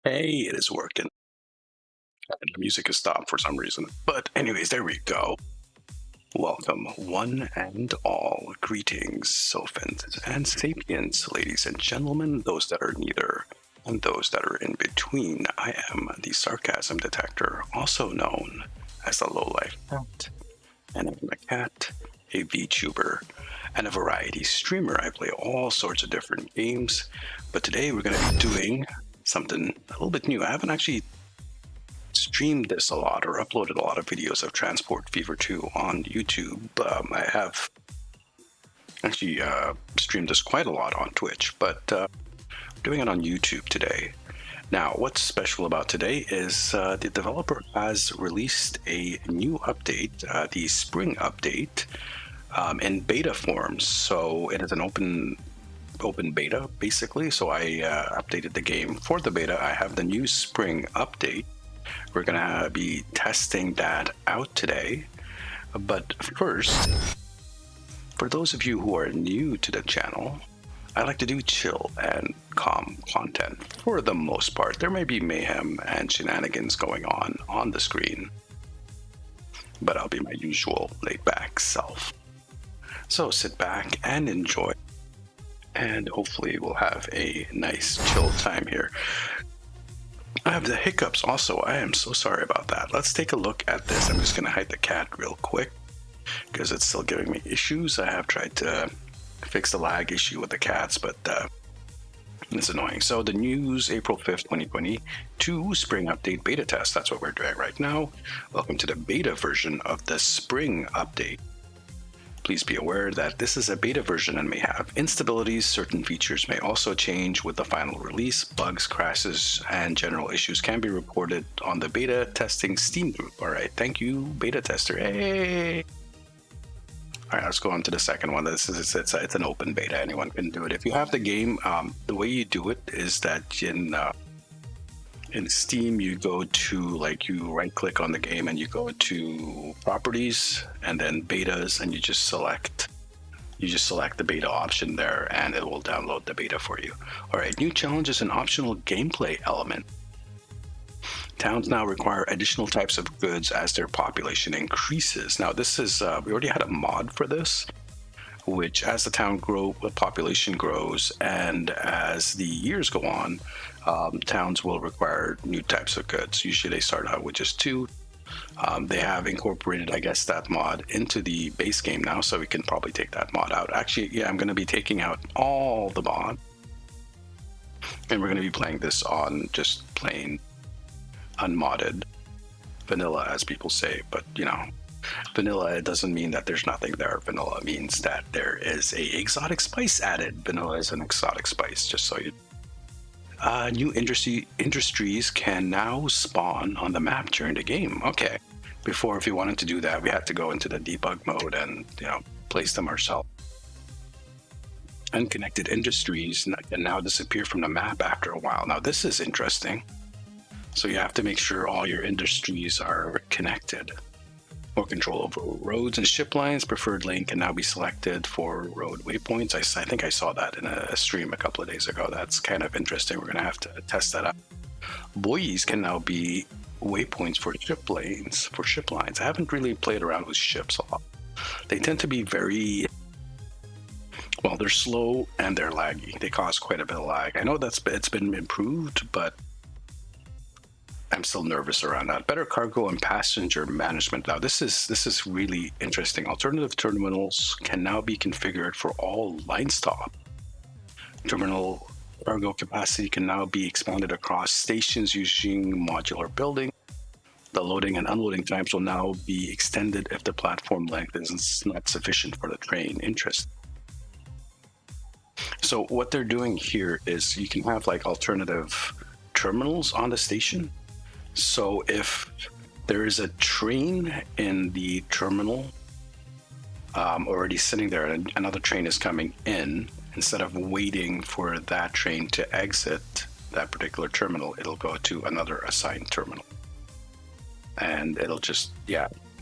Hey, it is working. And the music has stopped for some reason. But, anyways, there we go. Welcome, one and all. Greetings, Sophins and Sapiens, ladies and gentlemen, those that are neither, and those that are in between. I am the Sarcasm Detector, also known as the Lowlife Cat. And I'm a cat, a VTuber, and a variety streamer. I play all sorts of different games, but today we're going to be doing something a little bit new. I haven't actually streamed this a lot or uploaded a lot of videos of Transport Fever 2 on YouTube. I have actually streamed this quite a lot on Twitch, but doing it on YouTube today. Now, what's special about today is the developer has released a new update, the spring update, in beta form. So it is an open beta, basically. So I updated the game for the beta. I have the new spring update. We're going to be testing that out today. But first, for those of you who are new to the channel, I like to do chill and calm content for the most part. There may be mayhem and shenanigans going on the screen, but I'll be my usual laid-back self. So sit back and enjoy, and hopefully we'll have a nice chill time here. I have the hiccups also. I am so sorry about that. Let's take a look at this. I'm just going to hide the cat real quick because it's still giving me issues. I have tried to fix the lag issue with the cats, but it's annoying. So the news, April 5th, 2022 spring update beta test. That's what we're doing right now. Welcome to the beta version of the spring update. Please be aware that this is a beta version and may have instabilities. Certain features may also change with the final release. Bugs, crashes, and general issues can be reported on the beta testing Steam group. All right, thank you, beta tester. Hey. All right, let's go on to the second one. It's an open beta. Anyone can do it. If you have the game, the way you do it is that in Steam, you go to, you right click on the game and you go to properties and then betas, and you just select the beta option there and it will download the beta for you. All right, new challenges and optional gameplay element. Towns now require additional types of goods as their population increases. Now this is, we already had a mod for this, which as the population grows and as the years go on, towns will require new types of goods. Usually they start out with just two. They have incorporated, I guess, that mod into the base game now, so we can probably take that mod out. Actually, yeah, I'm going to be taking out all the mod, and we're going to be playing this on just plain unmodded vanilla, as people say. But vanilla, it doesn't mean that there's nothing there. Vanilla means that there is a exotic spice added. Vanilla is an exotic spice, just so you. New industries can now spawn on the map during the game. Okay. Before, if you wanted to do that, we had to go into the debug mode and place them ourselves. Unconnected industries can now disappear from the map after a while. Now this is interesting. So you have to make sure all your industries are connected. More control over roads and ship lines. Preferred lane can now be selected for road waypoints. I think I saw that in a stream a couple of days ago. That's kind of interesting. We're going to have to test that out. Buoys can now be waypoints for ship lines. I haven't really played around with ships a lot. They tend to be they're slow and they're laggy. They cause quite a bit of lag. I know it's been improved, but I'm still nervous around that. Better cargo and passenger management. Now this is really interesting. Alternative terminals can now be configured for all line stop. Terminal cargo capacity can now be expanded across stations using modular building. The loading and unloading times will now be extended if the platform length is not sufficient for the train. Interesting. So what they're doing here is you can have alternative terminals on the station. So if there is a train in the terminal already sitting there and another train is coming in, instead of waiting for that train to exit that particular terminal, it'll go to another assigned terminal. And it'll just,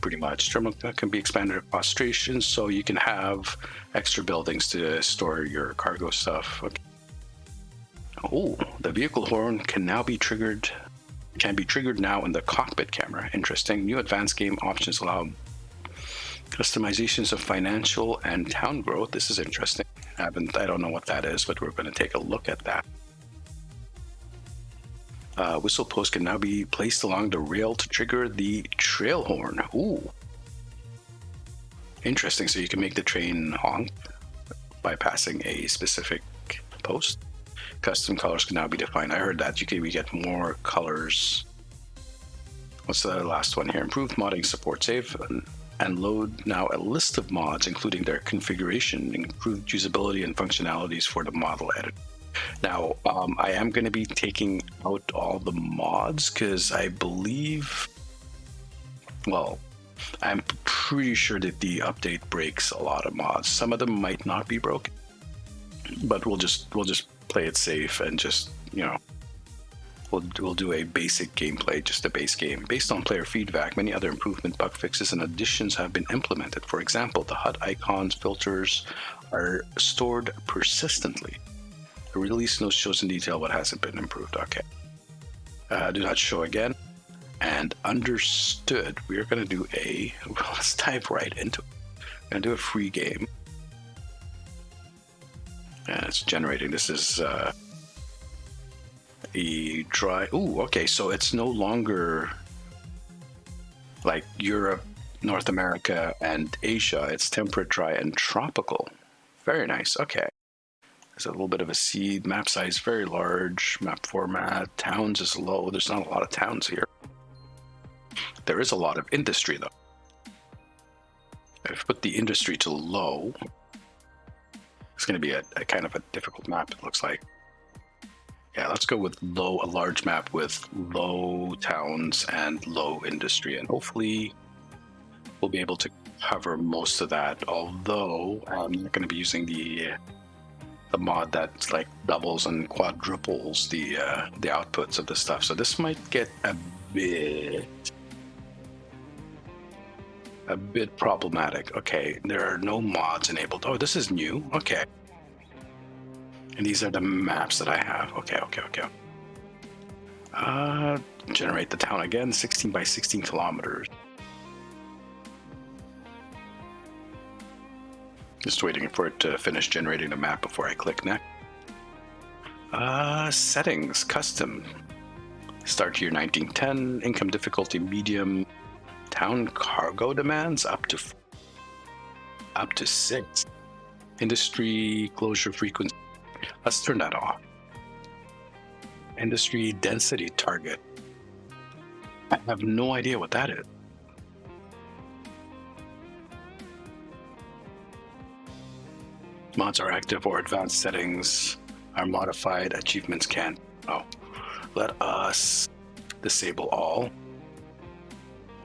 pretty much. Terminal can be expanded across stations, so you can have extra buildings to store your cargo stuff. Okay. Oh, the vehicle horn can now be triggered. Can be triggered now in the cockpit camera. Interesting. New advanced game options allow customizations of financial and town growth. This is interesting. I don't know what that is, but we're going to take a look at that. Whistle post can now be placed along the rail to trigger the trail horn. Ooh. Interesting. So you can make the train honk by passing a specific post. Custom colors can now be defined. I heard that we get more colors. What's the last one here? Improved modding support. Save and load now a list of mods, including their configuration, improved usability and functionalities for the model editor. Now, I am going to be taking out all the mods because I believe, well, I'm pretty sure that the update breaks a lot of mods. Some of them might not be broken, but we'll just play it safe and just, we'll do a basic gameplay, just a base game. Based on player feedback, many other improvement, bug fixes, and additions have been implemented. For example, the HUD icons filters are stored persistently. The release notes shows in detail what hasn't been improved. Okay. Do not show again. And understood. We're going to do let's dive right into it. We're going to do a free game. And it's generating. This is a dry. Ooh, okay. So it's no longer like Europe, North America, and Asia. It's temperate, dry, and tropical. Very nice. Okay. There's a little bit of a seed. Map size very large. Map format. Towns is low. There's not a lot of towns here. There is a lot of industry, though. I've put the industry to low. It's going to be a kind of a difficult map, it looks like. Yeah, let's go with low, a large map with low towns and low industry, and hopefully we'll be able to cover most of that, although I'm not going to be using the mod that like doubles and quadruples the outputs of the stuff. So this might get a bit problematic. Okay, there are no mods enabled. Oh, this is new. Okay. And these are the maps that I have. Okay. Generate the town again, 16 by 16 kilometers. Just waiting for it to finish generating the map before I click next. Settings, custom. Start year 1910, income difficulty medium, town cargo demands up to 6. Industry closure frequency. Let's turn that off. Industry density target. I have no idea what that is. Mods are active or advanced settings are modified. Achievements can. Oh, let us disable all.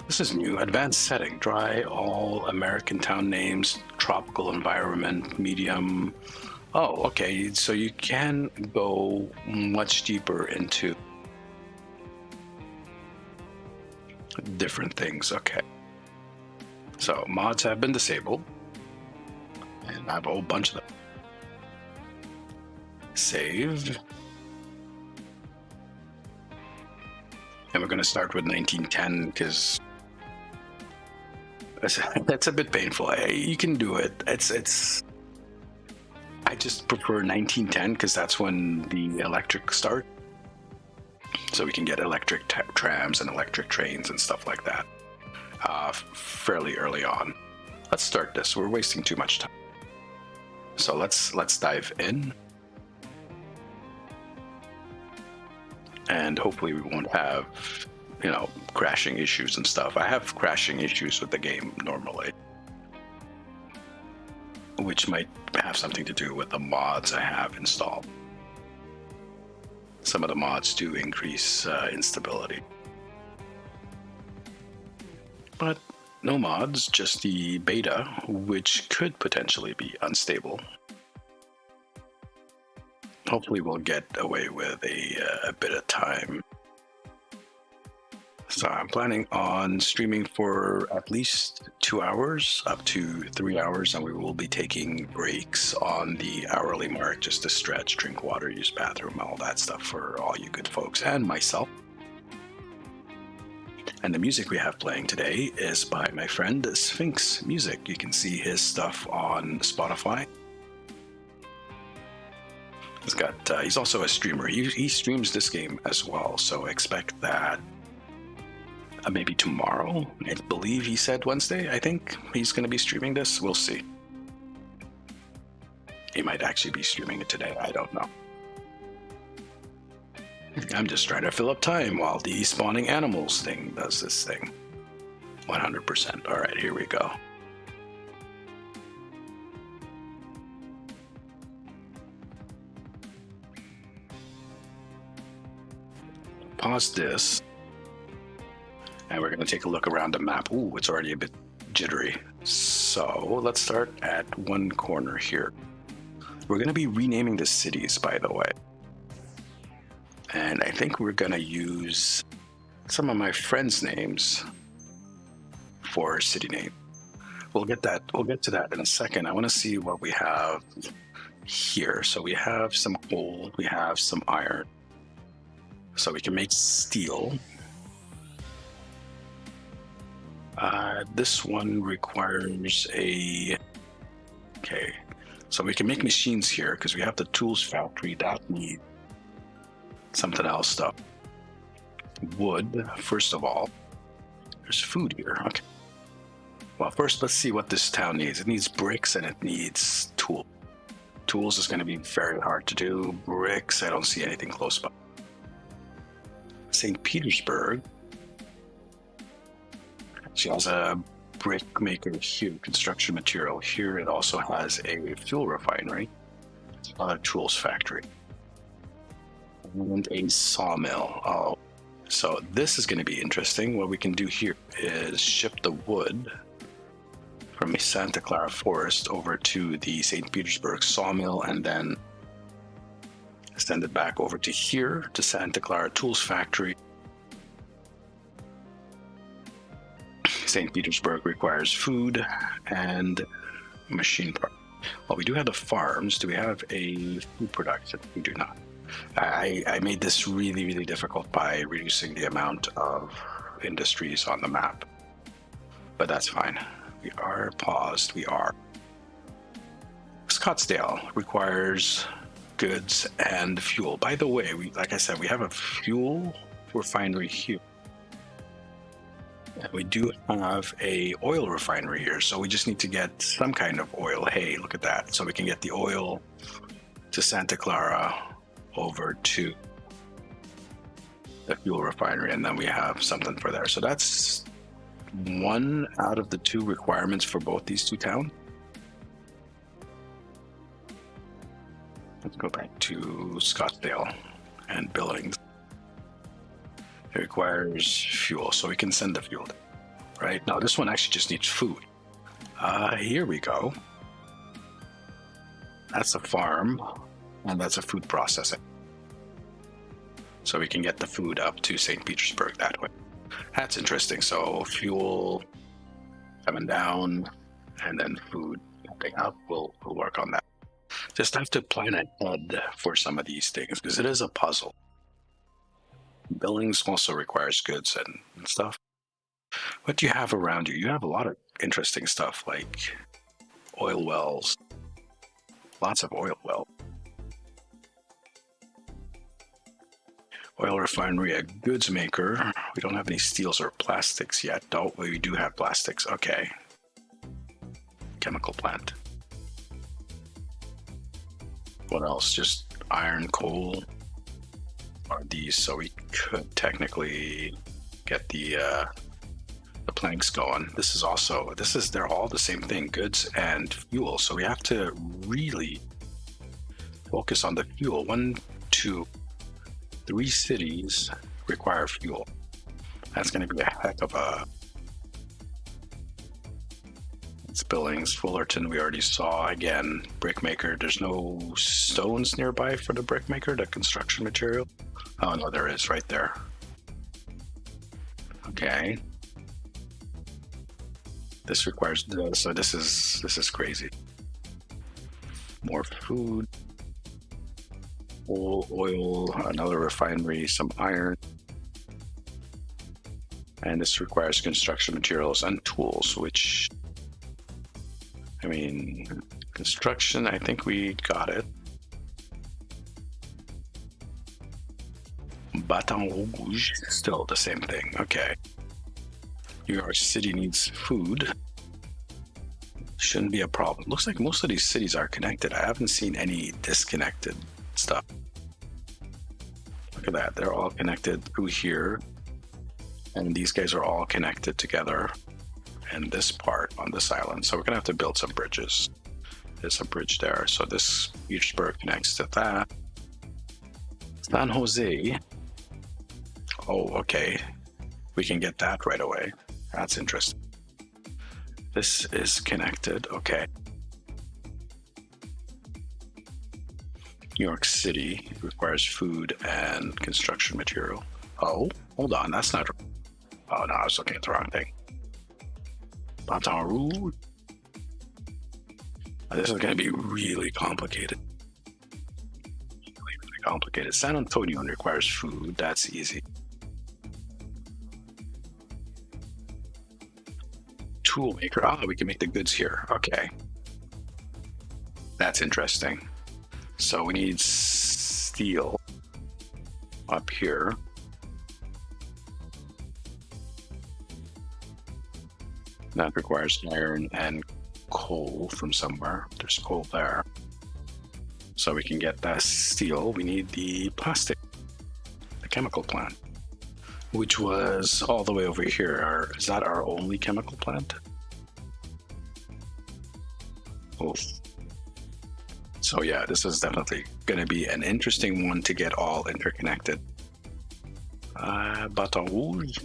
This is new. Advanced setting. Dry, all American town names, tropical environment, medium. Oh, okay. So you can go much deeper into different things. Okay. So mods have been disabled. And I have a whole bunch of them. Save. And we're going to start with 1910 because that's a bit painful. You can do it. I just prefer 1910 because that's when the electric starts. So we can get electric trams and electric trains and stuff like that fairly early on. Let's start this. We're wasting too much time. So let's dive in. And hopefully we won't have, crashing issues and stuff. I have crashing issues with the game normally, which might have something to do with the mods I have installed. Some of the mods do increase instability. But no mods, just the beta, which could potentially be unstable. Hopefully we'll get away with a bit of time. So I'm planning on streaming for at least 2 hours, up to 3 hours, and we will be taking breaks on the hourly mark just to stretch, drink water, use bathroom, all that stuff for all you good folks and myself. And the music we have playing today is by my friend Sphinx Music. You can see his stuff on Spotify. He's also a streamer. He streams this game as well, so expect that maybe tomorrow. I believe he said Wednesday. I think he's going to be streaming this. We'll see. He might actually be streaming it today. I don't know. I'm just trying to fill up time while the spawning animals thing does this thing. 100%. All right, here we go. Pause this. And we're going to take a look around the map. Ooh, it's already a bit jittery. So let's start at one corner here. We're going to be renaming the cities, by the way. And I think we're going to use some of my friends' names for city name. We'll get to that in a second. I want to see what we have here. So we have some coal, we have some iron. So we can make steel. This one requires okay. So we can make machines here because we have the tools factory that need something else stuff. Wood, first of all. There's food here. Okay. Well, first let's see what this town needs. It needs bricks and it needs tools. Tools is going to be very hard to do. Bricks, I don't see anything close by. St. Petersburg. She has a brick maker here, construction material. Here it also has a fuel refinery, a tools factory, and a sawmill. Oh, so this is going to be interesting. What we can do here is ship the wood from a Santa Clara forest over to the St. Petersburg sawmill and then send it back over to here to Santa Clara Tools Factory. St. Petersburg requires food and machine parts. Well, we do have the farms. Do we have a food production? We do not. I made this really, really difficult by reducing the amount of industries on the map. But that's fine. We are paused. We are. Scottsdale requires goods and fuel. By the way, like I said, we have a fuel refinery here. And we do have a oil refinery here, so we just need to get some kind of oil. Hey, look at that. So we can get the oil to Santa Clara over to the fuel refinery, and then we have something for there. So that's one out of the two requirements for both these two towns. Let's go back to Scottsdale and Billings. It requires fuel, so we can send the fuel. Right now, this one actually just needs food. Here we go. That's a farm, and that's a food processing. So we can get the food up to St. Petersburg that way. That's interesting. So fuel coming down, and then food coming up. We'll work on that. Just have to plan ahead for some of these things because it is a puzzle. Billings also requires goods and stuff. What do you have around you? You have a lot of interesting stuff like oil wells. Lots of oil wells. Oil refinery, a goods maker. We don't have any steels or plastics yet. No, we do have plastics. Okay. Chemical plant. What else? Just iron, coal. Are these, so we could technically get the planks going. They're all the same thing, goods and fuel. So we have to really focus on the fuel. 1, 2, 3 cities require fuel. That's going to be a heck of a. It's Billings, Fullerton. We already saw again. Brickmaker. There's no stones nearby for the brickmaker, the construction material. Oh no, there is right there. Okay. This requires, so this is crazy. More food, oil, another refinery, some iron. And this requires construction materials and tools, which, I mean, construction, I think we got it. Baton Rouge, still the same thing. Okay. New York City needs food. Shouldn't be a problem. Looks like most of these cities are connected. I haven't seen any disconnected stuff. Look at that. They're all connected through here. And these guys are all connected together in this part on this island. So we're going to have to build some bridges. There's a bridge there. So this Petersburg connects to that. San Jose. Oh, okay. We can get that right away. That's interesting. This is connected. Okay. New York City requires food and construction material. Oh, hold on. That's not. Oh, no, I was looking at the wrong thing. Baton Rouge. This is going to be really complicated. Really complicated. San Antonio requires food. That's easy. Tool maker. Ah, we can make the goods here. Okay. That's interesting. So we need steel up here. That requires iron and coal from somewhere. There's coal there. So we can get that steel. We need the plastic, the chemical plant, which was all the way over here. Is that our only chemical plant? Oh. So yeah, this is definitely going to be an interesting one to get all interconnected. Baton Rouge.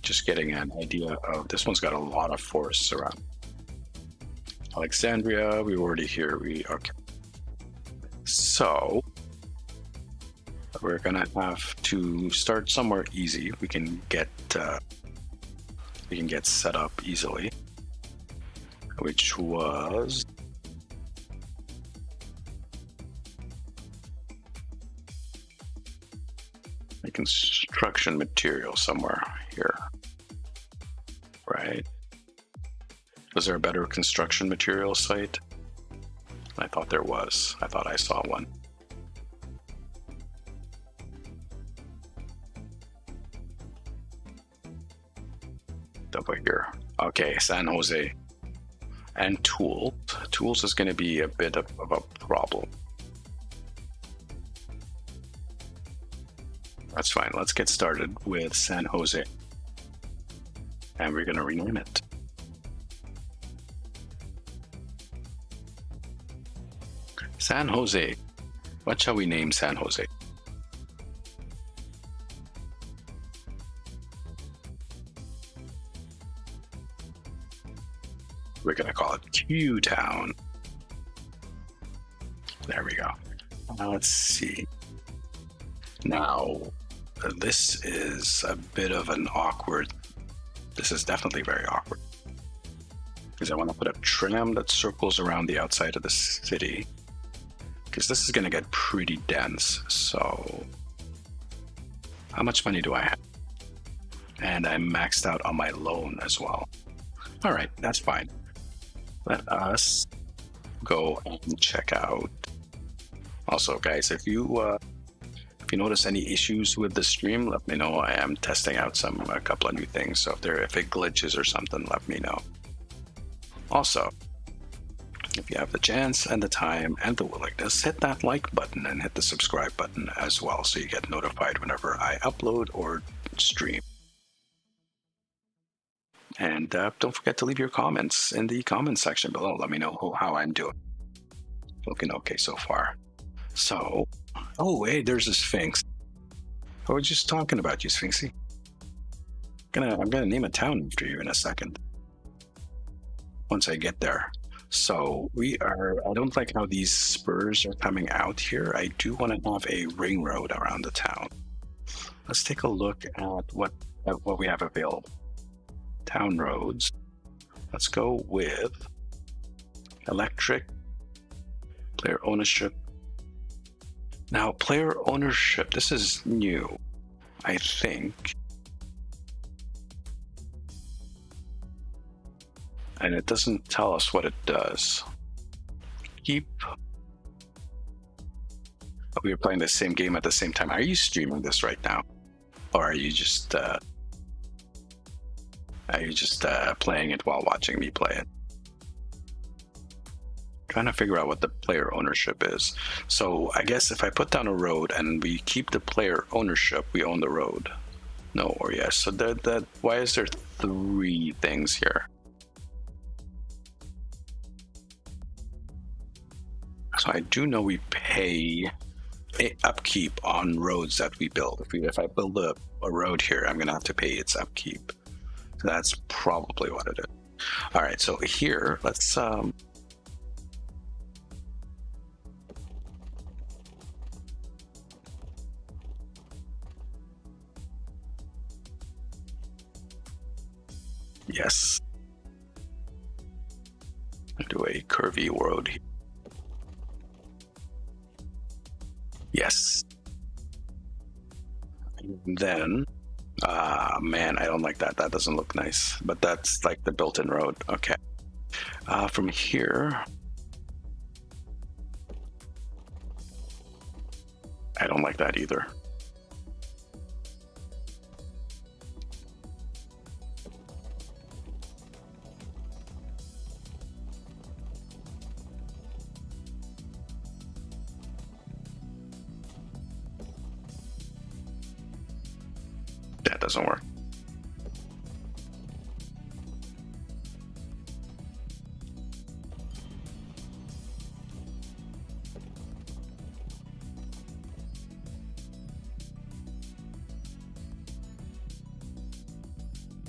Just getting an idea of this one's got a lot of forests around. Alexandria, we were already here. Okay. So we're gonna have to start somewhere easy. We can get set up easily, which was a construction material somewhere here, right? Was there a better construction material site? I thought there was. I thought I saw one. Over here. Okay, San Jose. And tools. Tools is going to be a bit of a problem. That's fine. Let's get started with San Jose. And we're going to rename it. San Jose. What shall we name San Jose? We're going to call it Q-Town. There we go. Now let's see. Now, this is a bit of an awkward. This is definitely very awkward. Because I want to put a tram that circles around the outside of the city. Because this is going to get pretty dense. So, how much money do I have? And I'm maxed out on my loan as well. All right, that's fine. Let us go and check out. Also, guys, if you notice any issues with the stream, let me know. I am testing out a couple of new things. So if it glitches or something, let me know. Also, if you have the chance and the time and the willingness, hit that like button and hit the subscribe button as well, so you get notified whenever I upload or stream. And don't forget to leave your comments in the comments section below. Let me know how I'm doing. Looking okay so far. So, oh, hey, there's a Sphinx. I was just talking about you, Sphinxy. I'm gonna name a town after you in a second. Once I get there. So I don't like how these spurs are coming out here. I do want to have a ring road around the town. let's take a look at what we have available. Town roads. Let's go with electric, player ownership. Now, player ownership, this is new, I think. And it doesn't tell us what it does. Keep. We are playing the same game at the same time. Are you streaming this right now? Or are you just playing it while watching me play it? Trying to figure out what the player ownership is. So I guess if I put down a road and we keep the player ownership, we own the road. No or yes. So that why is there 3 things here? So I do know we pay upkeep on roads that we build. If I build a road here, I'm gonna have to pay its upkeep. So that's probably what it is. All right, so here, let's yes. Do a curvy road here. Yes. And then, man, I don't like that. That doesn't look nice. But that's like the built-in road. Okay. From here, I don't like that either. That doesn't work.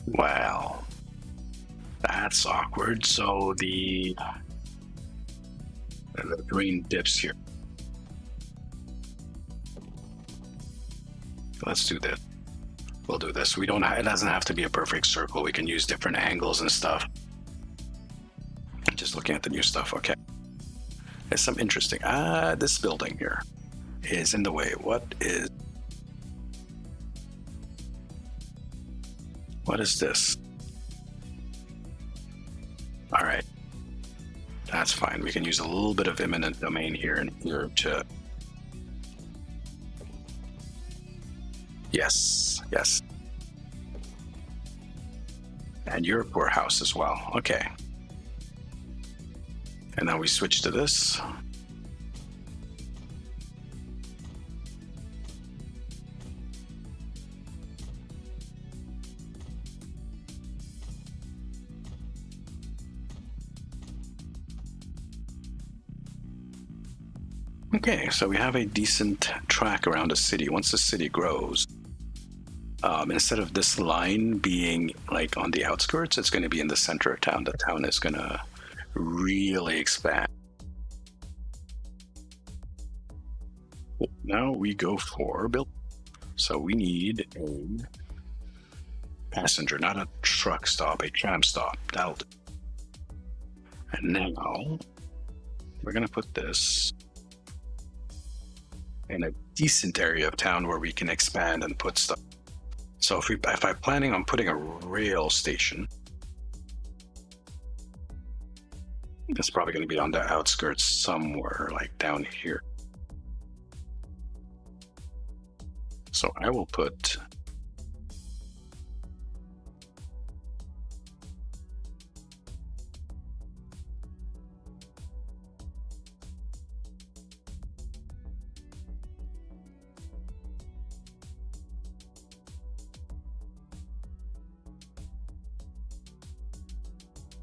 Wow. That's awkward. So the green dips here. Let's do this. We'll do this. We don't. It doesn't have to be a perfect circle. We can use different angles and stuff. I'm just looking at the new stuff. Okay. There's some interesting. This building here is in the way. What is this? All right. That's fine. We can use a little bit of eminent domain here and here to. Yes, yes. And your poor house as well. Okay. And now we switch to this. Okay, so we have a decent track around the city. Once the city grows, instead of this line being like on the outskirts, it's going to be in the center of town. The town is going to really expand. Now we go for build. So we need a passenger, not a truck stop, a tram stop. That'll do. And now we're going to put this in a decent area of town where we can expand and put stuff. So if I'm planning on putting a rail station, it's probably going to be on the outskirts somewhere, like down here. So I will put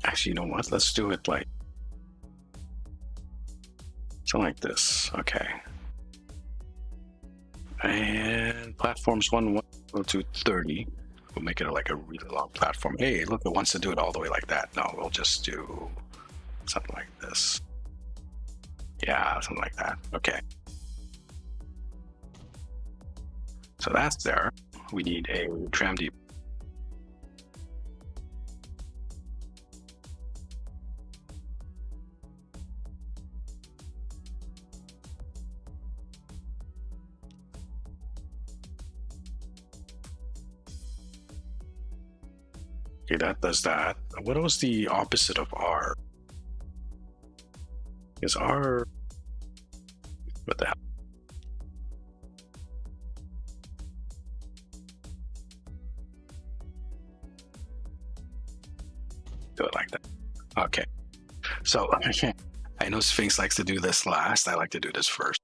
actually, you know what? Let's do it like something like this. Okay. And platforms 1, we'll do 30. We'll make it like a really long platform. Hey, look, it wants to do it all the way like that. No, we'll just do something like this. Yeah, something like that. Okay. So that's there. We need a tram depot. Okay, that does that. What was the opposite of R? Is R... What the hell? Do it like that. Okay. So I know Sphinx likes to do this last. I like to do this first.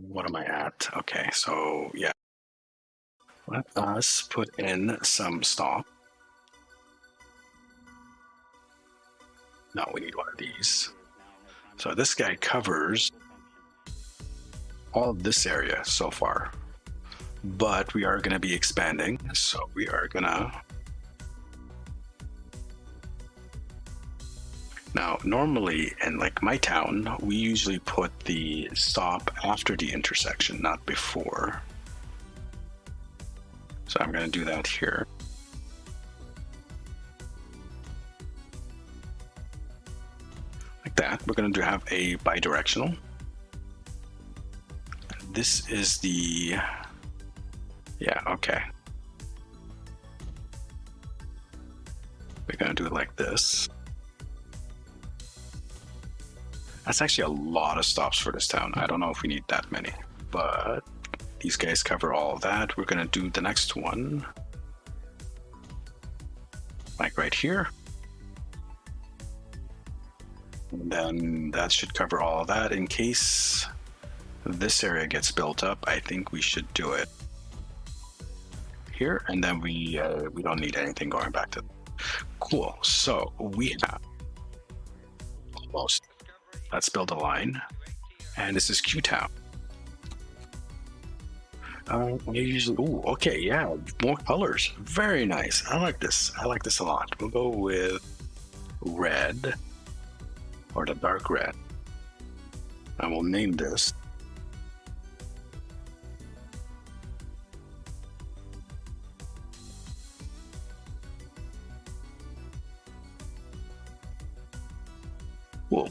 What am I at? Okay, so yeah. Let us put in some stop. No, we need one of these. So this guy covers all of this area so far, but we are going to be expanding. So we are going to... Now, normally in like my town, we usually put the stop after the intersection, not before. So I'm going to do that here. Like that. We're going to have a bidirectional. This is the... Yeah, okay. We're going to do it like this. That's actually a lot of stops for this town. I don't know if we need that many, but these guys cover all of that. We're going to do the next one, like right here. And then that should cover all of that. In case this area gets built up, I think we should do it here. And then we don't need anything going back to... Cool. So we have almost... Let's build a line. And this is Q-Town. Usually, ooh, okay, yeah, more colors. Very nice. I like this. I like this a lot. We'll go with red, or the dark red. And we'll name this. Cool.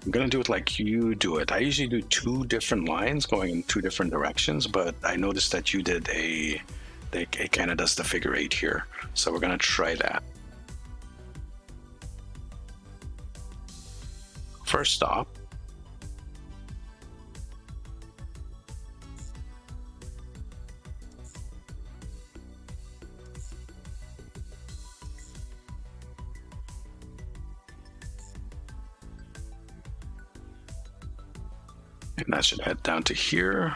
I'm gonna do it like you do it. I usually do 2 different lines going in 2 different directions, but I noticed that you did it kind of does the figure 8 here. So we're gonna try that. First stop. And that should head down to here.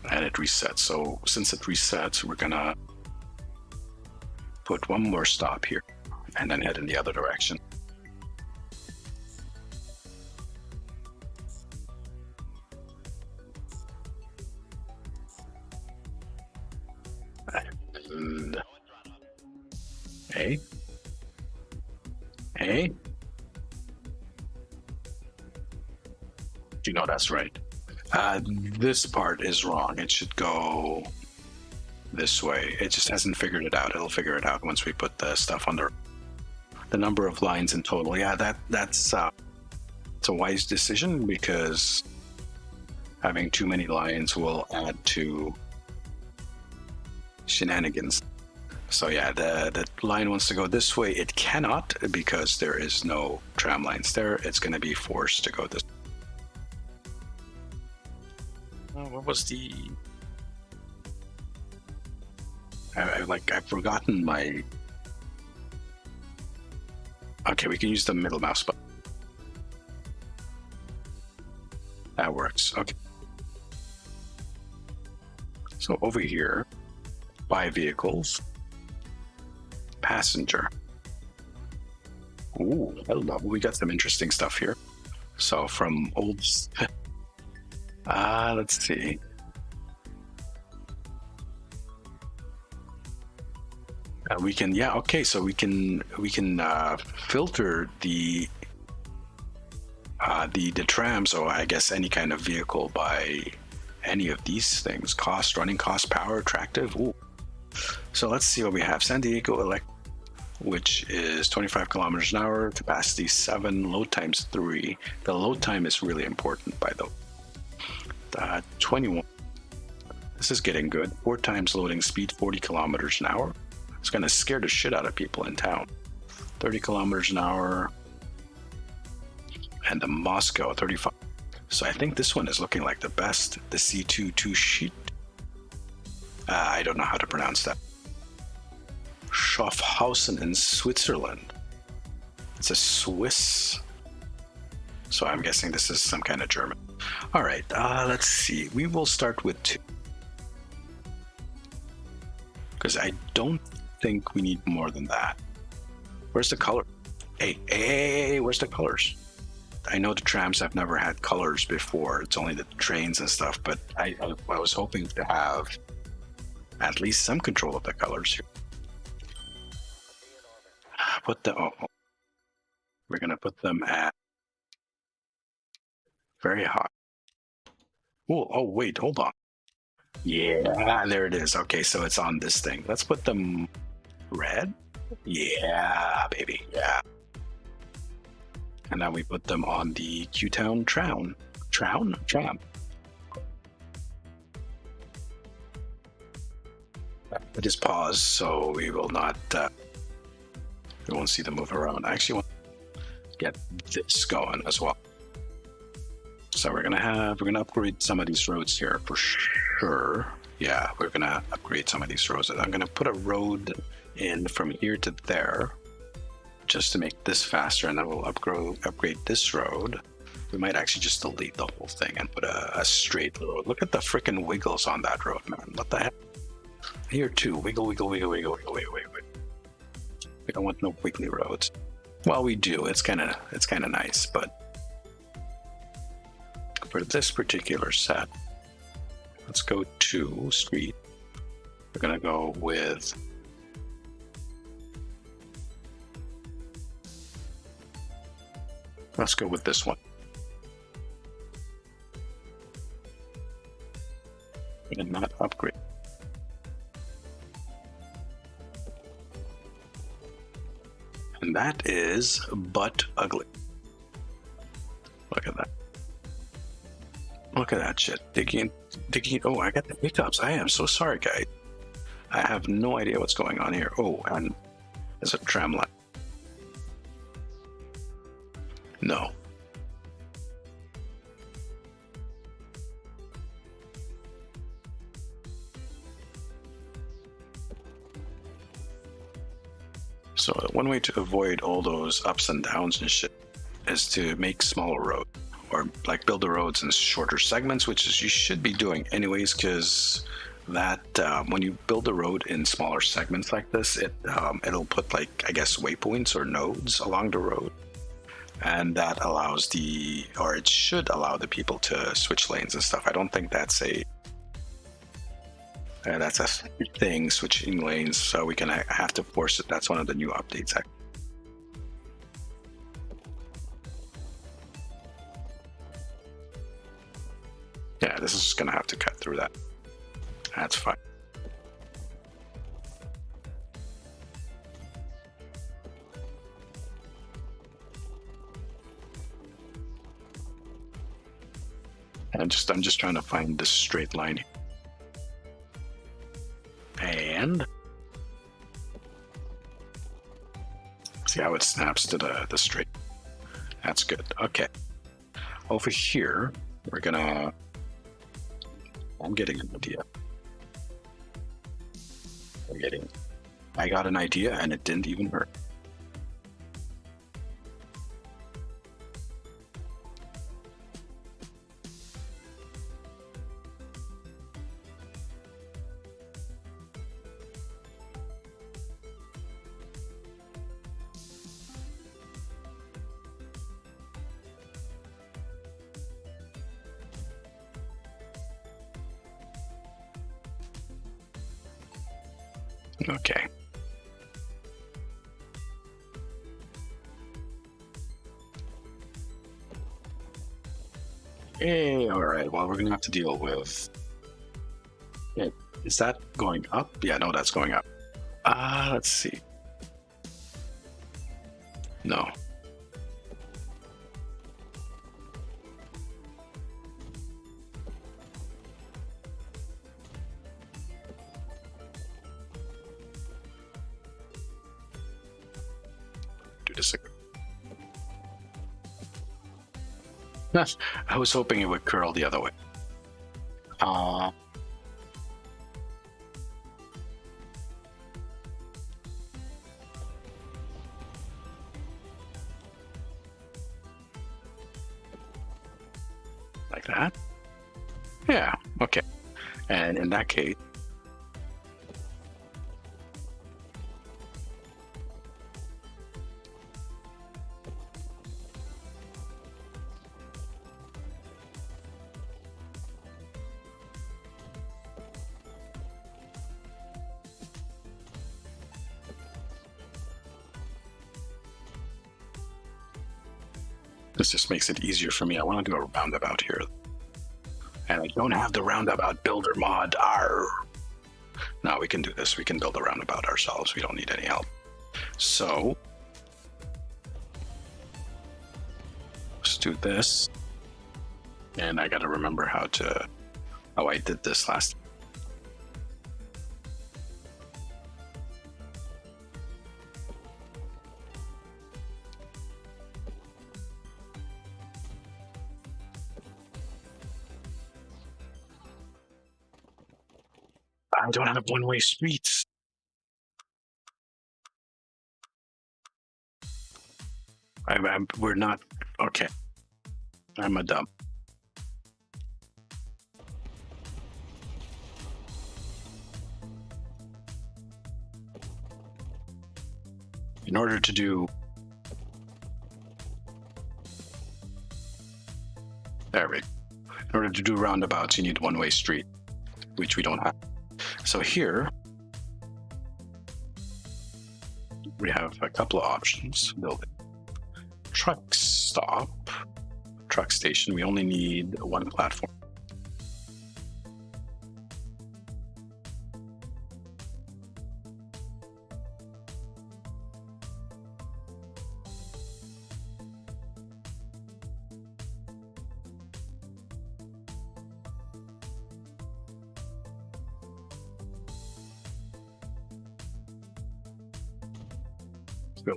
And it resets. So since it resets, we're gonna put one more stop here and then head in the other direction. And A. You know that's right. This part is wrong. It should go this way. It just hasn't figured it out. It'll figure it out once we put the stuff under the number of lines in total. Yeah, that's it's a wise decision, because having too many lines will add to shenanigans. So yeah, the line wants to go this way. It cannot, because there is no tram lines there. It's going to be forced to go this way. What was the... I've forgotten my... Okay, we can use the middle mouse button. That works. Okay. So over here, buy vehicles, passenger. Ooh, hello. We got some interesting stuff here. So from old... let's see. We can, yeah, okay. So we can filter the The trams, or I guess any kind of vehicle by any of these things, cost, running cost, power, attractive. Ooh. So let's see what we have. San Diego Elect, which is 25 kilometers an hour, capacity 7, load times 3. The load time is really important, by the way. 21. This is getting good. 4 times loading speed, 40 kilometers an hour. It's going to scare the shit out of people in town. 30 kilometers an hour. And the Moscow, 35. So I think this one is looking like the best. The C22 sheet. I don't know how to pronounce that. Schaffhausen in Switzerland. It's a Swiss. So I'm guessing this is some kind of German. All right, let's see. We will start with 2. Because I don't think we need more than that. Where's the color? Hey, where's the colors? I know the trams have never had colors before. It's only the trains and stuff, but I was hoping to have at least some control of the colors here. We're gonna put them at very hot. Oh wait, hold on. Yeah, there it is. Okay, so it's on this thing. Let's put them red. Yeah, baby. Yeah. And now we put them on the Q-Town tram. It is pause, so we will not. We won't see them move around. I actually want to get this going as well. So we're gonna upgrade some of these roads here for sure. Yeah, we're gonna upgrade some of these roads. I'm gonna put a road in from here to there, just to make this faster, and then we'll upgrade this road. We might actually just delete the whole thing and put a straight road. Look at the freaking wiggles on that road, man. What the heck? Here too, wiggle. We don't want no wiggly roads. Well, we do. It's kind of nice, but for this particular set, let's go to street. We're gonna go with this one. And not upgrade. And that is butt ugly. Look at that. Look at that shit. Digging. Oh, I got the hiccups. I am so sorry, guys. I have no idea what's going on here. Oh, and there's a tram line. No. So one way to avoid all those ups and downs and shit is to make smaller roads, or like build the roads in shorter segments, which is you should be doing anyways, because that when you build the road in smaller segments like this, it'll put, like, I guess, waypoints or nodes along the road, and that allows it should allow the people to switch lanes and stuff. I don't think that's a thing, switching lanes, so we can have to force it. That's one of the new updates. Yeah, this is gonna have to cut through that. That's fine. I'm just trying to find this straight line here. And see how it snaps to the straight. That's good. Okay. Over here, I'm getting an idea. I got an idea and it didn't even hurt. Okay. Hey, all right. Well, we're gonna have to deal with. Yeah, is that going up? Yeah, no, that's going up. Let's see. No. Do this again. I was hoping it would curl the other way. Like that? Yeah, okay. And in that case, this just makes it easier for me. I want to do a roundabout here. And I don't have the roundabout builder mod. Arr. No, we can do this. We can build a roundabout ourselves. We don't need any help. So let's do this. And I got to remember how I did this last. I don't have one-way streets. We're not okay. I'm a dumb. In order to do there we go. In order to do roundabouts, you need one-way street, which we don't have. So here we have a couple of options. Building truck stop, truck station. We only need one platform.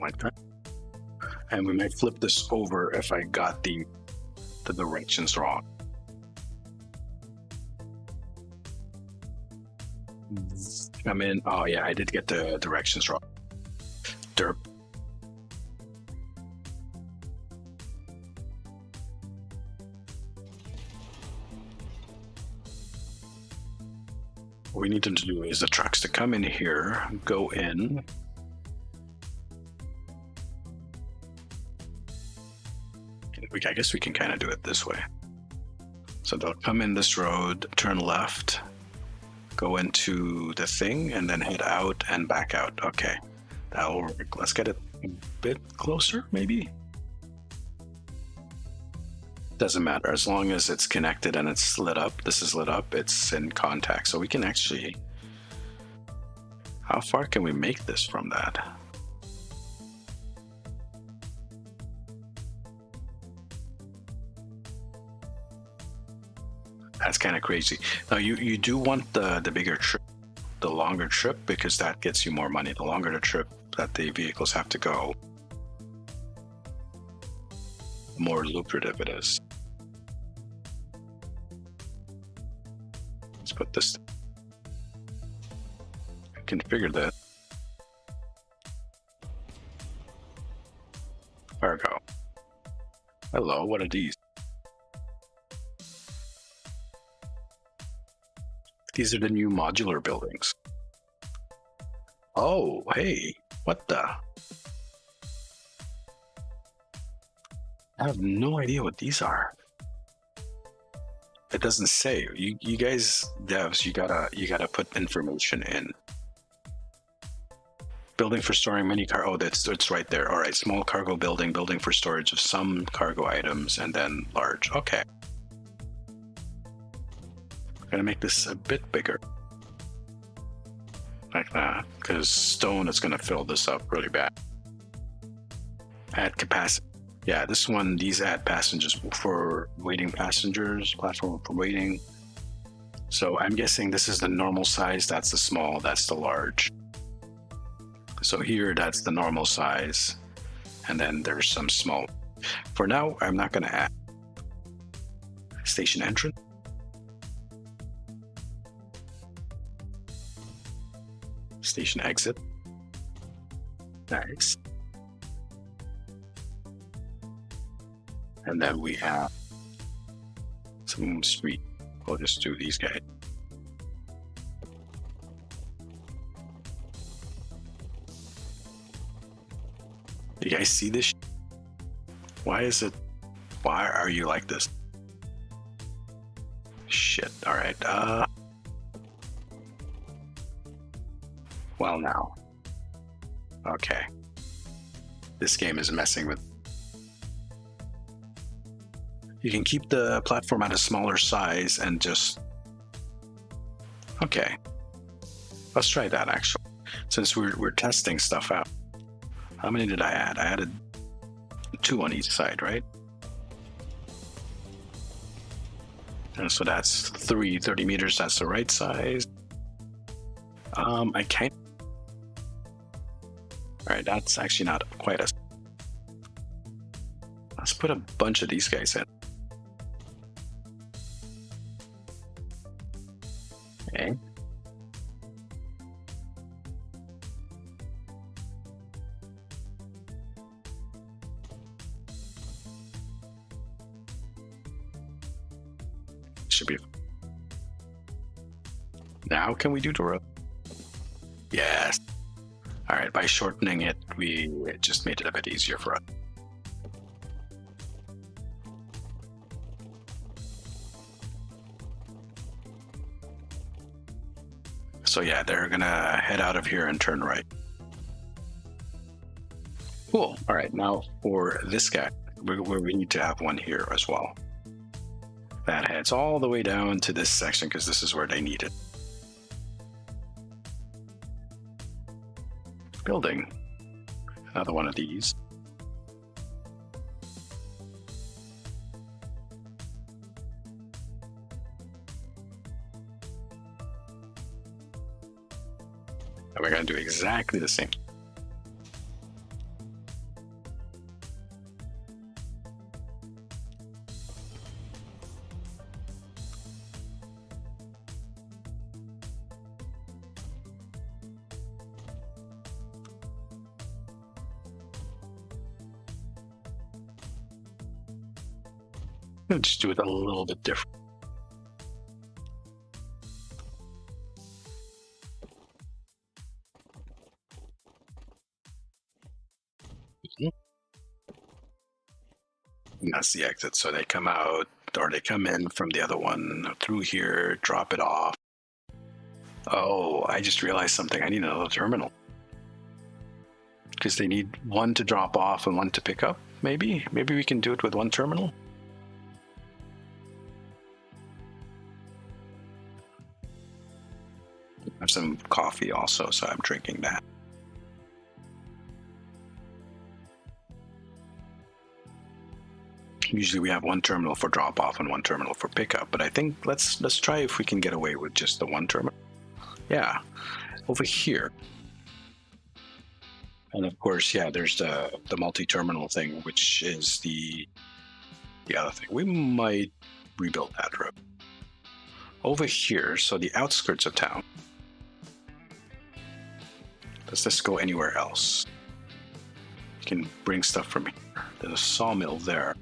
Like that, and we might flip this over if I got the directions wrong. I'm in. Oh yeah, I did get the directions wrong. Derp. What we need them to do is the trucks to come in here, go in. I guess we can kind of do it this way. So they'll come in this road, turn left, go into the thing, and then head out and back out. Okay, that'll work. Let's get it a bit closer, maybe. Doesn't matter, as long as it's connected and it's lit up. This is lit up, it's in contact. So we can actually, how far can we make this from that? That's kind of crazy. Now you do want the bigger trip, the longer trip, because that gets you more money. The longer the trip that the vehicles have to go, the more lucrative it is. Let's put this. Configure that. Cargo. Hello, what are these? These are the new modular buildings. Oh, hey, what the? I have no idea what these are. It doesn't say. You guys, devs, you gotta put information in. Building for storing many car. Oh, it's right there. All right, small cargo building for storage of some cargo items, and then large. Okay. gonna make this a bit bigger. Like that, because stone is gonna fill this up really bad. Add capacity. Yeah, this one, these add passengers for waiting passengers, platform for waiting. So I'm guessing this is the normal size, that's the small, that's the large. So here, that's the normal size. And then there's some small. For now, I'm not gonna add station entrance. Station exit. Nice. And then we have some street. We'll just do these guys. You guys see this? Why is it? Why are you like this? Shit. All right. Well, now. Okay. This game is messing with. You can keep the platform at a smaller size and just. Okay. Let's try that actually. Since we're testing stuff out. How many did I add? I added 2 on each side, right? And so that's 30 meters. That's the right size. I can't. All right, that's actually not quite as. Let's put a bunch of these guys in. Okay. Should be. Now can we do the road? Yes. All right, by shortening it, we just made it a bit easier for us. So yeah, they're gonna head out of here and turn right. Cool. All right, now for this guy, we need to have one here as well. That heads all the way down to this section because this is where they need it. Building. Another one of these. And we're going to do exactly the same. Just do it a little bit different. And that's the exit. So they come out or they come in from the other one through here, drop it off. Oh, I just realized something. I need another terminal. Because they need one to drop off and one to pick up, maybe? Maybe we can do it with one terminal? I have some coffee also, so I'm drinking that. Usually we have one terminal for drop off and one terminal for pickup, but I think let's try if we can get away with just the one terminal. Yeah, over here. And of course, yeah, there's the multi-terminal thing, which is the other thing. We might rebuild that road. Over here, so the outskirts of town. Does this go anywhere else? You can bring stuff from here. There's a sawmill there.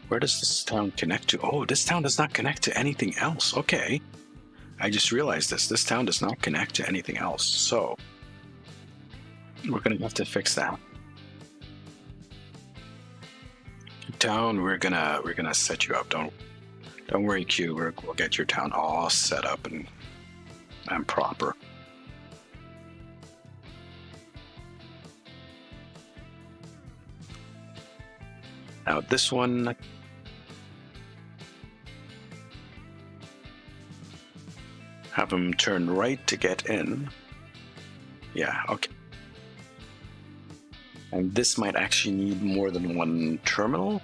Where does this town connect to? Oh, this town does not connect to anything else. Okay. I just realized this. This town does not connect to anything else. So we're going to have to fix that. Town, we're gonna set you up. Don't worry, Q. We'll get your town all set up and proper. Now this one, Have them turn right to get in. Yeah, okay. And this might actually need more than one terminal.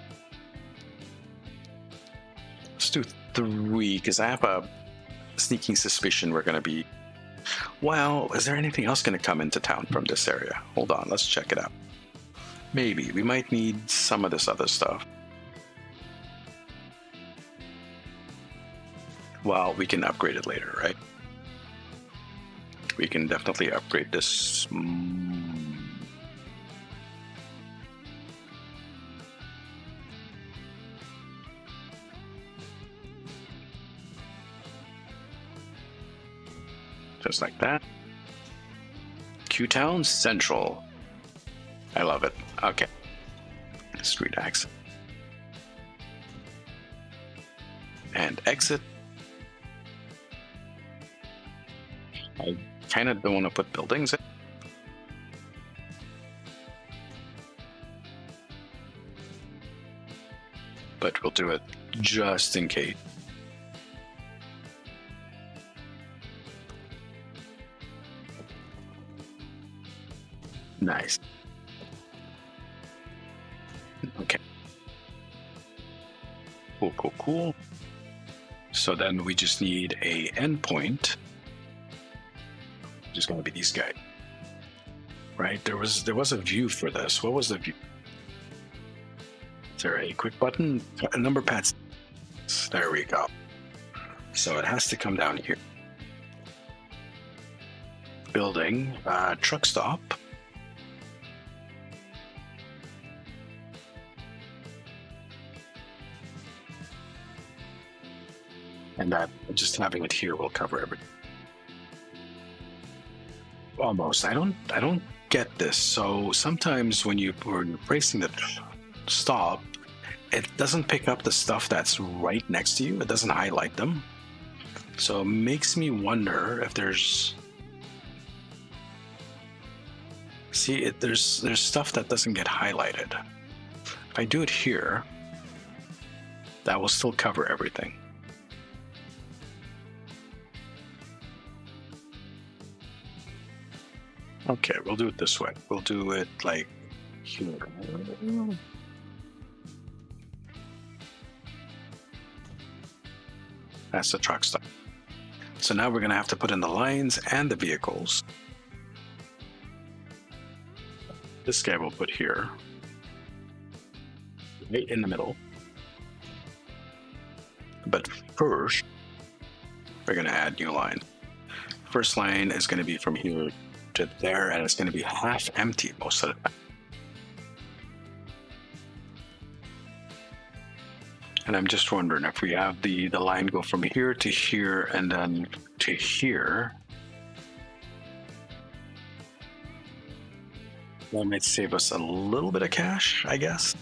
Let's do 3, because I have a sneaking suspicion we're going to be... Well, is there anything else going to come into town from this area? Hold on, let's check it out. Maybe. We might need some of this other stuff. Well, we can upgrade it later, right? We can definitely upgrade this. Just like that. Q-Town Central. I love it. Okay. Street access. And exit. I kind of don't want to put buildings in. But we'll do it just in case. Nice. Okay. Cool, cool, cool. So then we just need a endpoint. Just going to be these guys, right? There was a view for this. What was the view? Is there a quick button? A number pads. There we go. So it has to come down here. Building, truck stop. And that just having it here will cover everything. Almost. I don't get this. So sometimes when you're pressing the stop, it doesn't pick up the stuff that's right next to you. It doesn't highlight them. So it makes me wonder if there's... See, there's stuff that doesn't get highlighted. If I do it here, that will still cover everything. Okay, we'll do it this way. We'll do it like here. That's the truck stop. So now we're going to have to put in the lines and the vehicles. This guy we'll put here. Right in the middle. But first, we're going to add new line. First line is going to be from here to there, and it's going to be half empty most of the time. And I'm just wondering if we have the line go from here to here and then to here, that might save us a little bit of cash, I guess.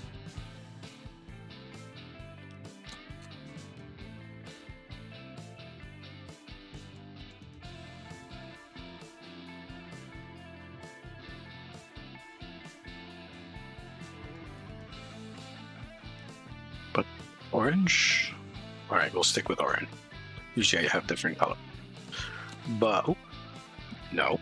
But orange? All right, we'll stick with orange. Usually I have different color. But, no.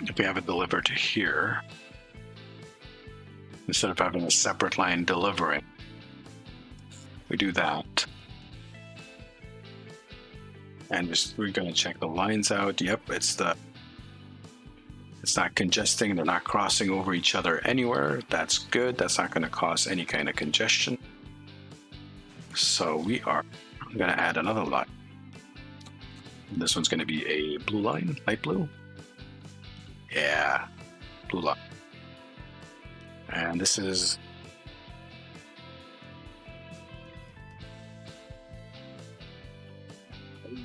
If we have it delivered to here, instead of having a separate line delivering, we do that. And we're going to check the lines out. Yep, it's not congesting. They're not crossing over each other anywhere. That's good. That's not going to cause any kind of congestion. So I'm going to add another line. This one's going to be a blue line, light blue. Yeah, blue line. And this is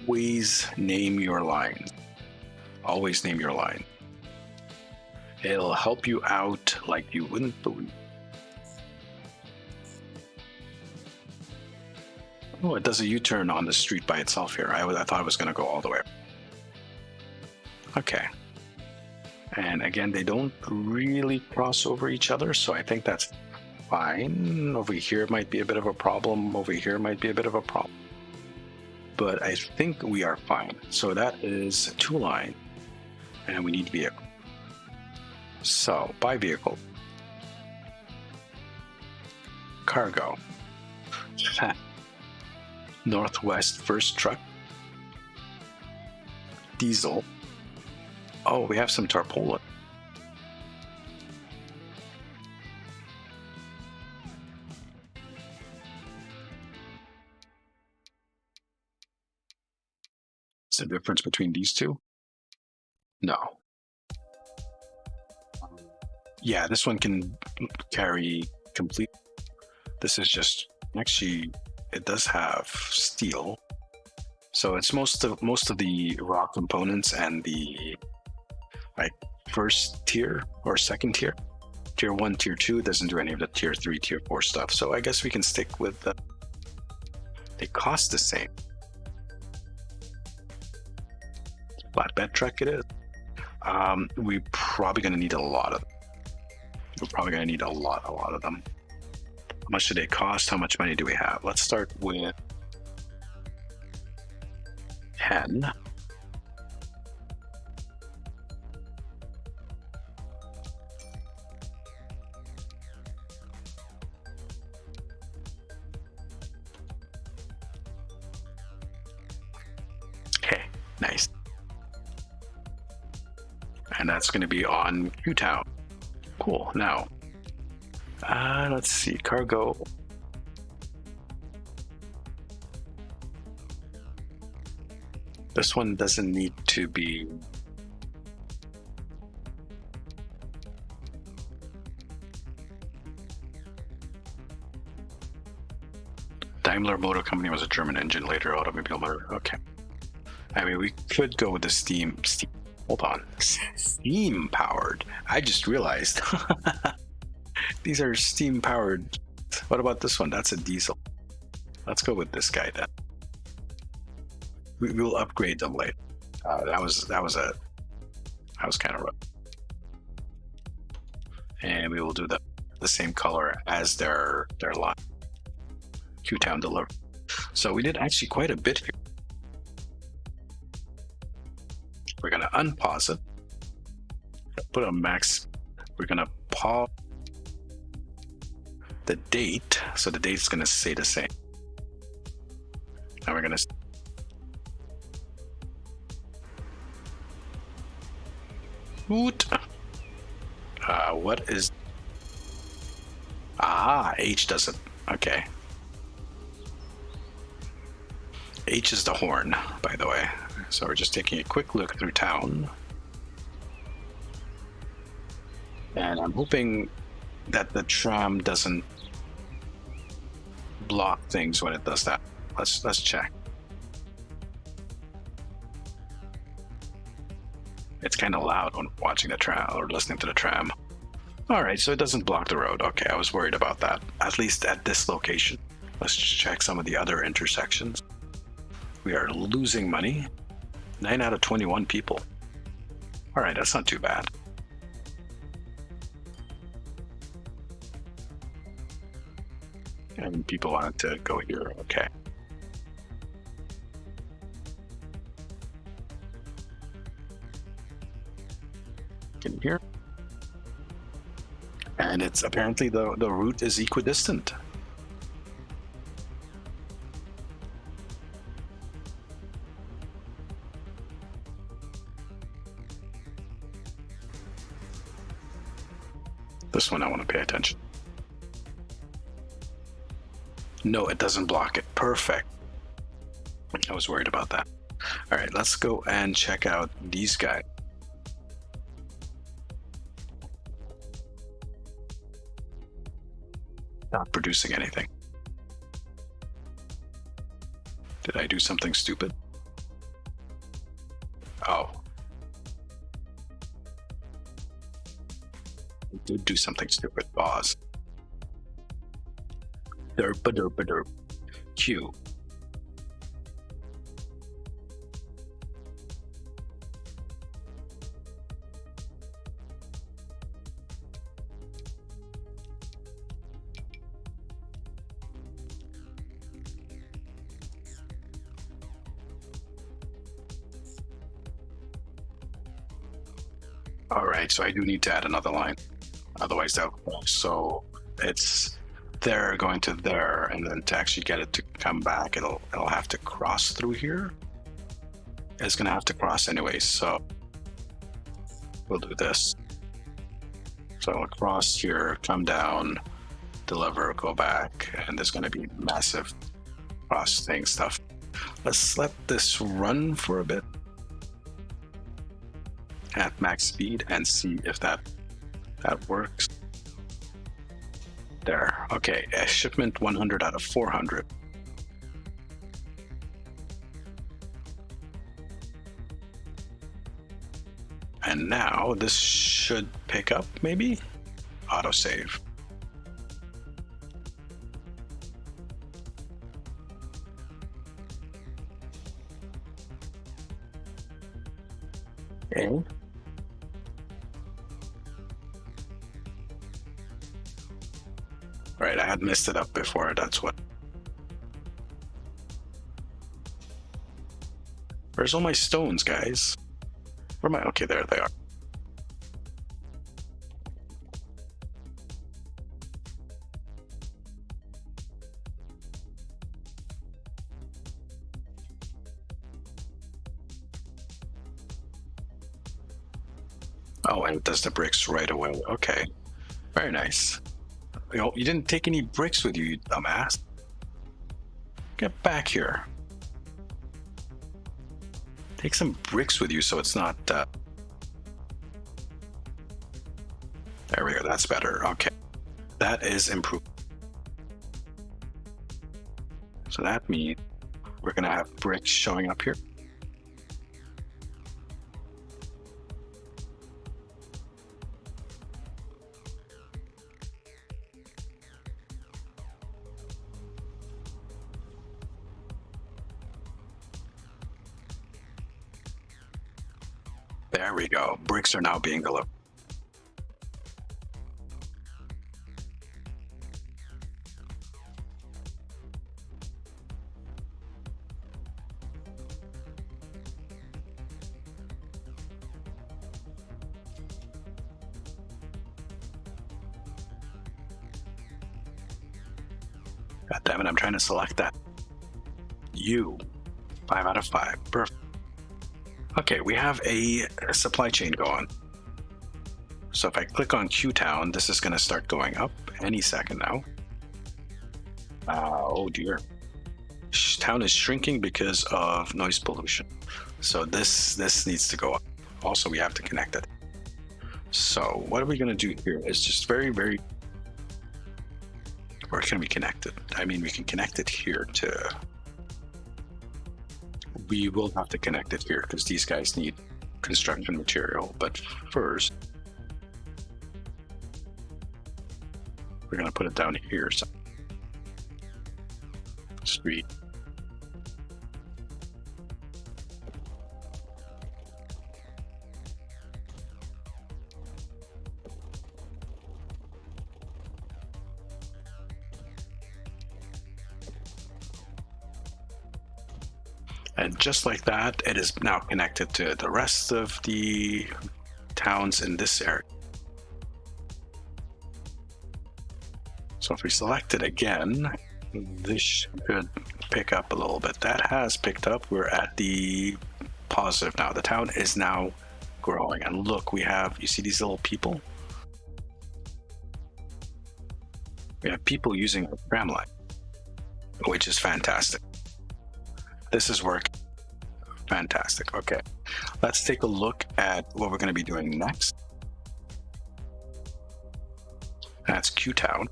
always name your line. Always name your line. It'll help you out like you wouldn't believe. Oh, it does a U-turn on the street by itself here. I thought it was going to go all the way. Okay. And again, they don't really cross over each other, so I think that's fine. Over here might be a bit of a problem. Over here might be a bit of a problem. But I think we are fine. So that is 2 lines, and we need vehicle. So by vehicle, cargo, Northwest first truck, diesel. Oh, we have some tarpaulin. Is there a difference between these two? No. Yeah, this one can carry complete. This is just actually, it does have steel, so it's most of the raw components and the like first tier or second tier. Tier 1, tier 2 doesn't do any of the tier 3, tier 4 stuff. So I guess we can stick with the. They cost the same. Flatbed truck it is. We're probably going to need a lot of them. We're probably going to need a lot of them. How much do they cost? How much money do we have? Let's start with 10. Okay, nice. And that's going to be on Q-Town. Cool. Now, let's see. Cargo. This one doesn't need to be. Daimler Motor Company was a German engine, later automobile motor. Okay. I mean, we could go with the steam. Hold on. Steam powered. I just realized. These are steam powered. What about this one? That's a diesel. Let's go with this guy then. We will upgrade them later. That was kind of rough. And we will do the same color as their line. Q-Town deliver. So we did actually quite a bit here. We're gonna unpause it. Put a max. We're gonna pause the date, so the date's gonna stay the same. Now we're gonna. Woot. What is? H doesn't. Okay. H is the horn, by the way. So we're just taking a quick look through town. And I'm hoping that the tram doesn't block things when it does that. Let's check. It's kind of loud when watching the tram or listening to the tram. All right, so it doesn't block the road. Okay, I was worried about that, at least at this location. Let's just check some of the other intersections. We are losing money. 9 out of 21 people. All right, that's not too bad. And people wanted to go here. Okay. In here. And it's apparently the route is equidistant. This one I want to pay attention. No, it doesn't block it. Perfect. I was worried about that. All right, let's go and check out these guys. Not producing anything. Did I do something stupid? Oh. I did do something stupid, boss. Derp, derp, derp. Q. All right, so I do need to add another line. Otherwise, so it's there going to there, and then to actually get it to come back, it'll have to cross through here. It's gonna have to cross anyways, so we'll do this. So I'll cross here, come down, deliver, go back, and there's gonna be massive cross thing stuff. Let's let this run for a bit at max speed and see if that works. There. Okay, a shipment 100 out of 400. And now this should pick up, maybe? Autosave. Okay. Right, I had messed it up before, that's what. Where's all my stones, guys? Where am I? Okay, there they are. Oh, and it does the bricks right away. Okay, very nice. You didn't take any bricks with you, you dumbass. Get back here. Take some bricks with you so it's not... There we go, that's better. Okay, that is improved. So that means we're gonna have bricks showing up here. There we go. Bricks are now being delivered. God damn it, I'm trying to select that. 5 out of 5. Perfect. Okay, we have a supply chain going. So if I click on Q Town, this is going to start going up any second now. Oh dear. Town is shrinking because of noise pollution. So this needs to go up. Also, we have to connect it. So what are we going to do here? It's just very, very... Where can we connect it? I mean, we can connect it here to... We will have to connect it here because these guys need construction material. But first, we're going to put it down here. So, street. And just like that, it is now connected to the rest of the towns in this area. So if we select it again, this should pick up a little bit. That has picked up. We're at the positive now. The town is now growing. And look, we have, you see these little people? We have people using our tram line, which is fantastic. This is working. Fantastic. Okay, let's take a look at what we're going to be doing next. That's Q-Town.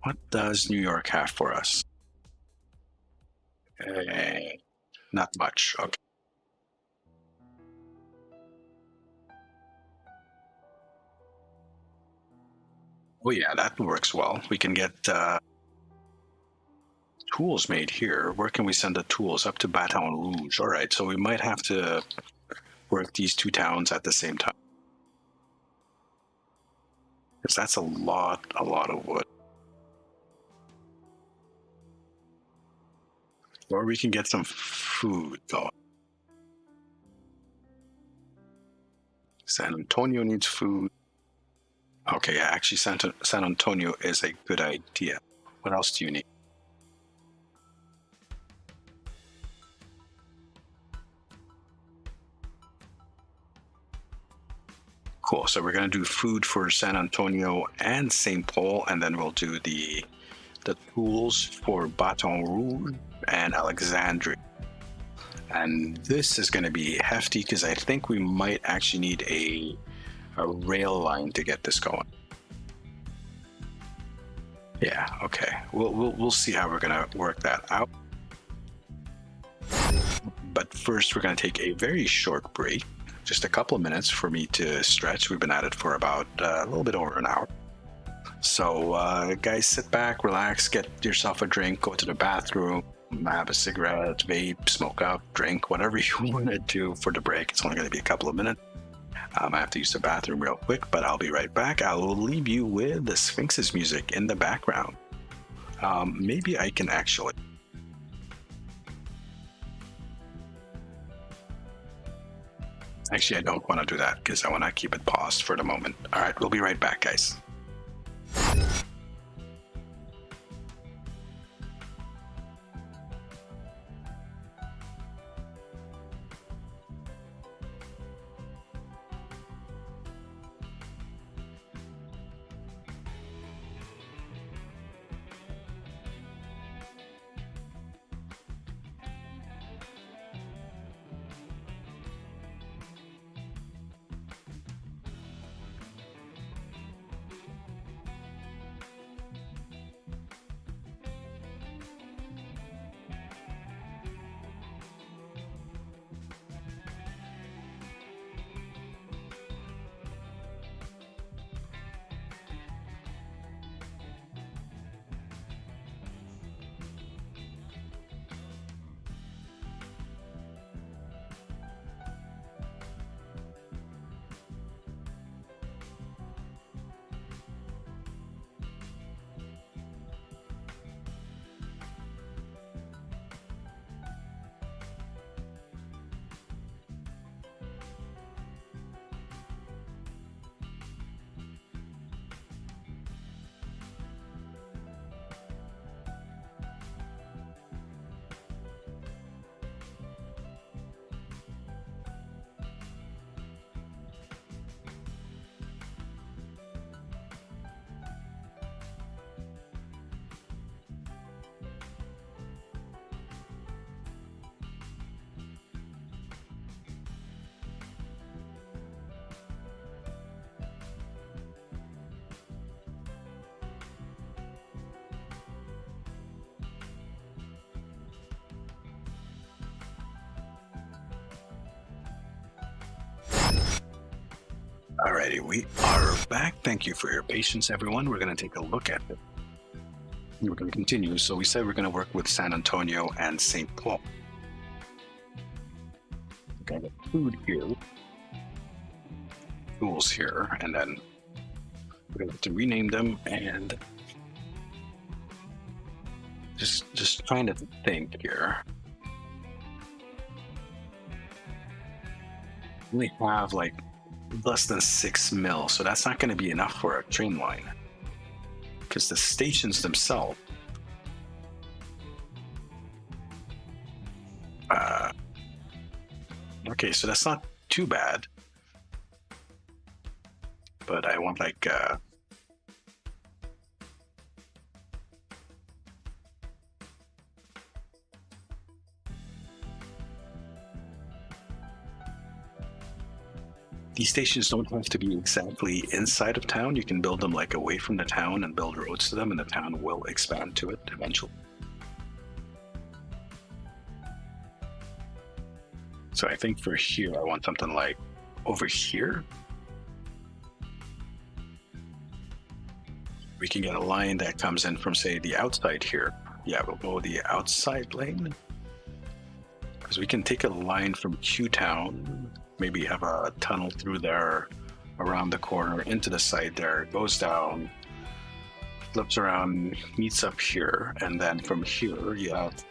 What does New York have for us? Not much. Okay. Oh yeah, that works well. We can get tools made here. Where can we send the tools? Up to Baton Rouge. All right, so we might have to work these two towns at the same time, because that's a lot of wood. Or we can get some food going. San Antonio needs food. Okay, yeah, actually, San Antonio is a good idea. What else do you need? Cool. So we're going to do food for San Antonio and St. Paul, and then we'll do the tools for Baton Rouge and Alexandria. And this is going to be hefty because I think we might actually need a rail line to get this going. Yeah, okay. We'll see how we're gonna work that out. But first, we're gonna take a very short break, just a couple of minutes for me to stretch. We've been at it for about a little bit over an hour. So, guys, sit back, relax, get yourself a drink, go to the bathroom, have a cigarette, vape, smoke up, drink, whatever you want to do for the break. It's only going to be a couple of minutes. I have to use the bathroom real quick, but I'll be right back. I will leave you with the Sphinx's music in the background. Maybe I can actually. Actually, I don't want to do that because I want to keep it paused for the moment. All right, we'll be right back, guys. Alrighty, we are back. Thank you for your patience, everyone. We're going to take a look at it. We're going to continue. So we said we're going to work with San Antonio and St. Paul. Got the food here, tools here, and then we're going to have to rename them and just trying to think here. We have like less than 6 mil, so that's not going to be enough for a train line because the stations themselves okay, so that's not too bad, but I want like these stations don't have to be exactly inside of town. You can build them like away from the town and build roads to them, and the town will expand to it eventually. So I think for here, I want something like over here. We can get a line that comes in from, say, the outside here. Yeah, we'll go the outside lane. Because we can take a line from Q-Town, maybe have a tunnel through there, around the corner, into the side there, goes down, flips around, meets up here, and then from here you have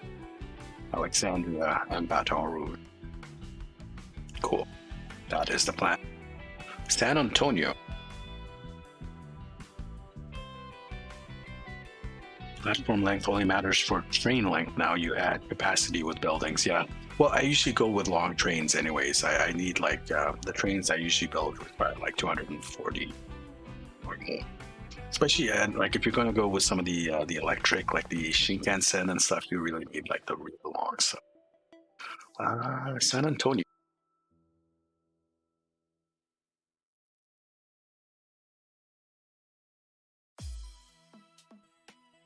Alexandria and Baton Rouge. Cool. That is the plan. San Antonio. Platform length only matters for train length. Now you add capacity with buildings. Yeah. Well, I usually go with long trains anyways. I need like the trains I usually build require like 240 or more. Especially like if you're going to go with some of the electric, like the Shinkansen and stuff, you really need like the really long stuff. San Antonio.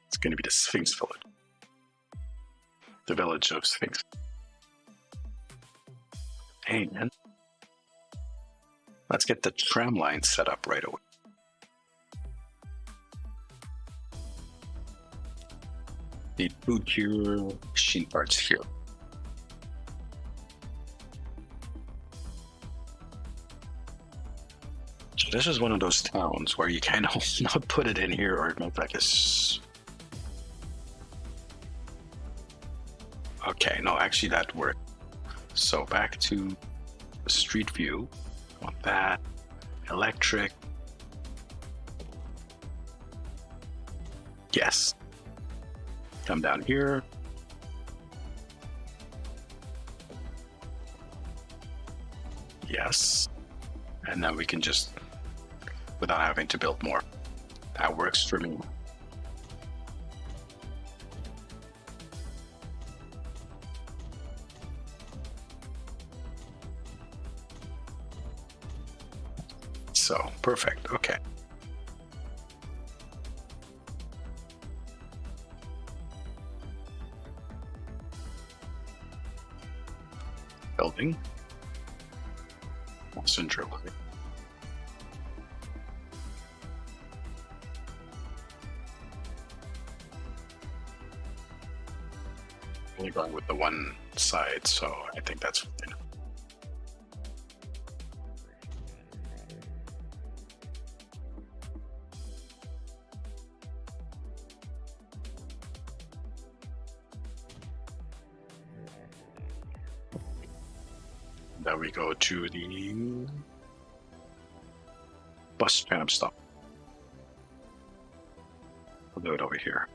It's going to be the Sphinx Village. The village of Sphinx. Hey, man. Let's get the tram line set up right away. Need food here, machine parts here. So this is one of those towns where you kind of not put it in here or make like a... Okay, no, actually that worked. So back to the street view. Want that. Electric. Yes. Come down here. Yes. And then we can just, without having to build more. That works for me. So, perfect. Okay. Building. Passenger way. Only going with the one side, so I think that's fine. Then we go to the bus tram stop. We'll do it over here.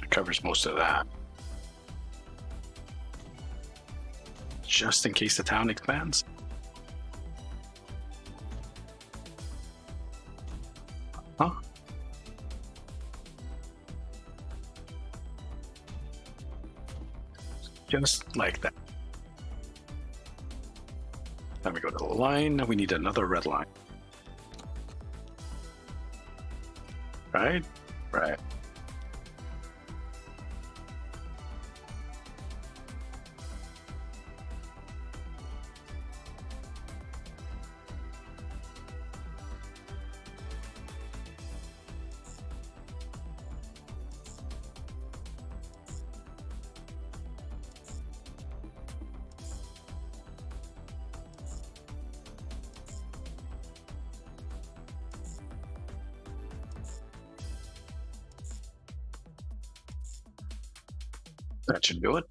It covers most of that. Just in case the town expands. Huh? Just like that. Then we go to the line. We need another red line. Right? Right. That should do it.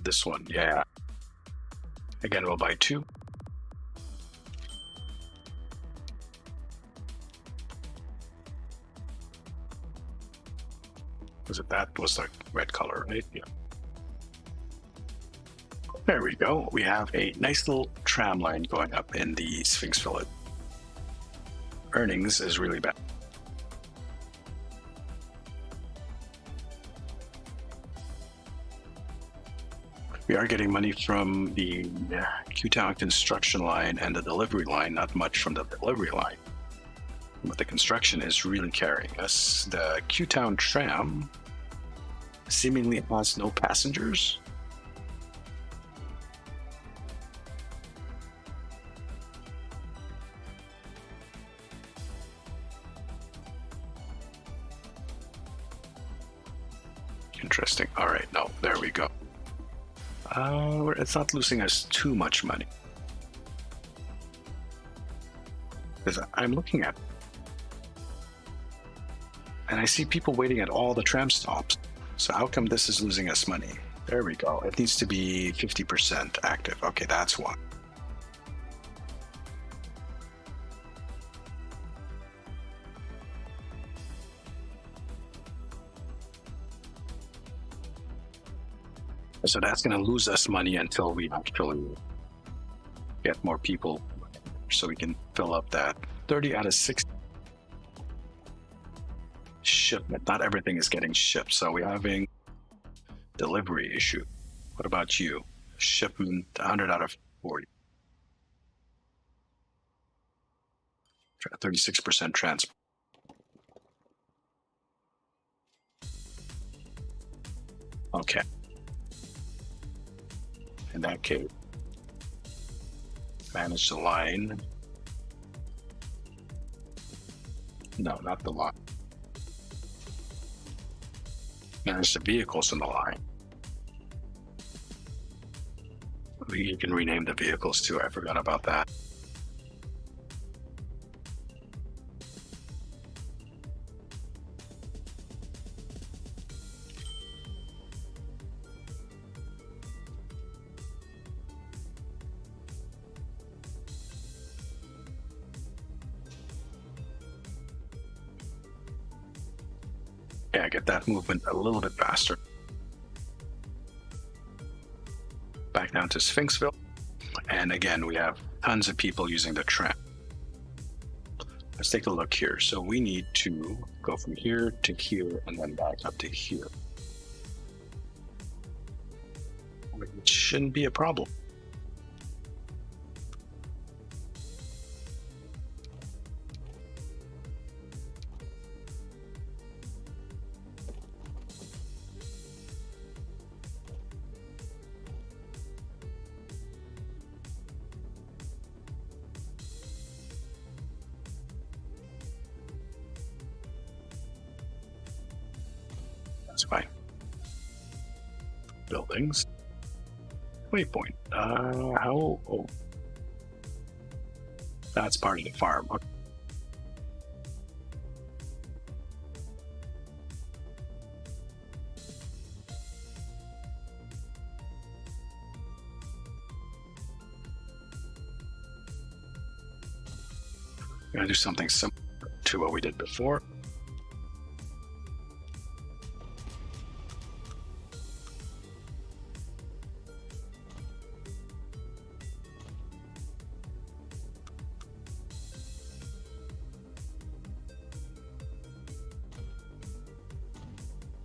This one, yeah. Again, we'll buy two. Was it that was the red color, right? Yeah. There we go. We have a nice little tram line going up in the Sphinx Village. Earnings is really bad. We are getting money from the Q-Town construction line and the delivery line, not much from the delivery line. But the construction is really carrying us. The Q-Town tram seemingly has no passengers. Interesting. All right, no, there we go. It's not losing us too much money. Because I'm looking at, and I see people waiting at all the tram stops. So how come this is losing us money? There we go. It needs to be 50% active. Okay, that's why. So that's going to lose us money until we actually get more people, so we can fill up that 30 out of 60 shipment. Not everything is getting shipped, so we're having delivery issue. What about you? Shipment 100 out of 40. 36% transport. Okay. In that case, manage the line. No, not the line. Manage the vehicles in the line. You can rename the vehicles too. I forgot about that. Yeah, get that movement a little bit faster. Back down to Sphinxville. And again, we have tons of people using the tram. Let's take a look here. So we need to go from here to here and then back up to here. Which shouldn't be a problem. That's fine. Buildings. Waypoint. How? Oh, that's part of the farm. Okay. We're gonna do something similar to what we did before.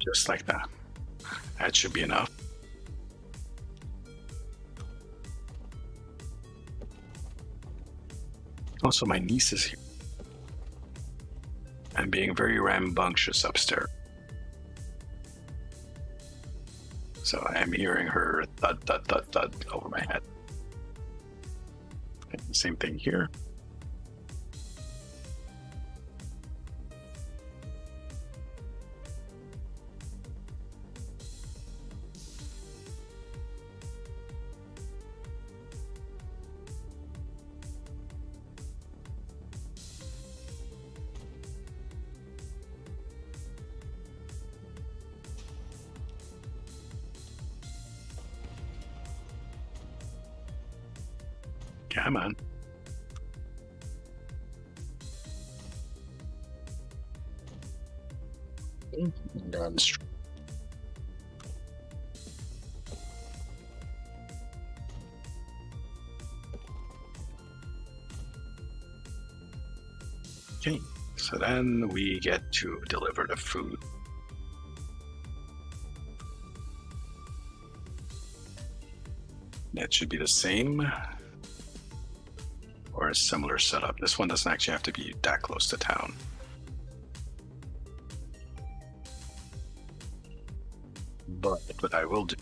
Just like that. That should be enough. Also, my niece is here and being very rambunctious upstairs. So I am hearing her thud, thud, thud, thud over my head. And the same thing here. Come on. Down the street. Okay, so then we get to deliver the food. That should be the same or a similar setup. This one doesn't actually have to be that close to town. But what I will do,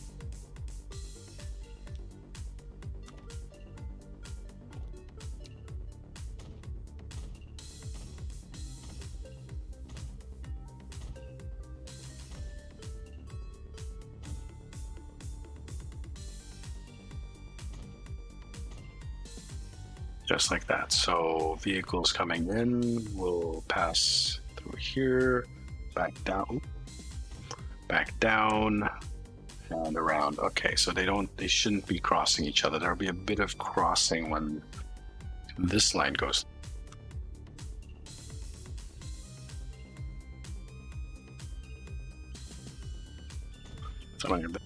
Just like that. So vehicles coming in will pass through here, back down, and around. Okay, so they shouldn't be crossing each other. There'll be a bit of crossing when this line goes. Something like that.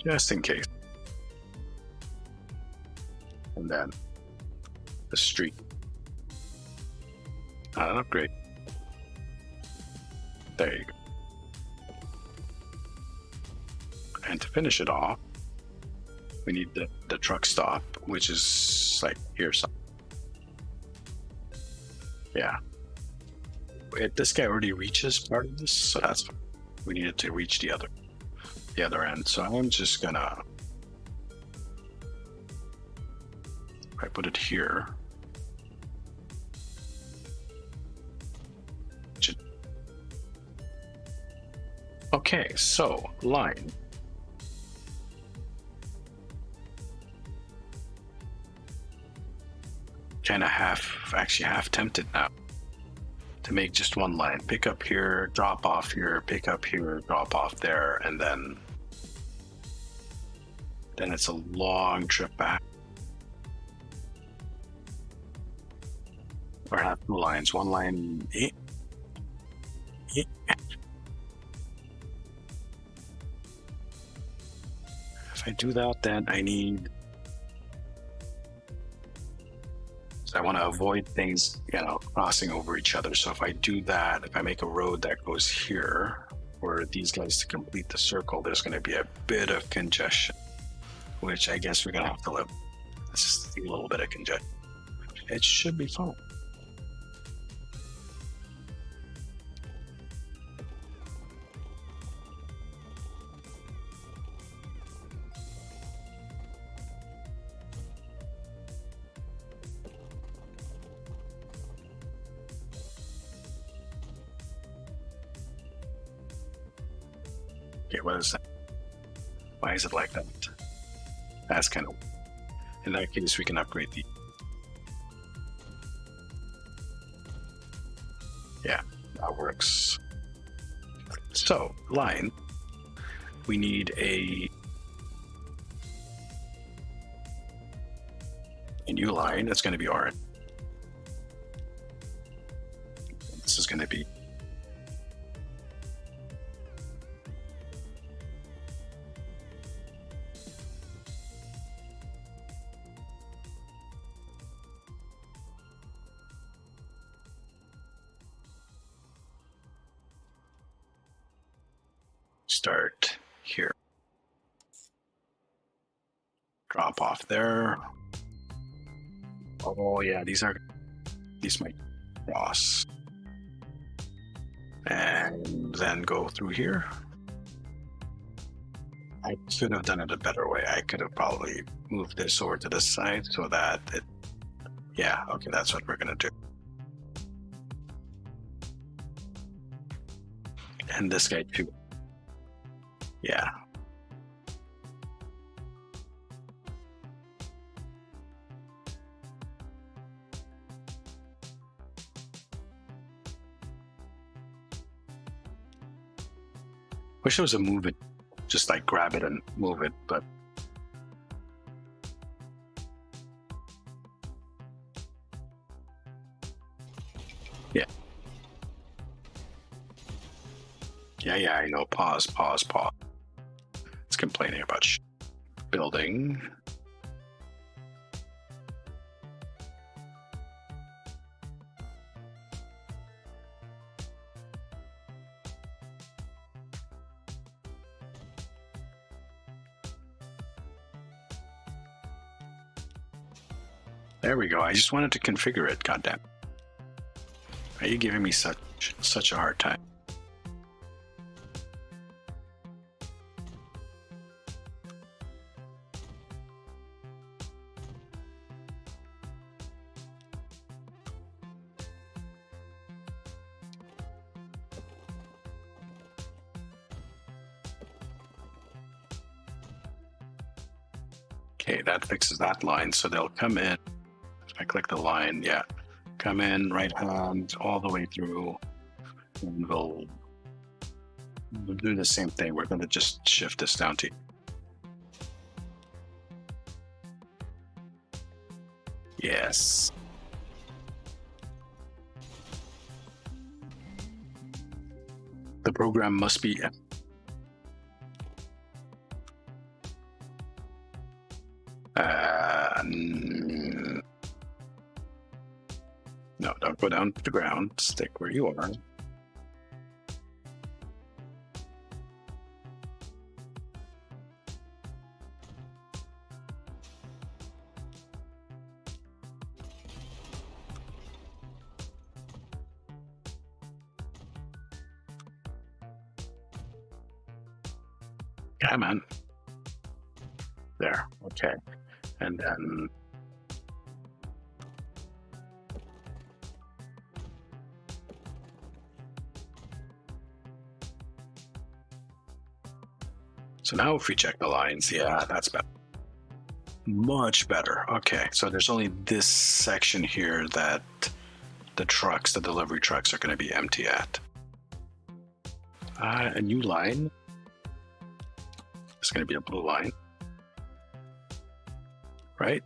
Just in case. And then the street. Not an upgrade. There you go. And to finish it off, we need the truck stop, which is like here. Yeah. This guy already reaches part of this, so that's fine. We needed to reach the other end. So I'm just gonna I put it here. Okay, so line. Kind of half tempted now to make just one line. Pick up here, drop off here, pick up here, drop off there, and then it's a long trip back. Or have two lines. One line. If I do that, then I need. So I want to avoid things, crossing over each other. So if I do that, if I make a road that goes here, for these guys to complete the circle, there's going to be a bit of congestion, which I guess we're going to have to live. It's just a little bit of congestion. It should be fine. Okay, what is that? Why is it like that? That's kind of. In that case, we can upgrade the. Yeah, that works. So, line. We need a new line. It's going to be orange. This is going to be. Start here. Drop off there. Oh yeah, these might cross. And then go through here. I could have done it a better way. I could have probably moved this over to this side so that it, yeah, okay, that's what we're gonna do. And this guy too. Yeah. Wish it was a move it, just like grab it and move it, but yeah. Yeah, I know. Pause. It's complaining about building. There we go. I just wanted to configure it. Goddamn. Are you giving me such a hard time? Okay, that fixes that line. So they'll come in. If I click the line, yeah, come in right hand all the way through, and we'll do the same thing. We're going to just shift this down to. Yes. The program must be. No, don't go down to the ground. Stick where you are. Come on. There. Okay. And then so now if we check the lines, yeah, that's better. Much better. Okay, so there's only this section here that the trucks, the delivery trucks, are going to be empty at. A new line. It's going to be a blue line, right?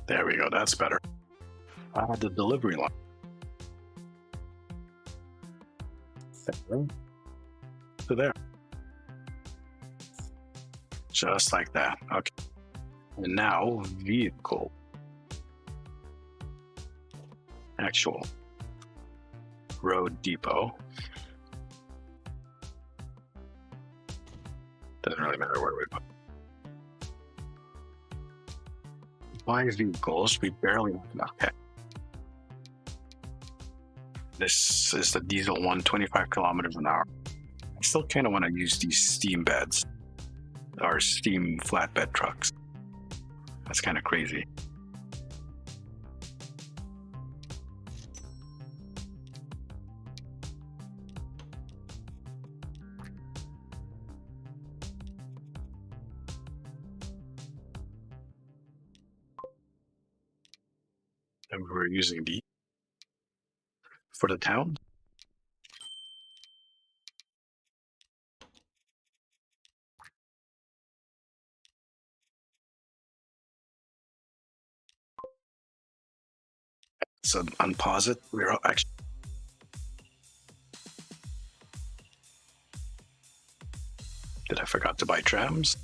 There we go. That's better. The delivery line. So there. Just like that. Okay. And now vehicle. Actual road depot. Doesn't really matter where we put. 5 vehicles, we barely have enough. Okay. This is the diesel one, 25 kilometers an hour. I still kind of want to use these steam beds, or steam flatbed trucks. That's kind of crazy. And we're using the for the town. So unpause it. We're actually. Did I forgot to buy trams?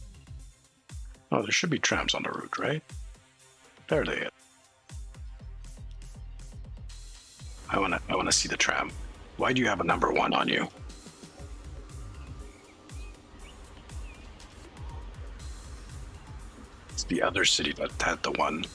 Oh, there should be trams on the route, right? There they are. I wanna see the tram. Why do you have a number 1 on you? It's the other city that had the one.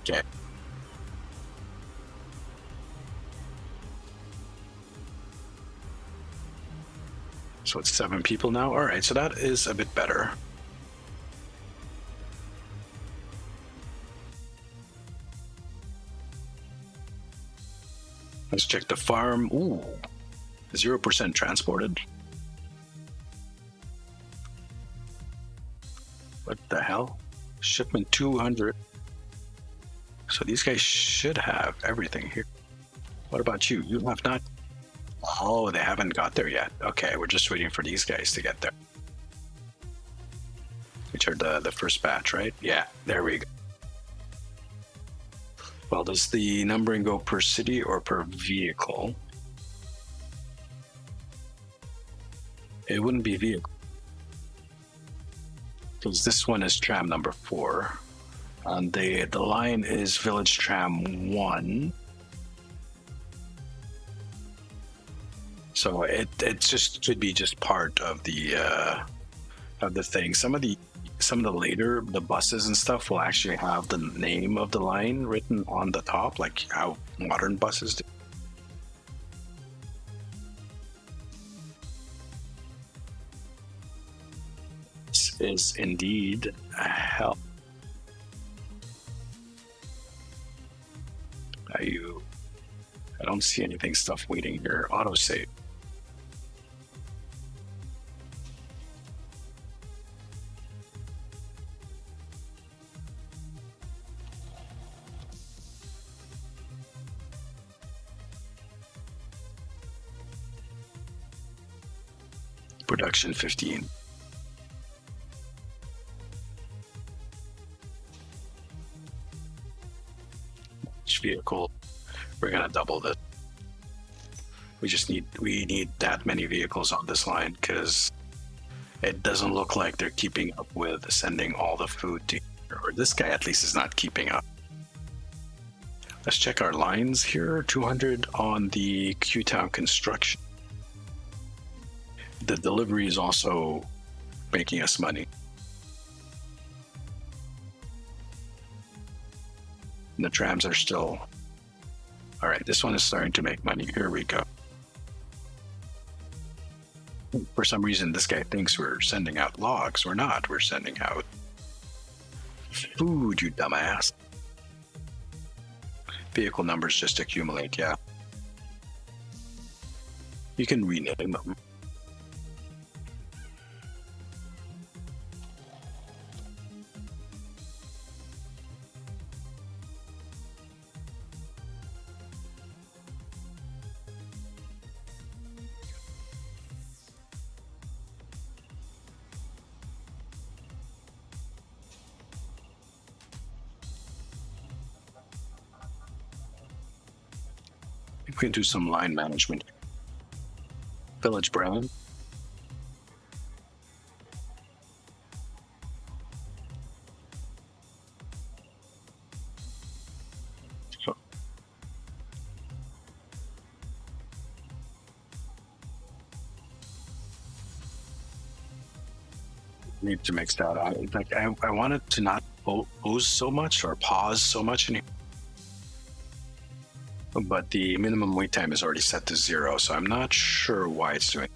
Okay. So it's 7 people now. All right, so that is a bit better. Let's check the farm. Ooh, 0% transported. What the hell? Shipment 200. So these guys should have everything here. What about you? You have not. Oh, they haven't got there yet. Okay, we're just waiting for these guys to get there. Which are the first batch, right? Yeah, there we go. Well, does the numbering go per city or per vehicle? It wouldn't be vehicle. Because this one is tram number 4. And the line is Village Tram 1. So it just should be just part of the thing. Some of the later the buses and stuff will actually have the name of the line written on the top, like how modern buses do. This is indeed a hell. I don't see anything stuff waiting here. Autosave. Production 15. Each vehicle, we're gonna double this. We need that many vehicles on this line because it doesn't look like they're keeping up with sending all the food to here, or this guy at least is not keeping up. Let's check our lines here. 200 on the Q-Town construction. The delivery is also making us money. And the trams are still... All right, this one is starting to make money. Here we go. For some reason, this guy thinks we're sending out logs. We're not. We're sending out food, you dumbass. Vehicle numbers just accumulate, yeah. You can rename them. We can do some line management. Village brand. So, need to mix that out. Like I wanted to not pose so much or pause so much in here. But the minimum wait time is already set to 0, so I'm not sure why it's doing.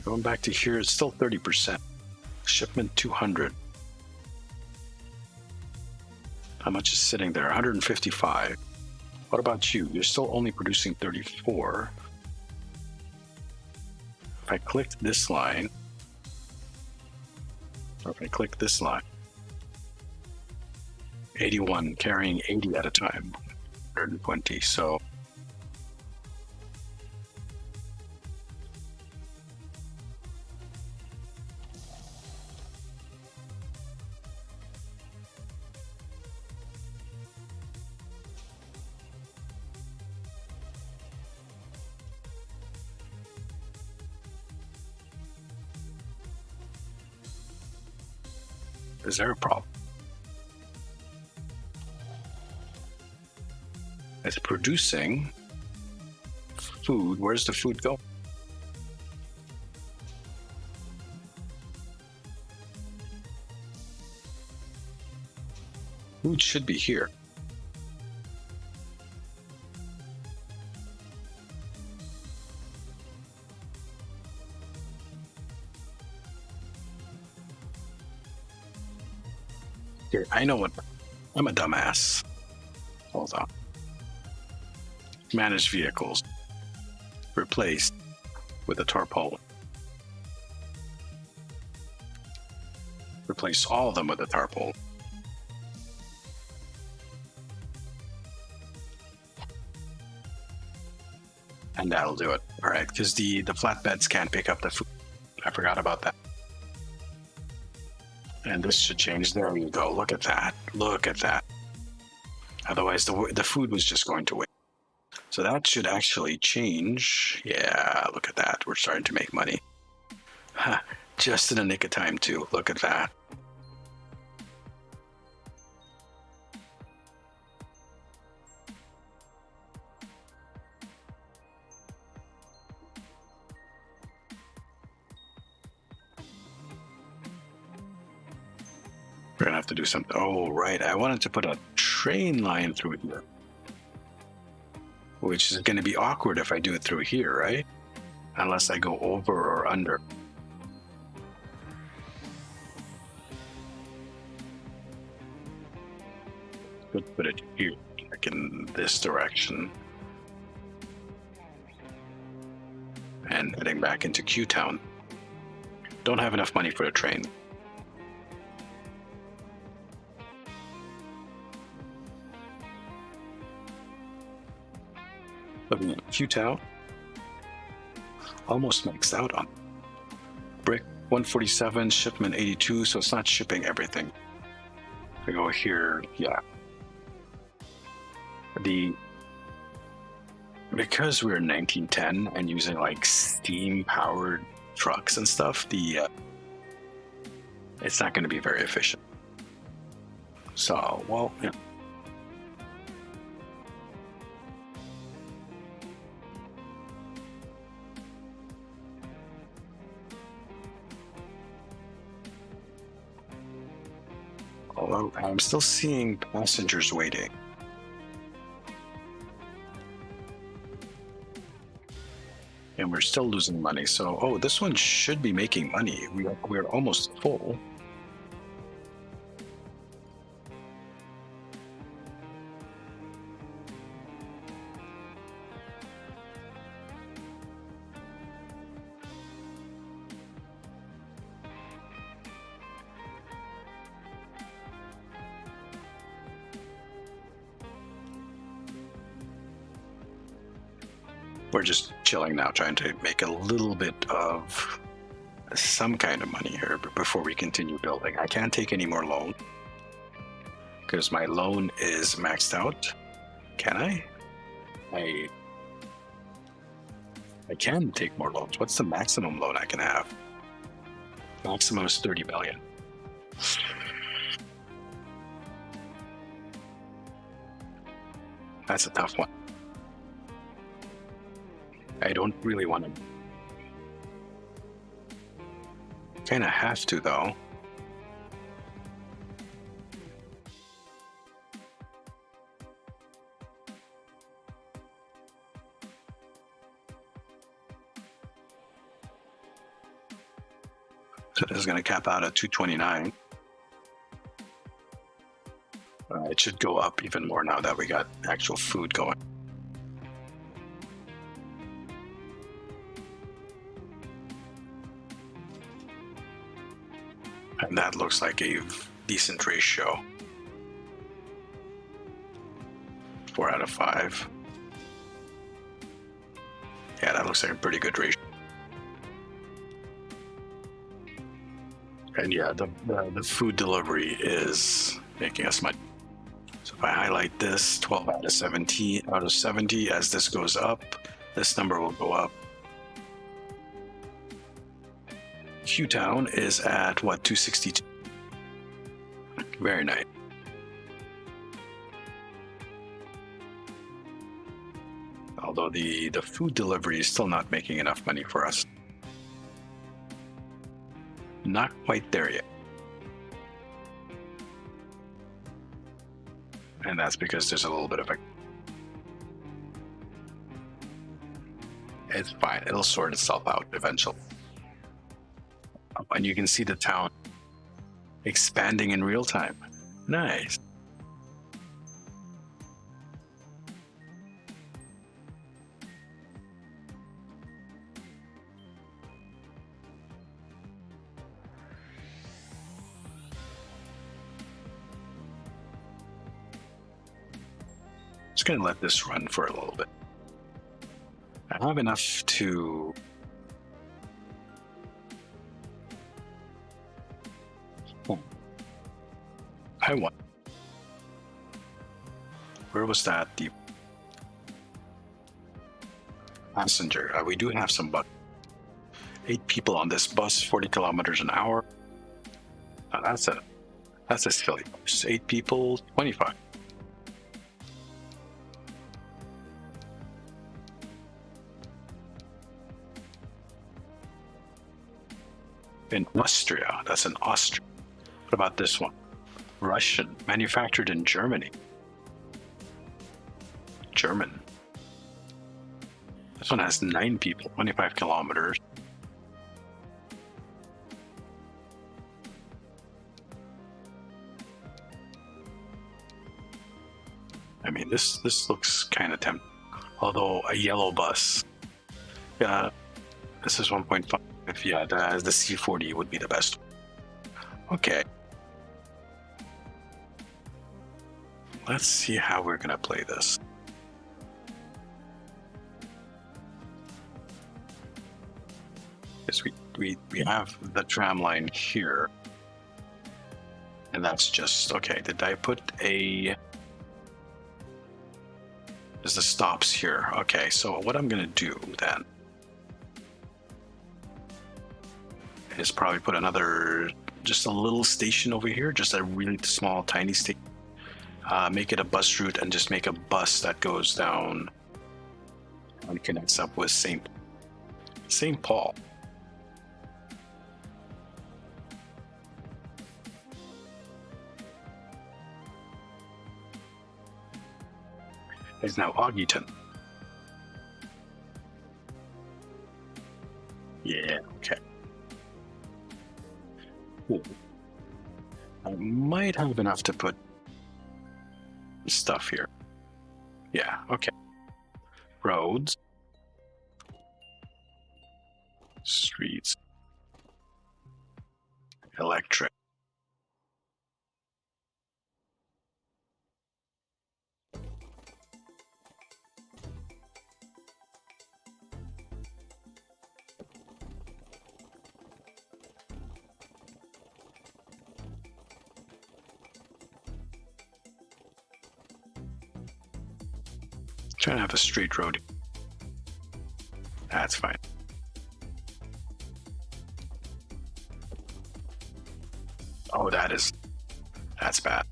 Going back to here, it's still 30%. Shipment 200. How much is sitting there? 155. What about you? You're still only producing 34. If I click this line, or if I click this line, 81, carrying 80 at a time. 120, so is there a problem? It's producing food. Where's the food go? Food should be here. Here, I know what. I'm a dumbass. Hold on. Manage vehicles. Replaced with a tarpaulin. Replace all of them with a tarpaulin. And that'll do it. All right, because the flatbeds can't pick up the food. I forgot about that. And this should change. There we go. Look at that. Look at that. Otherwise, the food was just going to wait. So that should actually change. Yeah, look at that. We're starting to make money. Just in the nick of time, too. Look at that. We're gonna have to do something. Oh, right. I wanted to put a train line through here, which is going to be awkward if I do it through here, right? Unless I go over or under. Let's put it here, like in this direction. And heading back into Q-Town. Don't have enough money for a train. Looking at Q-Town. Almost maxed out on brick 147, shipment 82, so it's not shipping everything. If I go here, yeah. Because we're in 1910 and using like steam powered trucks and stuff, it's not going to be very efficient. So, well, yeah. Although I'm still seeing passengers waiting. And we're still losing money. So, oh, this one should be making money. We're almost full. We're just chilling now, trying to make a little bit of some kind of money here before we continue building. I can't take any more loan because my loan is maxed out. Can I? I can take more loans. What's the maximum loan I can have? Maximum is 30 million. That's a tough one. I don't really want to. Kind of have to, though. So this is going to cap out at 229. It should go up even more now that we got actual food going. And that looks like a decent ratio. 4 out of 5. Yeah, that looks like a pretty good ratio. And yeah, the food delivery is making us money. So if I highlight this, 12 out of 70, as this goes up, this number will go up. Q-Town is at what, 262? Very nice. Although the food delivery is still not making enough money for us. Not quite there yet. And that's because there's a little bit of a... It's fine. It'll sort itself out eventually. And you can see the town expanding in real time. Nice. Just gonna let this run for a little bit. I have enough to... I want... Where was that? The passenger. We do have some bus. 8 people on this bus, 40 kilometers an hour. That's a silly bus. 8 people, 25. In Austria. That's in Austria. What about this one? Russian, manufactured in Germany. German. This one has 9 people, 25 kilometers. I mean, this looks kind of tempting. Although a yellow bus. Yeah, this is 1.5. Yeah, the C40 would be the best. Okay. Let's see how we're gonna play this. Yes, we have the tram line here. And that's just okay. Did I put a there's the stops here. Okay, so what I'm gonna do then is probably put another just a little station over here, just a really small tiny station. Make it a bus route and just make a bus that goes down and connects up with St. Paul. Is now Augieton. Yeah, okay. Cool. I might have enough to put stuff here. Yeah, okay. Roads. Streets. Electric. Trying to have a straight road. That's fine. Oh, that's bad.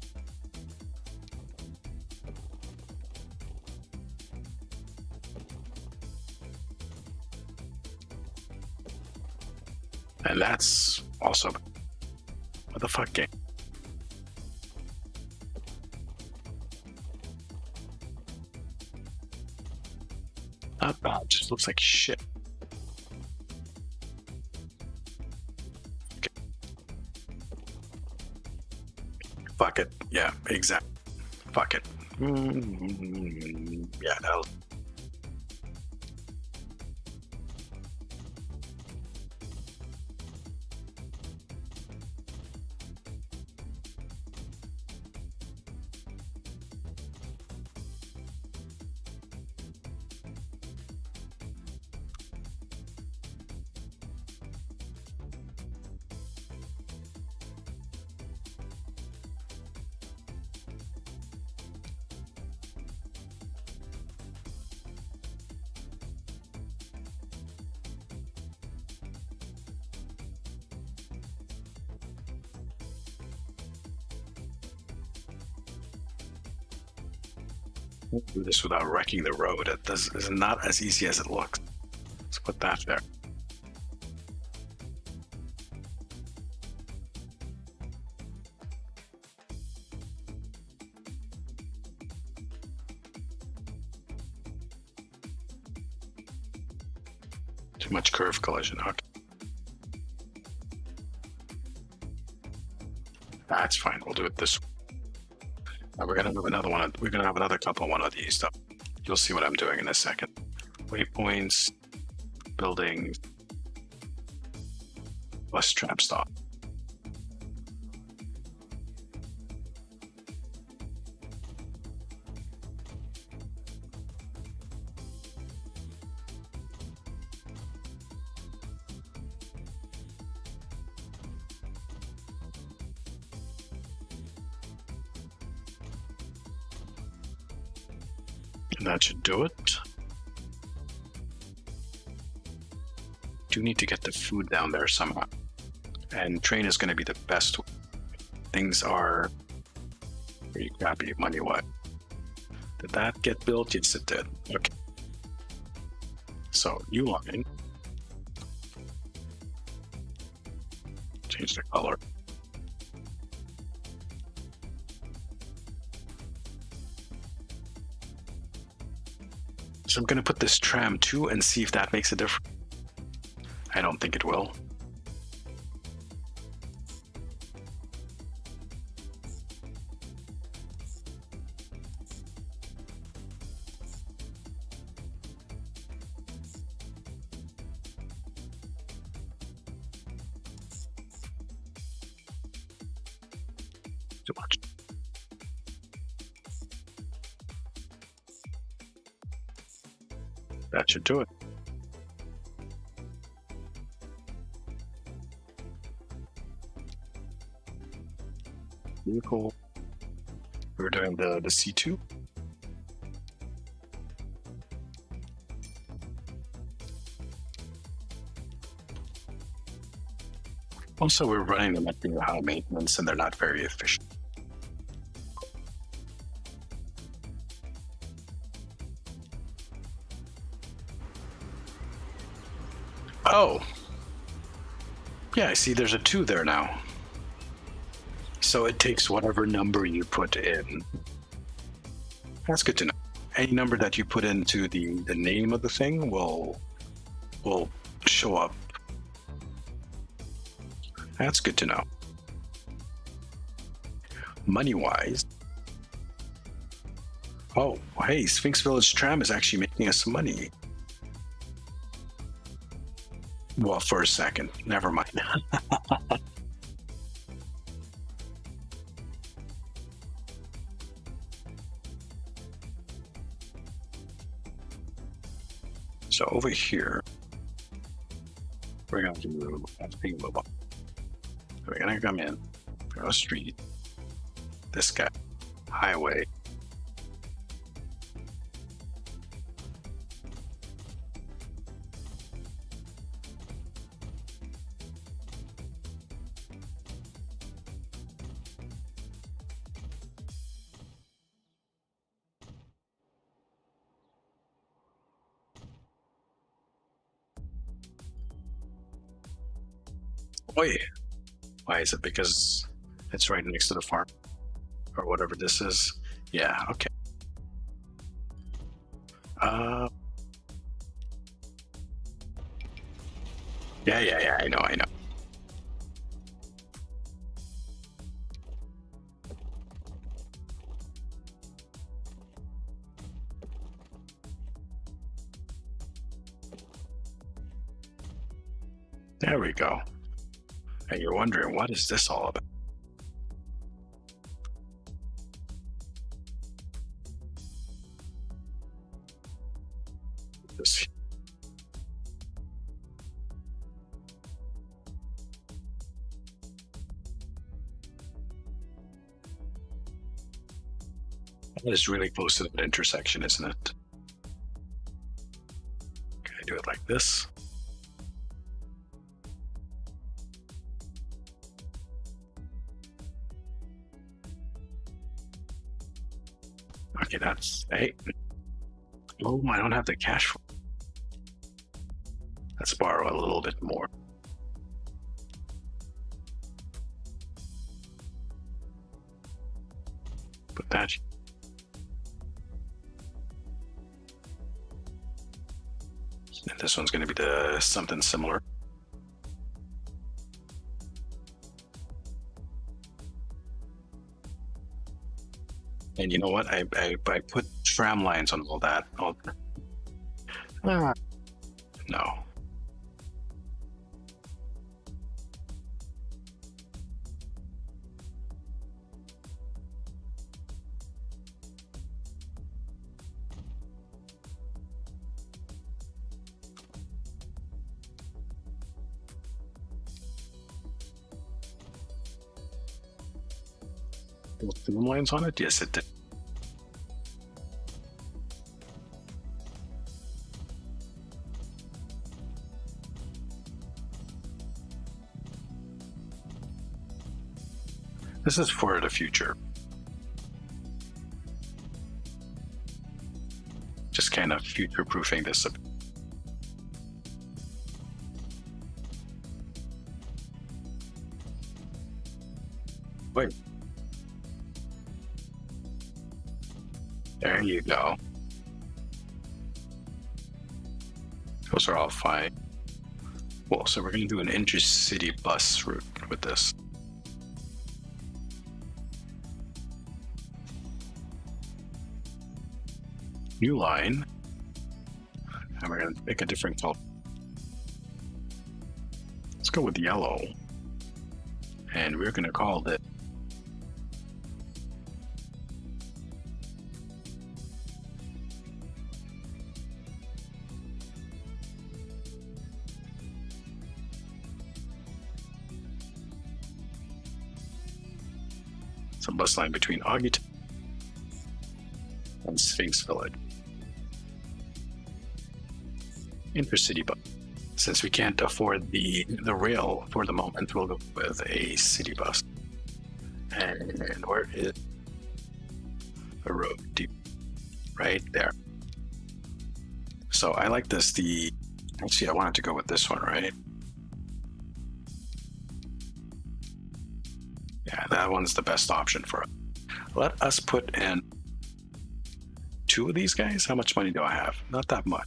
And that's also what the fuck game. Not bad, just looks like shit. Okay. Fuck it. Yeah, exactly. Fuck it. Yeah, that'll. Do this without wrecking the road. It is not as easy as it looks. Let's put that there. Too much curve collision. Okay. That's fine. We'll do it this way. We're gonna have another one. We're gonna have another couple one of these stuff. You'll see what I'm doing in a second. Waypoints, buildings, bus trap stop. And that should do it. Do need to get the food down there somehow. And train is going to be the best. Things are pretty crappy money-wise. Did that get built? Yes, it did. Okay. So, new line. Change the color. So I'm going to put this tram 2 and see if that makes a difference. I don't think it will. Too much. That should do it. Vehicle. We're doing the C2. Also, we're running them at being high maintenance and they're not very efficient. Oh. Yeah, I see there's a 2 there now. So it takes whatever number you put in. That's good to know. Any number that you put into the name of the thing will show up. That's good to know. Money-wise. Oh, hey, Sphinx Village Tram is actually making us some money. Well, for a second. Never mind. So over here, we're going to do mobile. We're going to come in, go to street, this guy, highway. Wait, why is it? Because it's right next to the farm or whatever this is. Yeah, okay. Yeah, I know. There we go. And you're wondering, what is this all about? This. That is really close to that intersection, isn't it? Okay, do it like this. Okay, that's 8. Oh, I don't have the cash for it. Let's borrow a little bit more. Put that. And this one's going to be the something similar. And you know what? I put tram lines on all that. No. Tram lines on it? Yes, it did. This is for the future. Just kind of future-proofing this a bit. Wait. There you go. Those are all fine. Well, so we're going to do an intercity bus route with this. New line. And we're going to make a different color. Let's go with yellow. And we're going to call it some bus line between August and Sphinx Village. Intercity bus. Since we can't afford the rail for the moment, we'll go with a city bus. And where is the road? Deep, right there. So I like this. Actually, I wanted to go with this one, right? Yeah, that one's the best option for us. Let us put in 2 of these guys. How much money do I have? Not that much.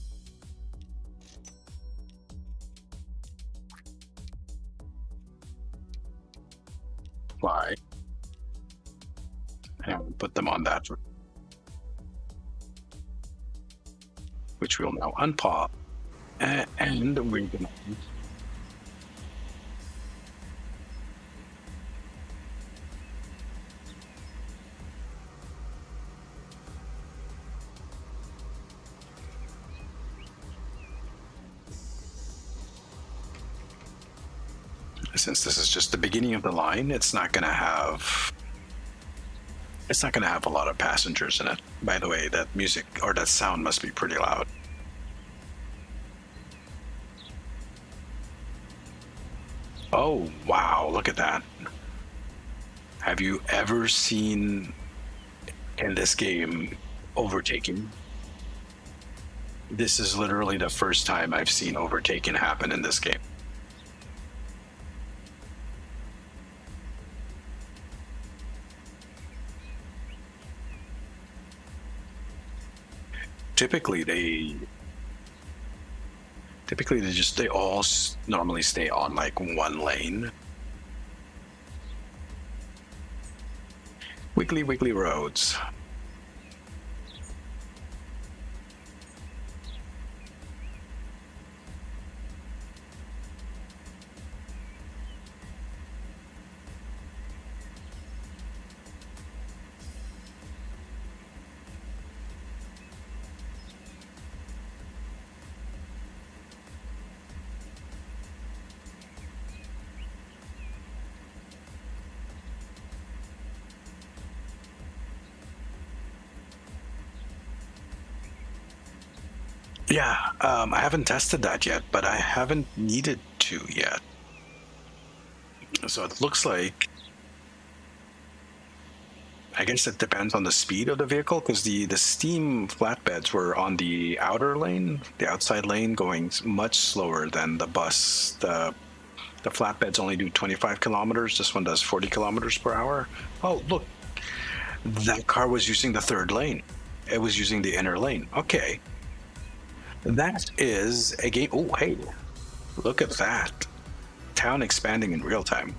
Apply. And we'll put them on that route, which we'll now unpause. And we're going to since this is just the beginning of the line, it's not going to have a lot of passengers in it. By the way, that music or that sound must be pretty loud. Oh, wow, look at that. Have you ever seen in this game overtaking? This is literally the first time I've seen overtaking happen in this game. Typically they all normally stay on like one lane. Wiggly roads. Yeah, I haven't tested that yet, but I haven't needed to yet. So it looks like, I guess it depends on the speed of the vehicle, because the steam flatbeds were on the outer lane, the outside lane, going much slower than the bus. The flatbeds only do 25 kilometers. This one does 40 kilometers per hour. Oh, look, that car was using the third lane. It was using the inner lane. Okay. That is a game. Oh, hey, look at that. Town expanding in real time.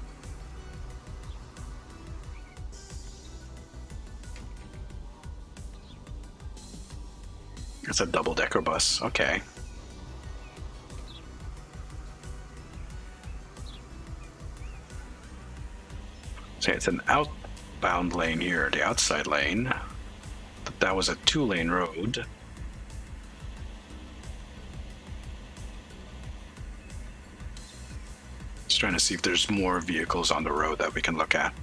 It's a double-decker bus. Okay. So it's an outbound lane here, the outside lane. But that was a 2-lane road. Just trying to see if there's more vehicles on the road that we can look at.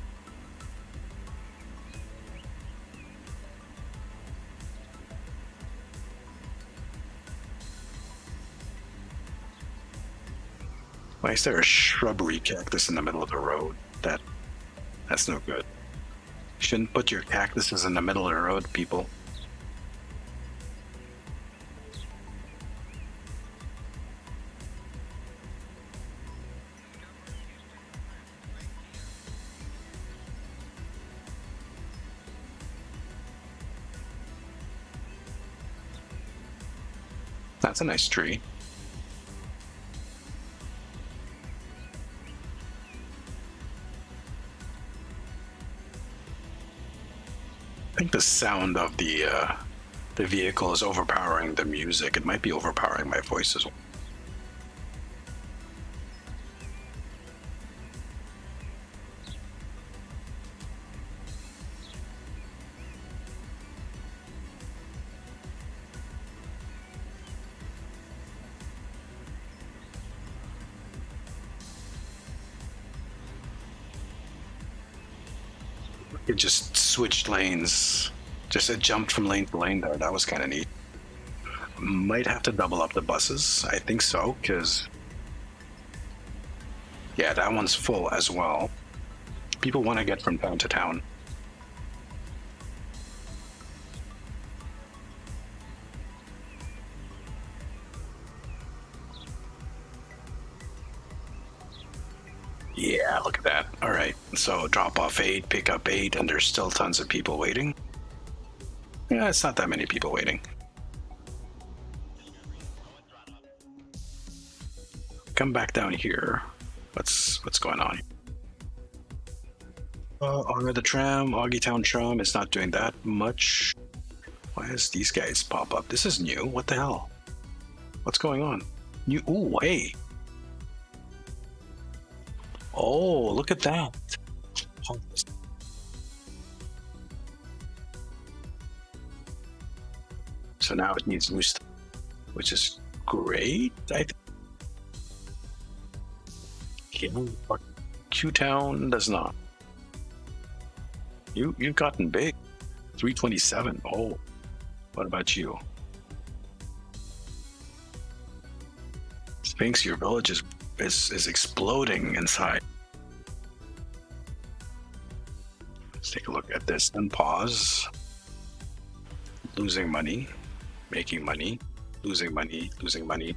Why is there a shrubbery cactus in the middle of the road? That's no good. You shouldn't put your cactuses in the middle of the road, people. That's a nice tree. think the sound of the vehicle is overpowering the music. It might be overpowering my voice as well. It just switched lanes. It jumped from lane to lane there. That was kind of neat. Might have to double up the buses. I think so, because yeah, that one's full as well. People want to get from town to town. Yeah, look at that. All right, so drop off 8, pick up 8, and there's still tons of people waiting. Yeah, it's not that many people waiting. Come back down here. What's going on? Honor the tram, Auggytown tram is not doing that much. Why does these guys pop up? This is new. What the hell? What's going on? Ooh, hey. Oh, look at that. So now it needs new stuff, which is great. I think. Q-Town does not. You've gotten big. 327. Oh, what about you? Sphinx, your village is exploding inside. Let's take a look at this and pause. Losing money, making money, losing money, losing money.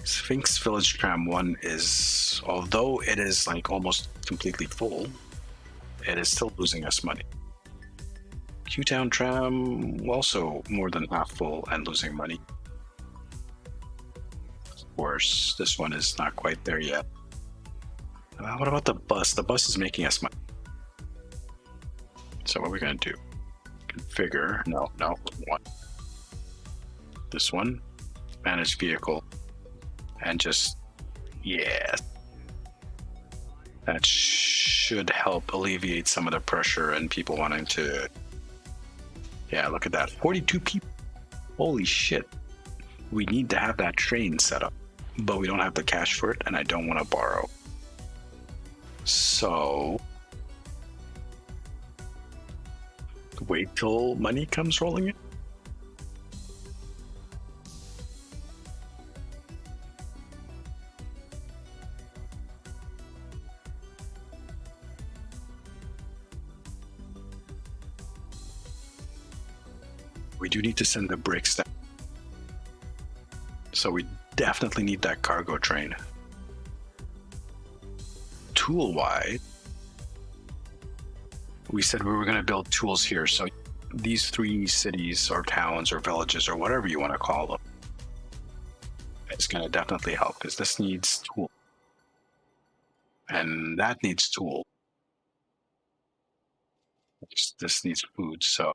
Sphinx Village Tram 1 is, although it is like almost completely full, it is still losing us money. Q-Town Tram also more than half full and losing money. Of course, this one is not quite there yet. What about the bus? The bus is making us money. So what are we going to do? Configure. No. One. This one. Manage vehicle. And just, yeah. That should help alleviate some of the pressure and people wanting to. Yeah, look at that. 42 people. Holy shit. We need to have that train set up, but we don't have the cash for it, and I don't want to borrow. So wait till money comes rolling in. We do need to send the bricks down. So we definitely need that cargo train. Tool-wise, we said we were going to build tools here. So these 3 cities or towns or villages or whatever you want to call them, it's going to definitely help because this needs tool. And that needs tool. This needs food, so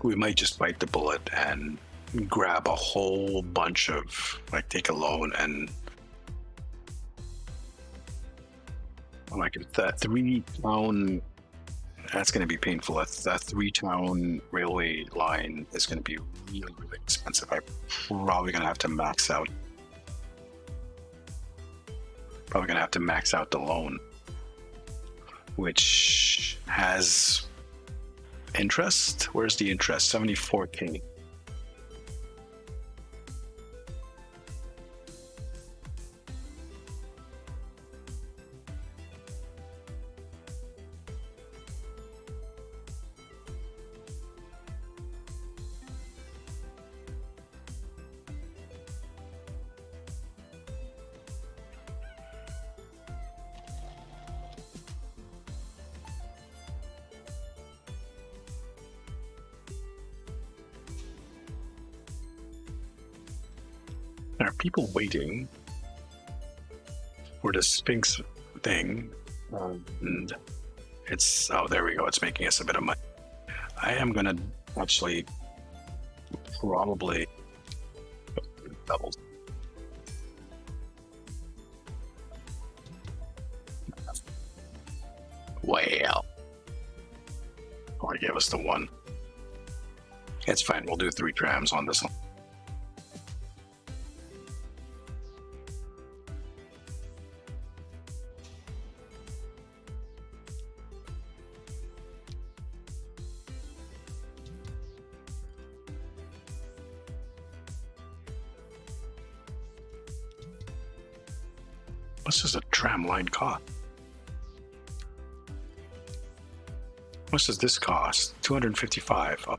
we might just bite the bullet and grab a whole bunch of, like, take a loan and like that 3-town, that's going to be painful. That 3-town railway line is going to be really, really expensive. I'm probably going to have to max out. Probably going to have to max out the loan, which has interest. Where's the interest? 74K. There are people waiting for the Sphinx thing. And It's, oh, there we go. It's making us a bit of money. I am going to actually probably double. Well, or give us the one. It's fine. We'll do 3 trams on this one. What's this a tram line cost? What does this cost? 255. Oh.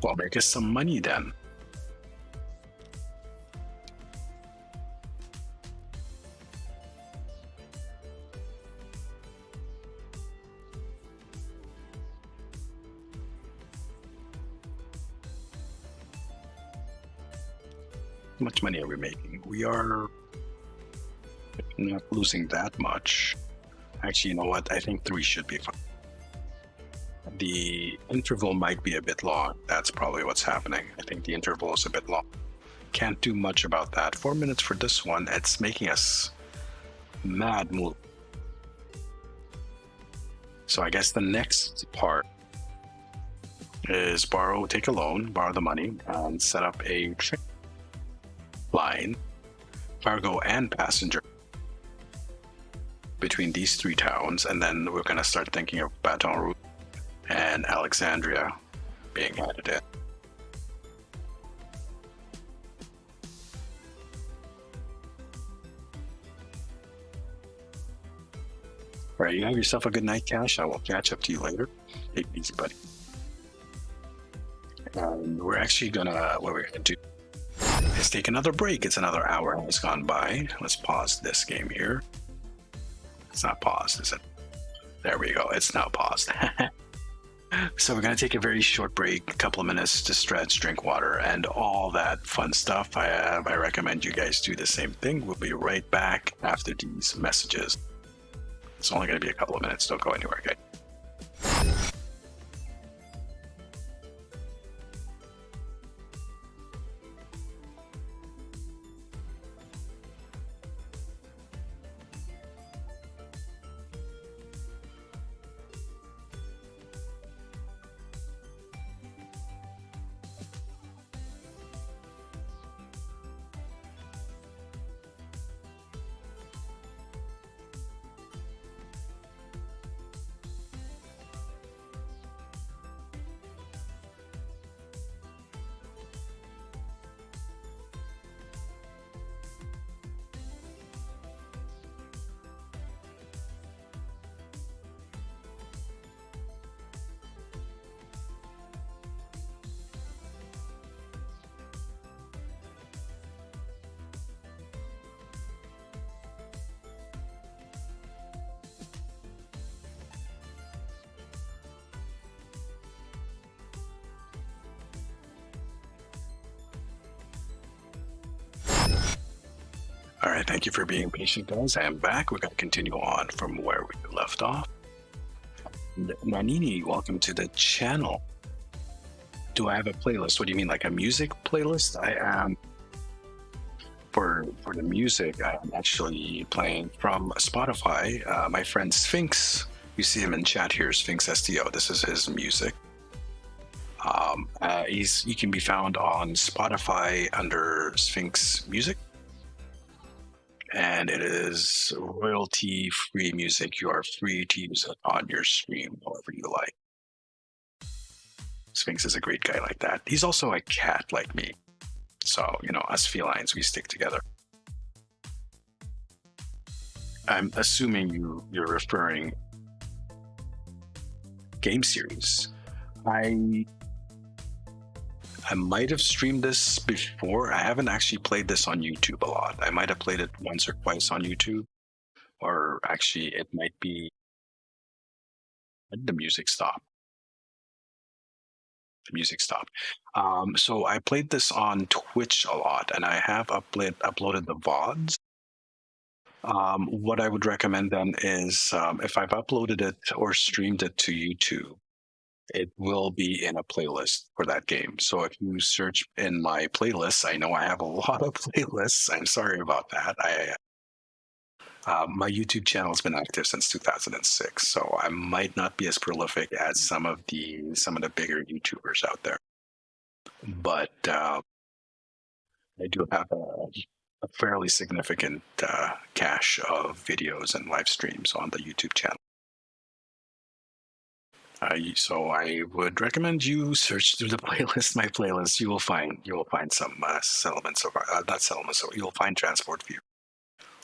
Well, make us some money then. How much money are we making? We are not losing that much. Actually, you know what? I think 3 should be fine. The interval might be a bit long. That's probably what's happening. I think the interval is a bit long. Can't do much about that. 4 minutes for this one. It's making us mad move. So I guess the next part is take a loan, borrow the money, and set up a train line, cargo and passenger, between these 3 towns, and then we're going to start thinking of Baton Rouge and Alexandria being added in. All right, you have yourself a good night, Cash. I will catch up to you later. Take it easy, buddy. We're actually gonna, what we're gonna do is take another break. It's another hour has gone by. Let's pause this game here. It's not paused, is it? There we go. It's now paused. So we're going to take a very short break, a couple of minutes to stretch, drink water, and all that fun stuff. I recommend you guys do the same thing. We'll be right back after these messages. It's only going to be a couple of minutes. Don't go anywhere, okay? All right, thank you for being patient, guys. I am back. We're going to continue on from where we left off. Nanini, welcome to the channel. Do I have a playlist? What do you mean, like a music playlist? I am, for the music, I'm actually playing from Spotify. My friend Sphinx, you see him in chat here, Sphinx STO. This is his music. He can be found on Spotify under Sphinx Music. And it is royalty-free music. You are free to use it on your stream however you like. Sphinx is a great guy like that. He's also a cat like me. So, you know, us felines, we stick together. I'm assuming you're referring game series. I might have streamed this before. I haven't actually played this on YouTube a lot. I might have played it once or twice on YouTube. Or actually, it might be... When did the music stop? The music stopped. So I played this on Twitch a lot, and I have uploaded the VODs. What I would recommend then is if I've uploaded it or streamed it to YouTube, it will be in a playlist for that game. So if you search in my playlists, I know I have a lot of playlists. I'm sorry about that. My YouTube channel has been active since 2006, so I might not be as prolific as some of the bigger YouTubers out there. But I do have a fairly significant cache of videos and live streams on the YouTube channel. So I would recommend you search through the playlist, my playlist. You will find some settlements of not settlements. So you'll find Transport View.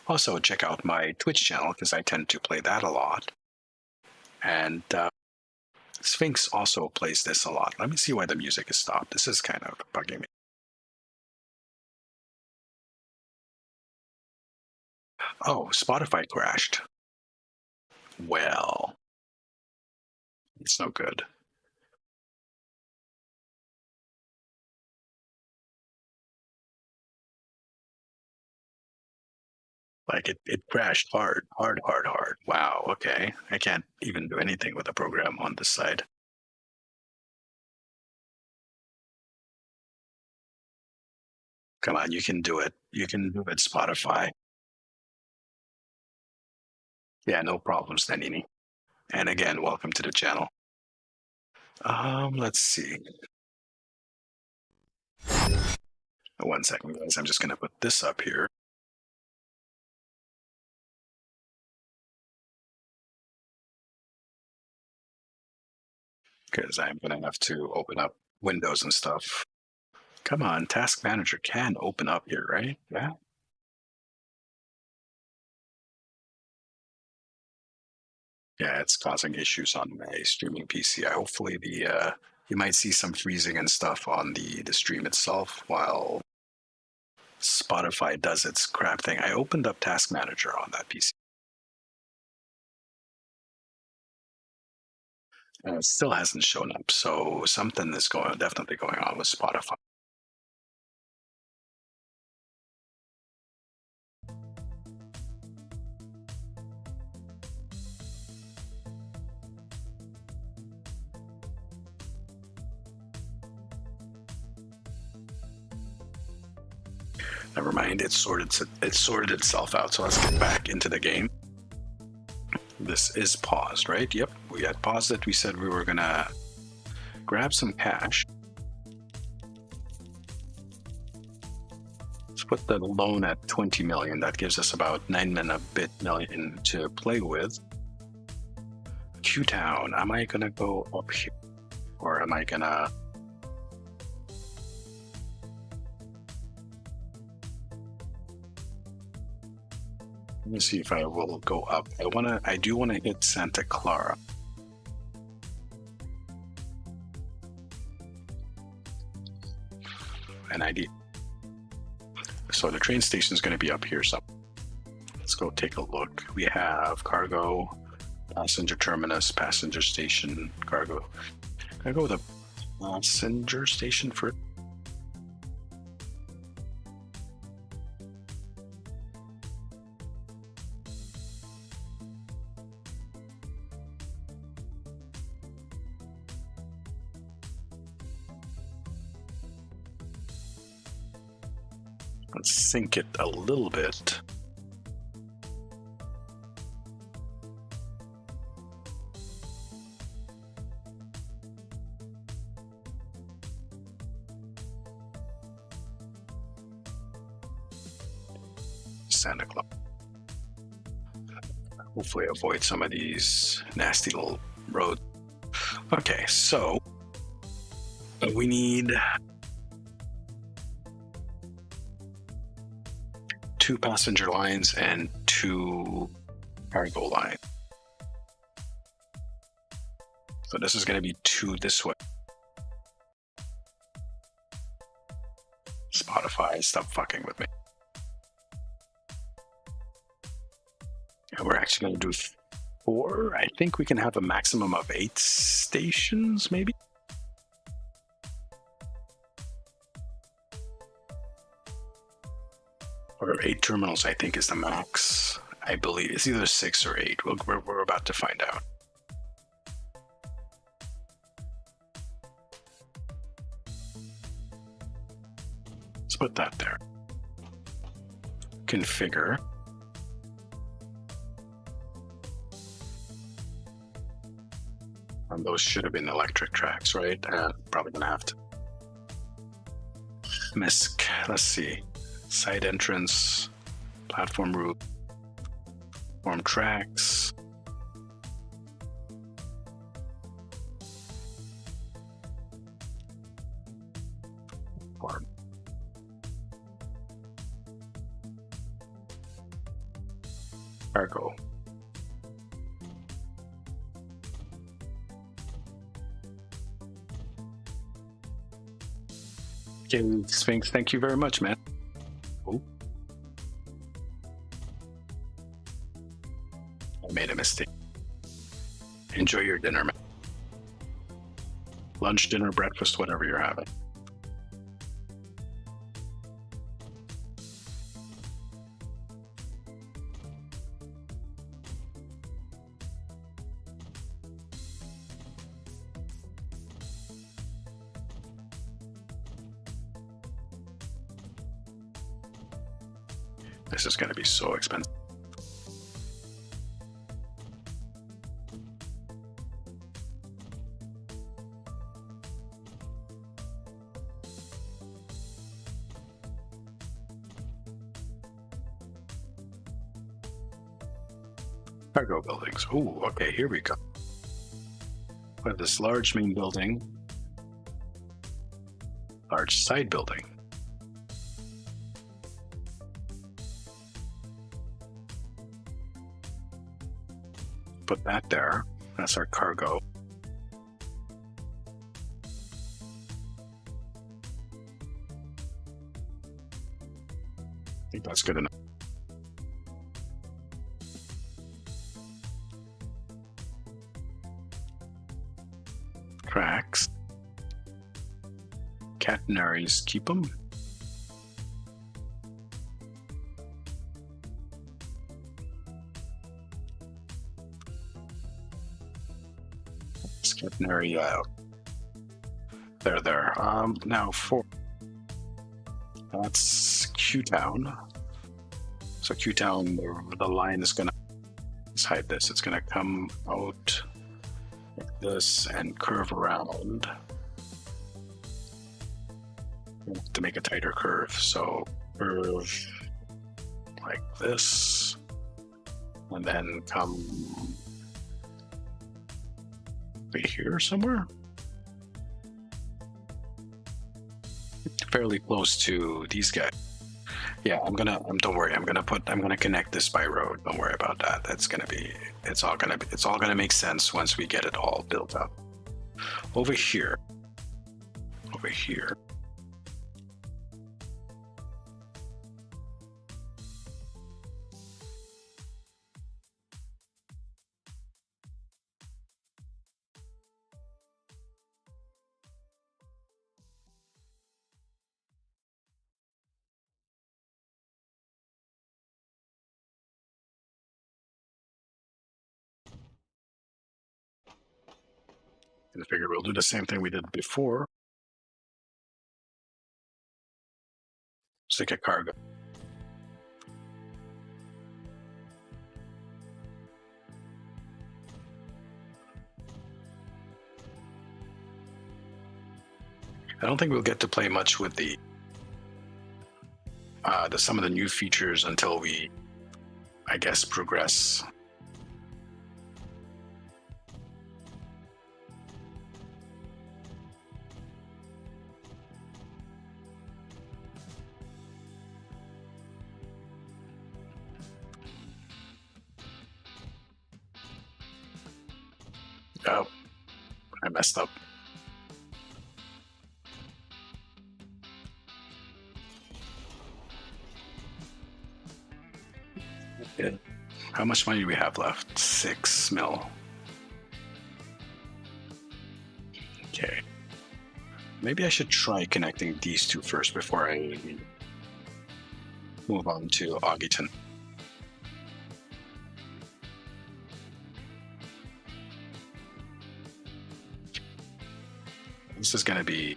Also check out my Twitch channel because I tend to play that a lot. And Sphinx also plays this a lot. Let me see why the music is stopped. This is kind of bugging me. Oh, Spotify crashed. Well, it's no good. Like it crashed hard, hard, hard, hard. Wow, okay. I can't even do anything with the program on this side. Come on, you can do it. You can do it, Spotify. Yeah, no problems, Nanini. And again, welcome to the channel. Let's see. 1 second, guys. I'm just gonna put this up here. Because I'm gonna have to open up windows and stuff. Come on, Task Manager can open up here, right? Yeah. Yeah, it's causing issues on my streaming PC. Hopefully you might see some freezing and stuff on the stream itself while Spotify does its crap thing. I opened up Task Manager on that PC. And it still hasn't shown up. So something is definitely going on with Spotify. Never mind, it sorted itself out. So let's get back into the game. This is paused, right? Yep, we had paused it. We said we were gonna grab some cash. Let's put the loan at 20 million. That gives us about 9 and a bit million to play with. Q-Town, am I gonna go up here? Or am I gonna... Let me see if I will go up. I do wanna hit Santa Clara. An ID. So the train station is gonna be up here somewhere. Let's go take a look. We have cargo, passenger terminus, passenger station, cargo. Can I go with a passenger station first? Let's sync it a little bit. Santa Claus. Hopefully avoid some of these nasty little roads. Okay, so we need 2 passenger lines and 2 cargo lines. So this is going to be 2 this way. Spotify, stop fucking with me. And we're actually going to do 4. I think we can have a maximum of 8 stations, maybe. or 8 terminals, I think, is the max. I believe it's either 6 or 8. We're about to find out. Let's put that there. Configure. And those should have been electric tracks, right? Probably gonna have to. MISC. Let's see. Side entrance, platform roof, platform tracks. Cargo. Okay, Sphinx, thank you very much, man. Oh. I made a mistake. Enjoy your dinner, man. Lunch, dinner, breakfast, whatever you're having. This is going to be so expensive. Cargo buildings. Ooh, okay, here we go. We have this large main building, large side building. Put that there. That's our cargo. I think that's good enough. Tracks. Catenaries, keep them. Catenary, there. Now for that's Q-Town. So Q-Town, the line is gonna, let's hide this. It's gonna come out like this and curve around to make a tighter curve. So curve like this, and then come right here somewhere. Fairly close to these guys. Yeah, don't worry, I'm gonna connect this by road. Don't worry about that. It's all gonna make sense once we get it all built up. Over here. And I figure we'll do the same thing we did before. Stick a cargo. I don't think we'll get to play much with the some of the new features until we, I guess, progress. Oh, I messed up. Good. How much money do we have left? 6 mil. Okay. Maybe I should try connecting these two first before I move on to Augieton. This is going to be...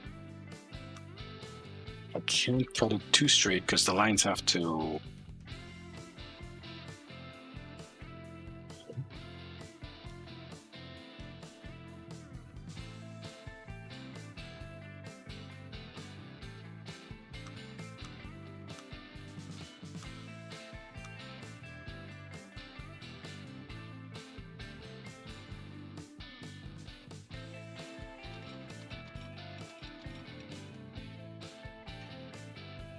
I can't cut it too straight because the lines have to...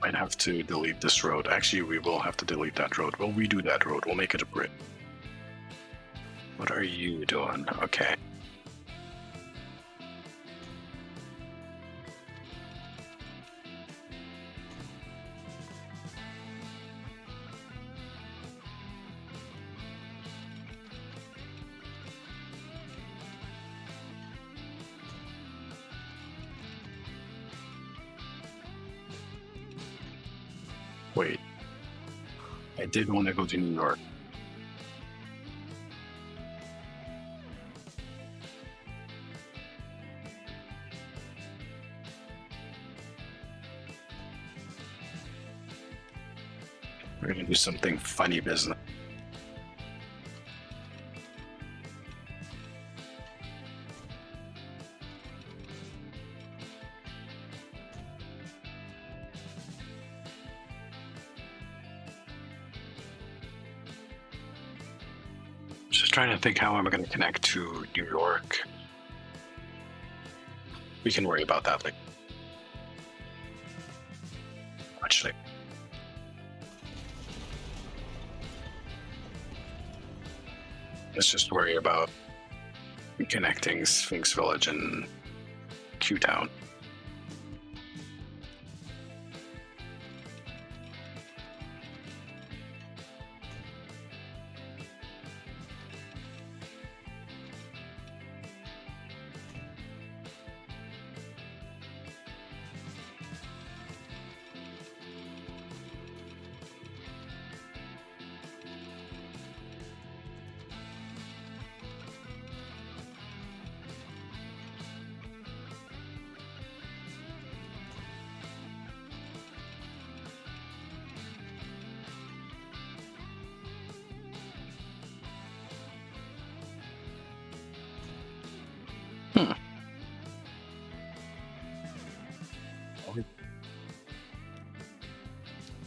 Might have to delete this road. Actually, we will have to delete that road. We'll redo that road. We'll make it a bridge. What are you doing? Okay. Wait. I did want to go to New York. We're going to do something funny business. Just trying to think how am I going to connect to New York. We can worry about that later. Actually. Let's just worry about connecting Sphinx Village and Q-Town.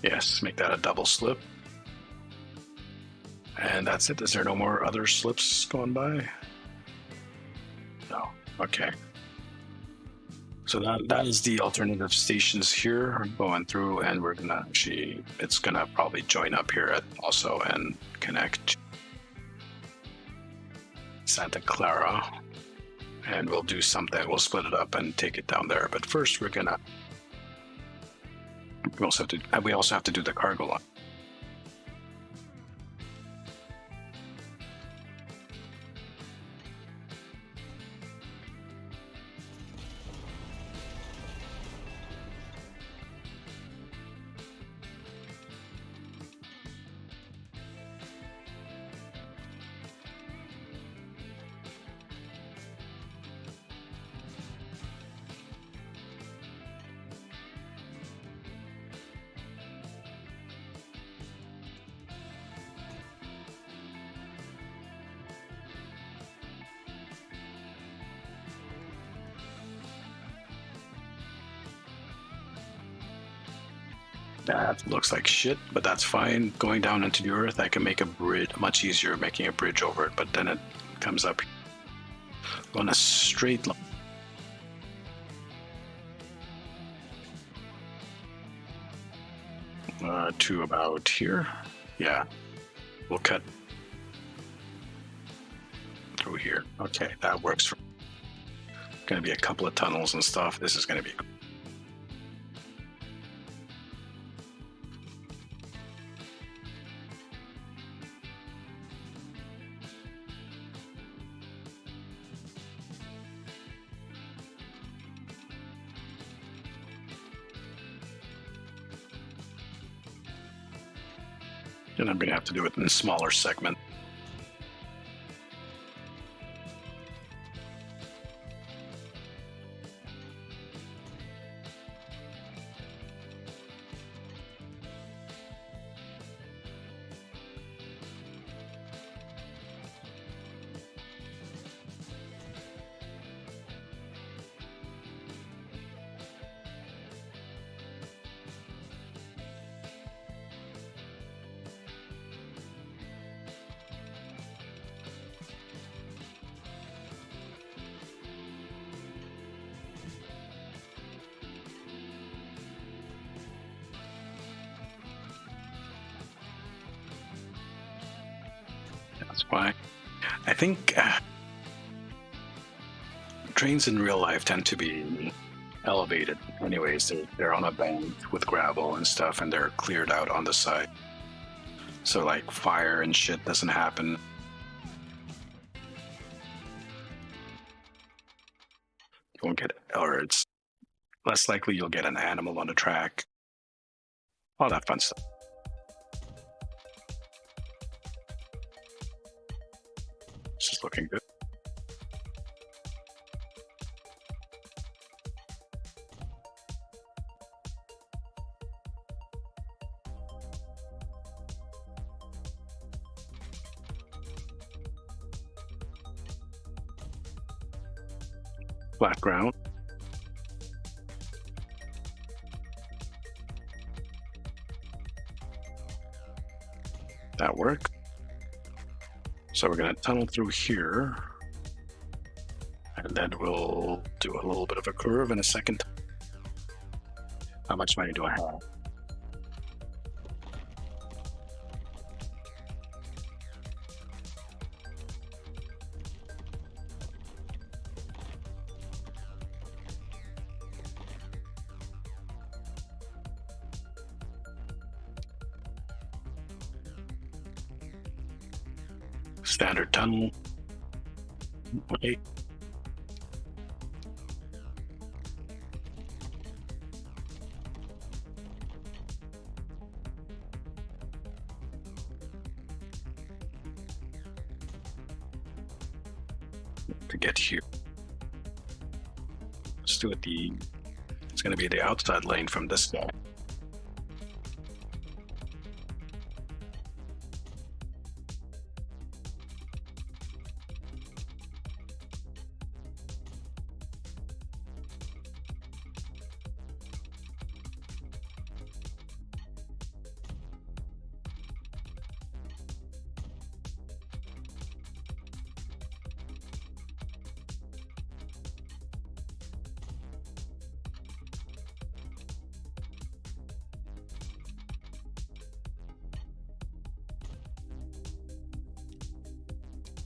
Yes, make that a double slip. And that's it. Is there no more other slips going by? No. Okay. So that is the alternative stations here going through, and we're gonna actually, it's gonna probably join up here at also and connect Santa Clara, and we'll do something. We'll split it up and take it down there. But first, we also have to do the cargo line. That looks like shit, but that's fine. Going down into the earth, I can make a bridge much easier making a bridge over it, but then it comes up on a straight line. To about here. Yeah, we'll cut through here. Okay, that works. For gonna be a couple of tunnels and stuff. This is gonna be And I'm going to have to do it in a smaller segment. That's why I think trains in real life tend to be elevated. Anyways, they're on a bank with gravel and stuff, and they're cleared out on the side. So like fire and shit doesn't happen. You won't get, or it's less likely you'll get an animal on the track. All that fun stuff. This is looking good. Flat ground. That works. So we're going to tunnel through here, and then we'll do a little bit of a curve in a second. How much money do I have? Standard tunnel. Okay. To get here. Let's do it it's going to be the outside lane from this guy.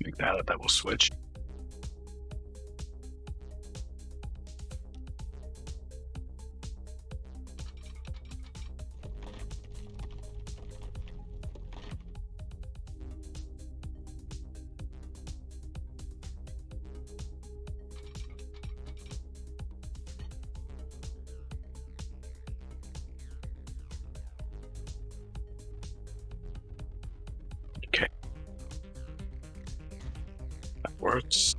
Make that will switch. Okay. Works.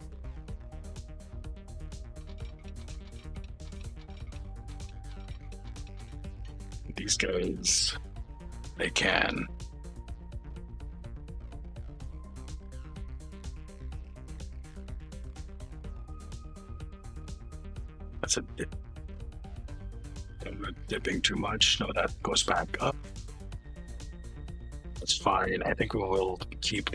These guys, they can. That's a dip. I'm not dipping too much. No, that goes back up. That's fine. I think we will keep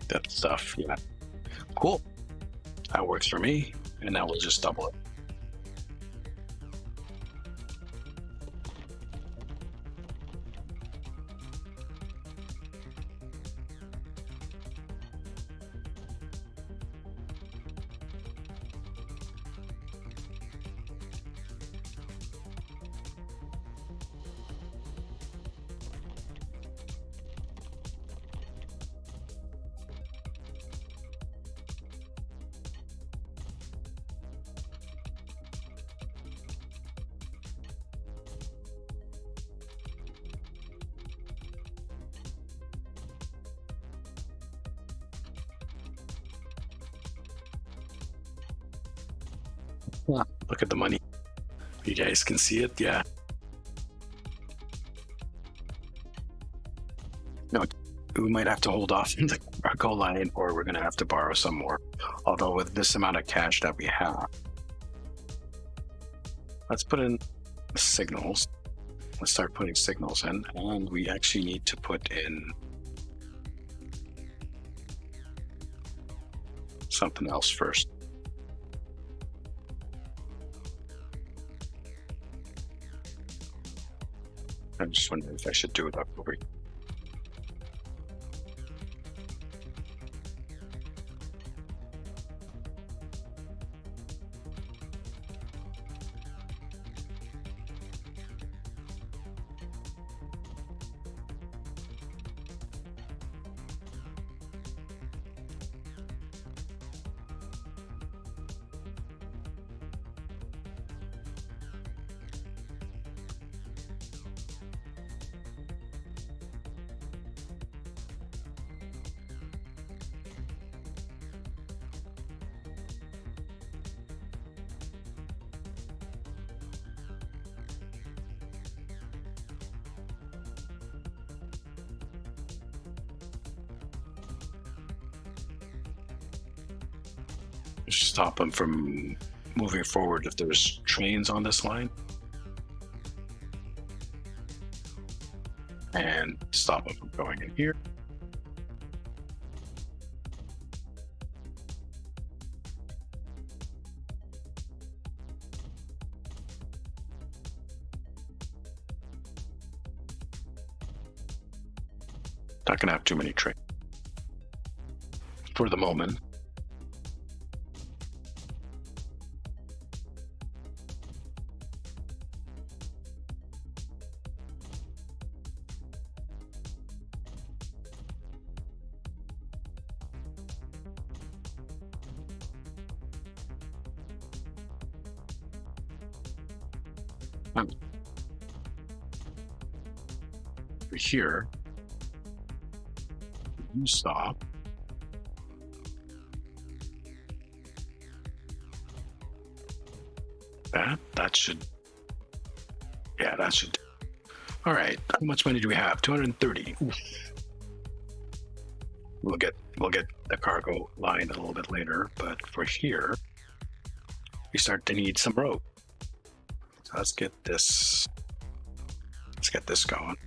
that stuff. Yeah. Cool. That works for me. And now we'll just double it. Look at the money. You guys can see it, yeah. No, we might have to hold off the cargo line, or we're going to have to borrow some more. Although with this amount of cash that we have, let's put in signals. Let's start putting signals in, and we actually need to put in something else first. I'm just wondering if I should do it up over here. Stop them from moving forward if there's trains on this line, and stop them from going in here. Not gonna have too many trains for the moment. Here, you stop. That should, yeah, that should. All right, how much money do we have? 230. Oof. We'll get the cargo line a little bit later, but for here, we start to need some rope. So let's get this going.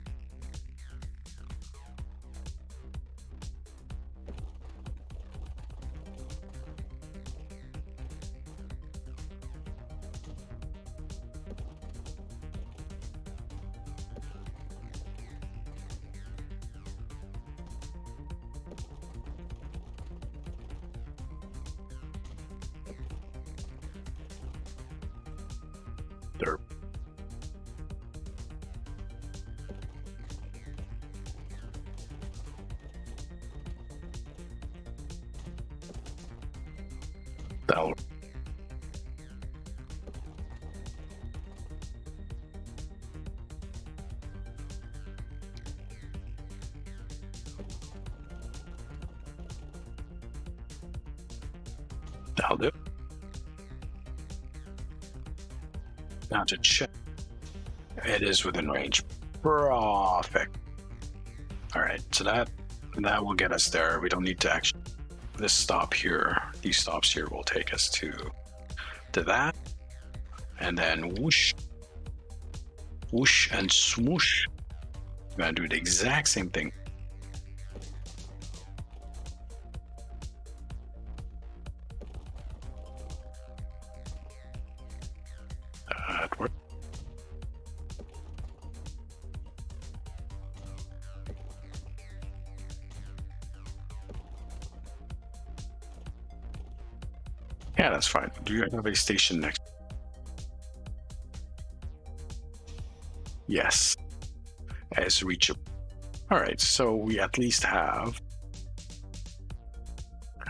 There. That'll. That'll do. Now to check. It is within range. Perfect. All right, so that will get us there. We don't need to actually. This stop here, these stops here will take us to that, and then whoosh, whoosh, and swoosh. We're gonna do the exact same thing. That works. Yeah, that's fine. Do you have a station next? Yes, as reachable. All right, so we at least have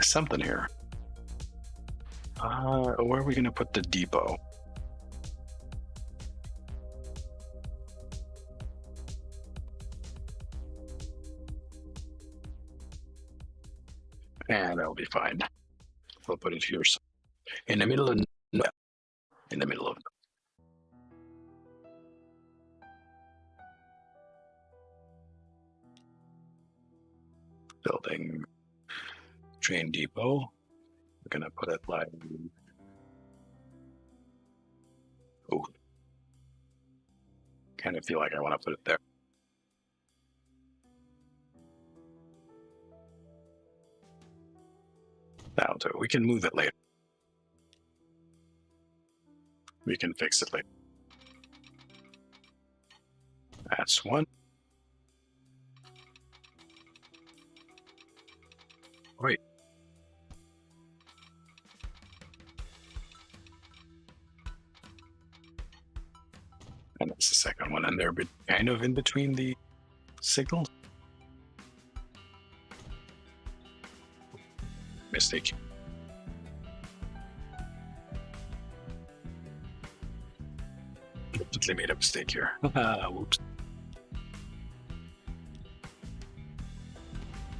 something here. Where are we going to put the depot? And that'll be fine. We'll put it here in the middle of nowhere. in the middle of building train depot. We're gonna put it like, oh, kind of feel like I want to put it there. That'll do. We can move it later. We can fix it later. That's one. Wait. And that's the second one, and they're kind of in between the signals. Mistake. Completely made a mistake here. Whoops.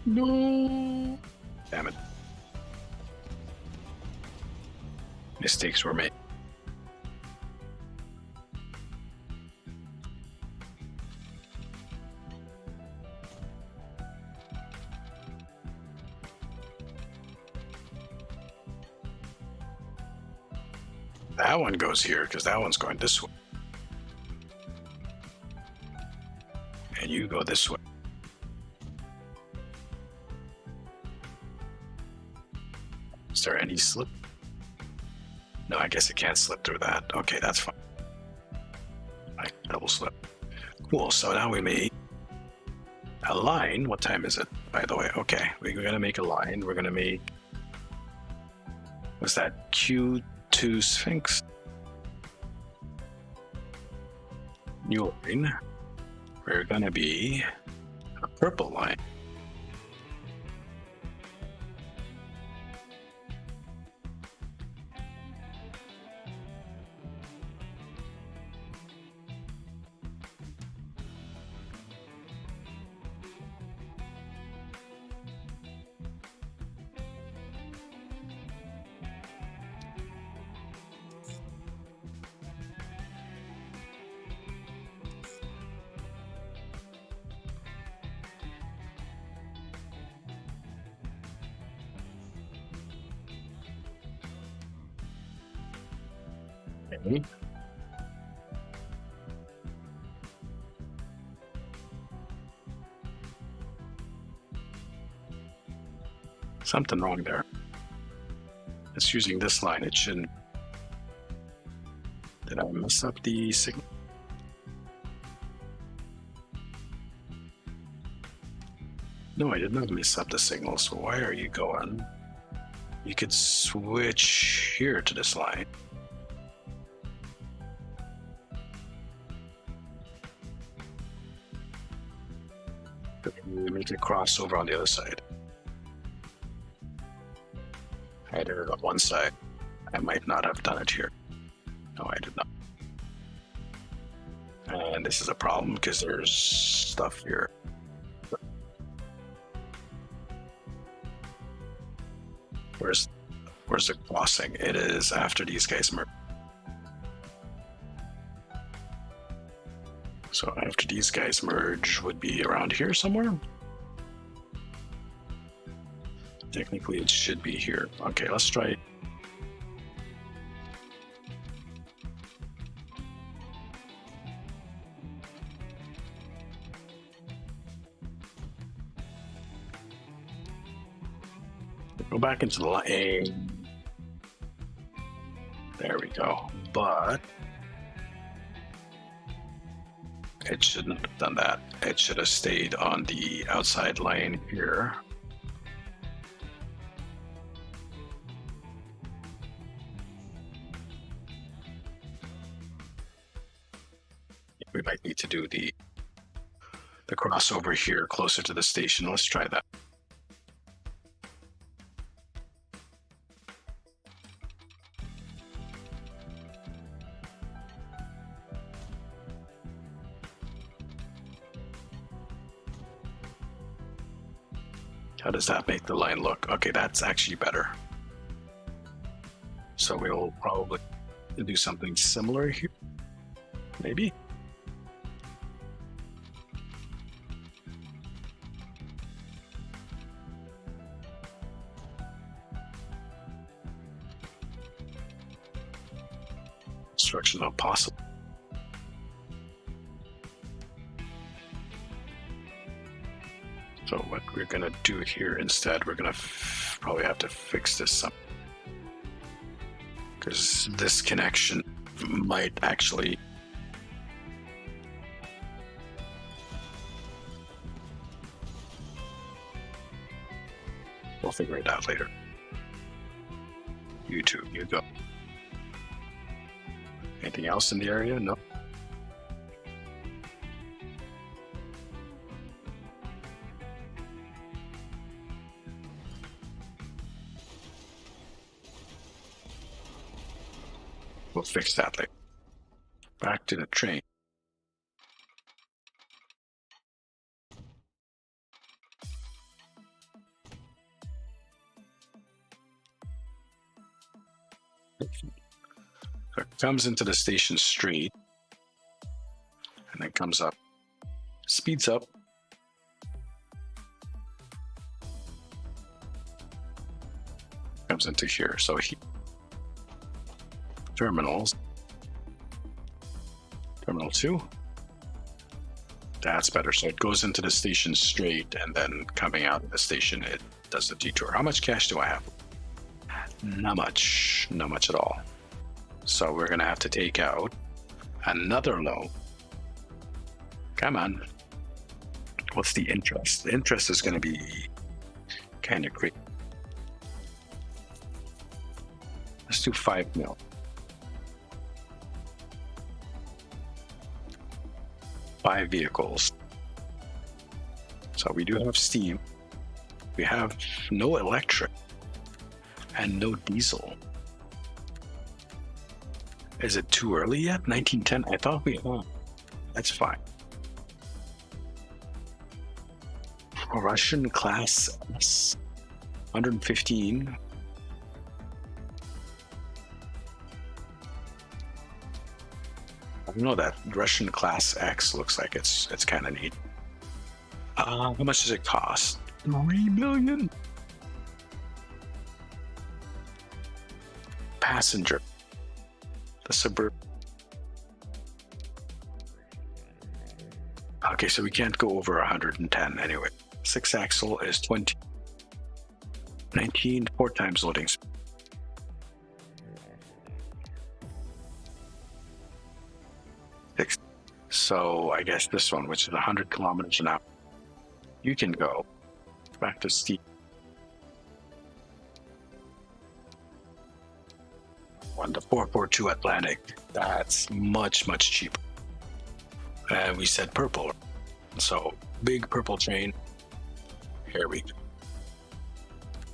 No. Damn it. Mistakes were made. That one goes here because that one's going this way. And you go this way. Is there any slip? No, I guess it can't slip through that. Okay, that's fine. I double slip. Cool, so now we made a line. What time is it, by the way? Okay, we're going to make a line. We're going to make, what's that, Q2 Sphinx? New line. We're going to be a purple line. Okay. Something wrong there. It's using this line. It shouldn't. Did I mess up the signal? No, I did not mess up the signal. So why are you going? You could switch here to this line. Make it cross over on the other side. I did it on one side. I might not have done it here. No, I did not. And this is a problem because there's stuff here. Where's the crossing? It is after these guys merge. So after these guys merge would be around here somewhere. Technically, it should be here. Okay, let's try it. Go back into the line. There we go. But it shouldn't have done that. It should have stayed on the outside line here. We might need to do the crossover here closer to the station. Let's try that. How does that make the line look? Okay, that's actually better. So we'll probably and do something similar here. Maybe. Construction not possible. So what we're gonna do here instead, we're gonna probably have to fix this up, because this connection might actually we'll figure it out later. You two, you go. Anything else in the area? No. We'll fix that later. Back to the train. So it comes into the station street and then comes up, speeds up, comes into here. So terminals, terminal 2. That's better. So it goes into the station straight, and then coming out of the station, it does the detour. How much cash do I have? Not much at all. So we're gonna have to take out another loan. Come on. What's the interest? The interest is gonna be kind of crazy. Let's do 5 mil. Five vehicles. So we do have steam. We have no electric and no diesel. Is it too early yet? 1910? I thought we had. That's fine. Russian class S. 115. I know that Russian class X looks like it's kind of neat. How much does it cost? 3 million. Passenger. The suburb. Okay, so we can't go over 110 anyway. 6-axle is 20. 19, 4 times loading speed. So I guess this one, which is 100 kilometers an hour, you can go back to Steve. On the 442 Atlantic, that's much cheaper. And we said purple, so big purple train. Here we go.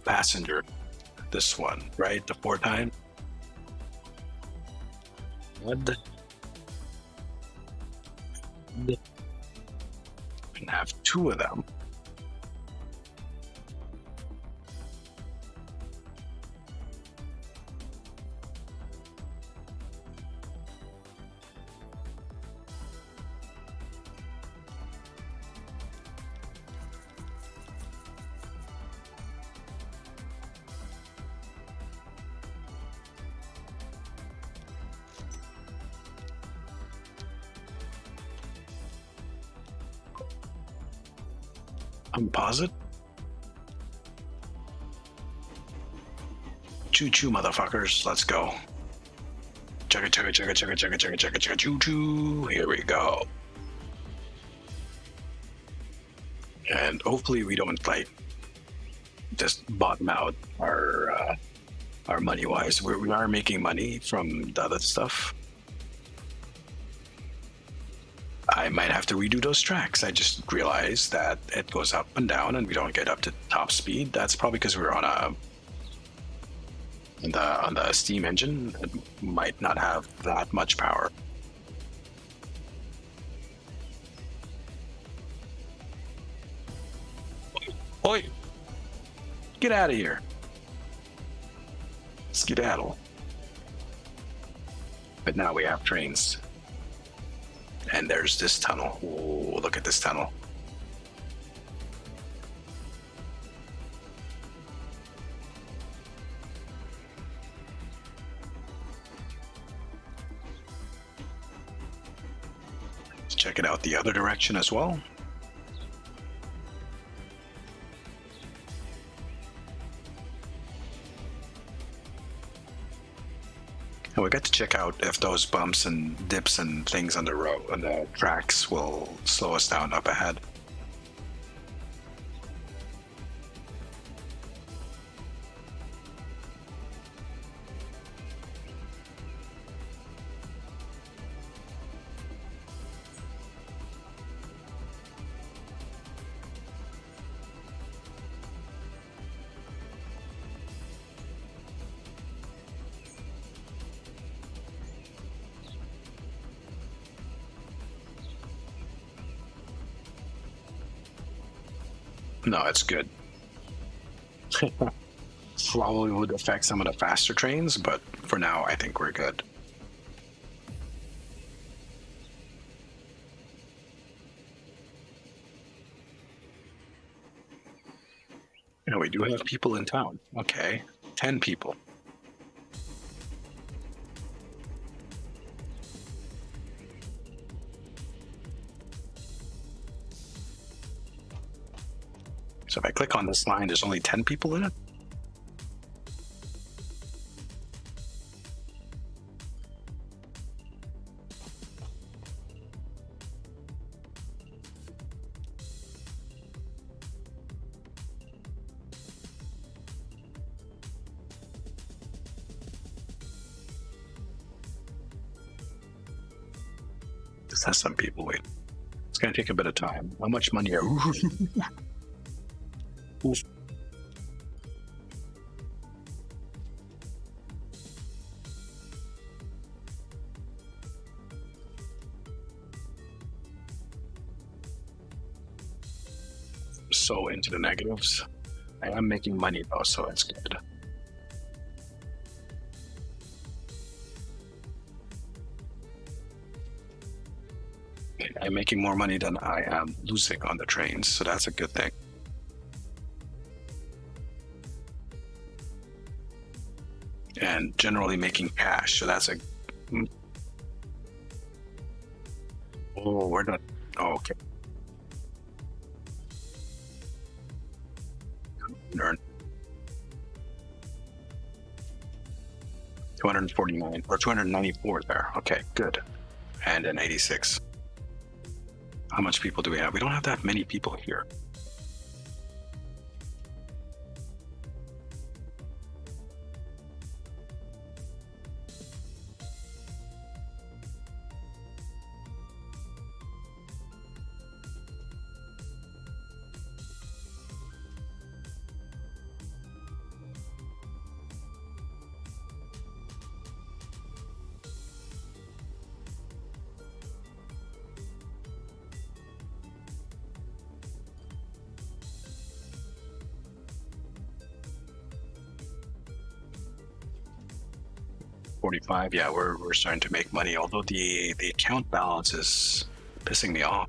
Passenger, this one, right? The 4 time. What? And have 2 of them. Composite. Choo-choo, motherfuckers. Let's go. Chugga, chugga, chugga, chugga, chugga, chugga, chugga, chugga, choo-choo. Here we go. And hopefully we don't, like, just bottom out our money-wise. We are making money from the other stuff. I might have to redo those tracks. I just realized that it goes up and down and we don't get up to top speed. That's probably because we're on the steam engine. It might not have that much power. Oi! Get out of here. Skedaddle. But now we have trains. And there's this tunnel. Ooh, look at this tunnel. Let's check it out the other direction as well. And we got to check out if those bumps and dips and things on the road, on the tracks, will slow us down up ahead. No, it's good. Probably would affect some of the faster trains, but for now, I think we're good. And we do have people in town. Okay, 10 people. So if I click on this line, there's only 10 people in it? This has some people wait. It's going to take a bit of time. How much money are Oof. So into the negatives. I am making money though, so it's good. I'm making more money than I am losing on the trains, so that's a good thing. And generally making cash, so that's a... Oh, we're not... Oh, okay. Earn 249 or 294 there. Okay, good. And an 86. How much people do we have? We don't have that many people here. $45. Yeah, we're starting to make money, although the account balance is pissing me off.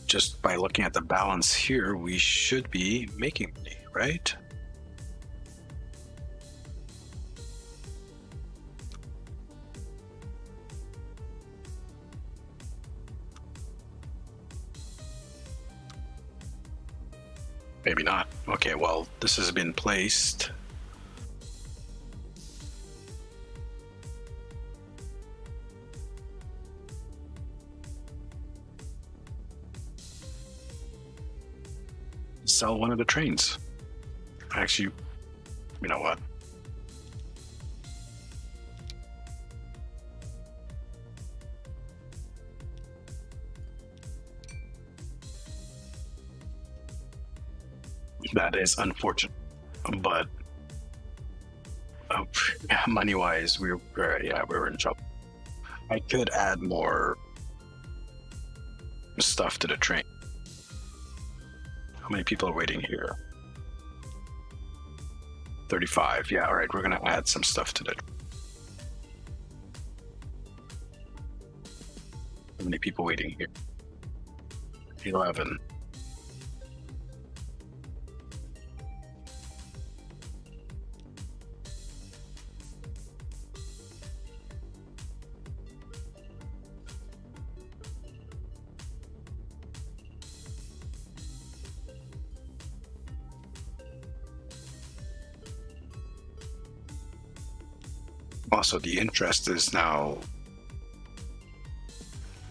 Just by looking at the balance here, we should be making money, right? Maybe not. Okay, well, this has been placed. Sell one of the trains. Actually, you know what? That is unfortunate, but yeah, money-wise, we were in trouble. I could add more stuff to the train. How many people are waiting here? 35. Yeah, all right. We're going to add some stuff to that. How many people waiting here? 11. Also, the interest is now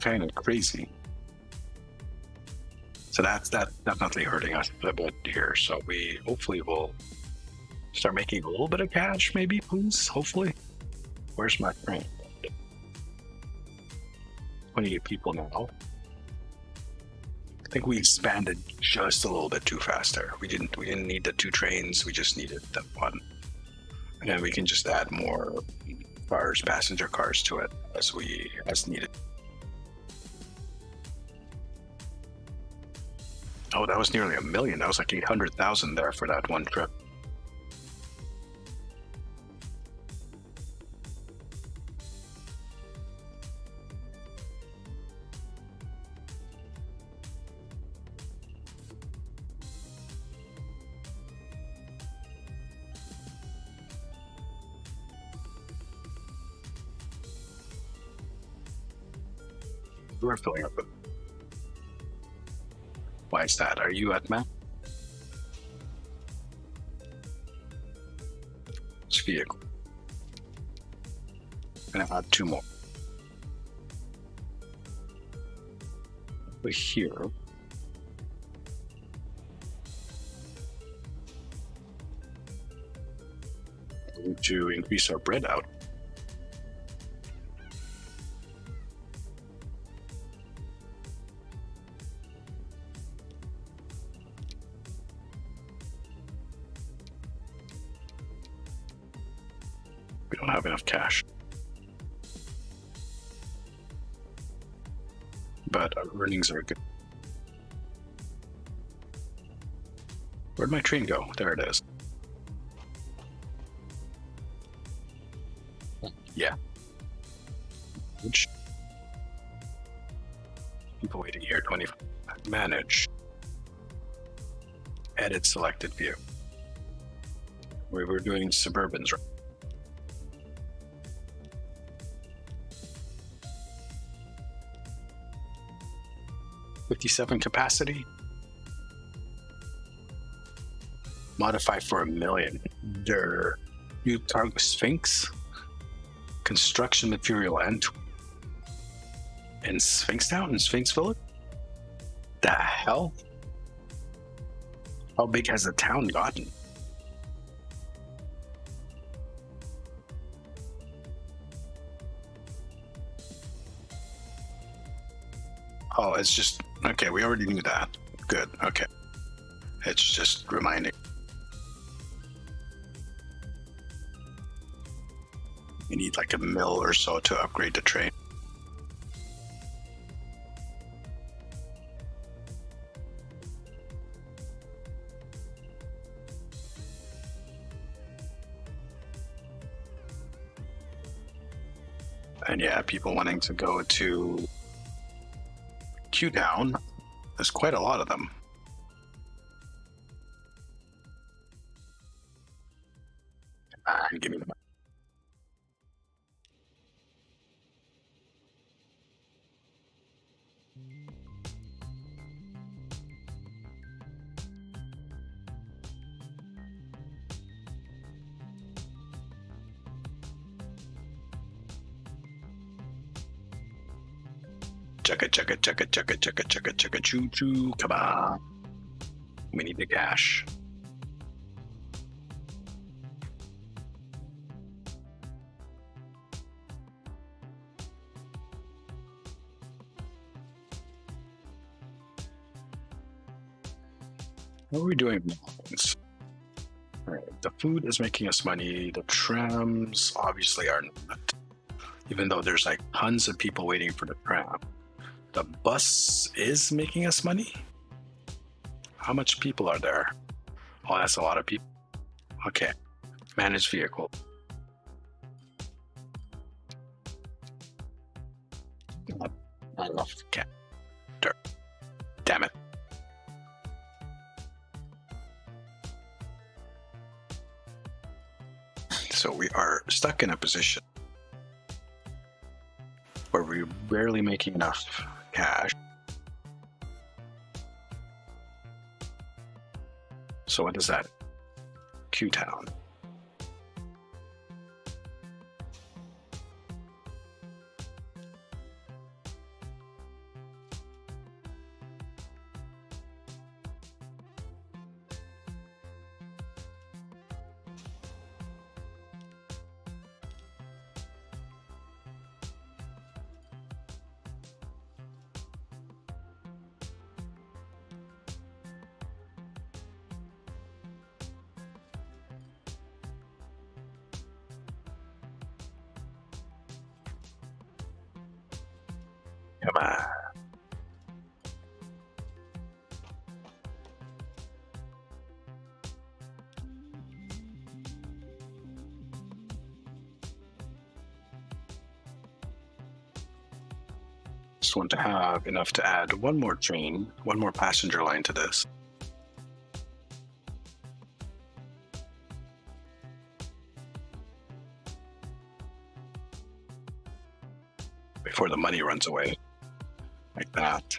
kind of crazy. So that's definitely hurting us a bit here. So we hopefully will start making a little bit of cash, maybe, please. Hopefully. Where's my train? 28 people now. I think we expanded just a little bit too fast there. We didn't need the 2 trains. We just needed the 1. And then we can just add more cars, passenger cars to it as needed. Oh, that was nearly 1 million. That was like 800,000 there for that one trip. We're filling up with. Why is that? Are you at map? It's vehicle. And I'll add 2 more. Over here. We need to increase our bread out. We don't have enough cash. But our earnings are good. Where'd my train go? There it is. Yeah. Which people waiting here, 25. Manage. Edit selected view. We were doing Suburbans, right? $57 capacity. Modify for 1 million. There. New target Sphinx. Construction material and in Sphinx Town, in Sphinx Village? The hell? How big has the town gotten? Oh, it's just okay. We already knew that. Good. Okay. It's just reminding. We need like 1 mil or so to upgrade the train. And yeah, people wanting to go to Q Town. There's quite a lot of them. Give me the money. Chugga, choo choo, come on. We need the cash. What are we doing now? All right, the food is making us money. The trams obviously are not. Even though there's like tons of people waiting for the tram. The bus is making us money? How much people are there? Oh, that's a lot of people. Okay. Manage vehicle. Not enough character. Damn it. So we are stuck in a position where we're barely making enough cash. So what is that? Q-Town. Come on. Just want to have enough to add one more train, one more passenger line to this. Before the money runs away. Like that.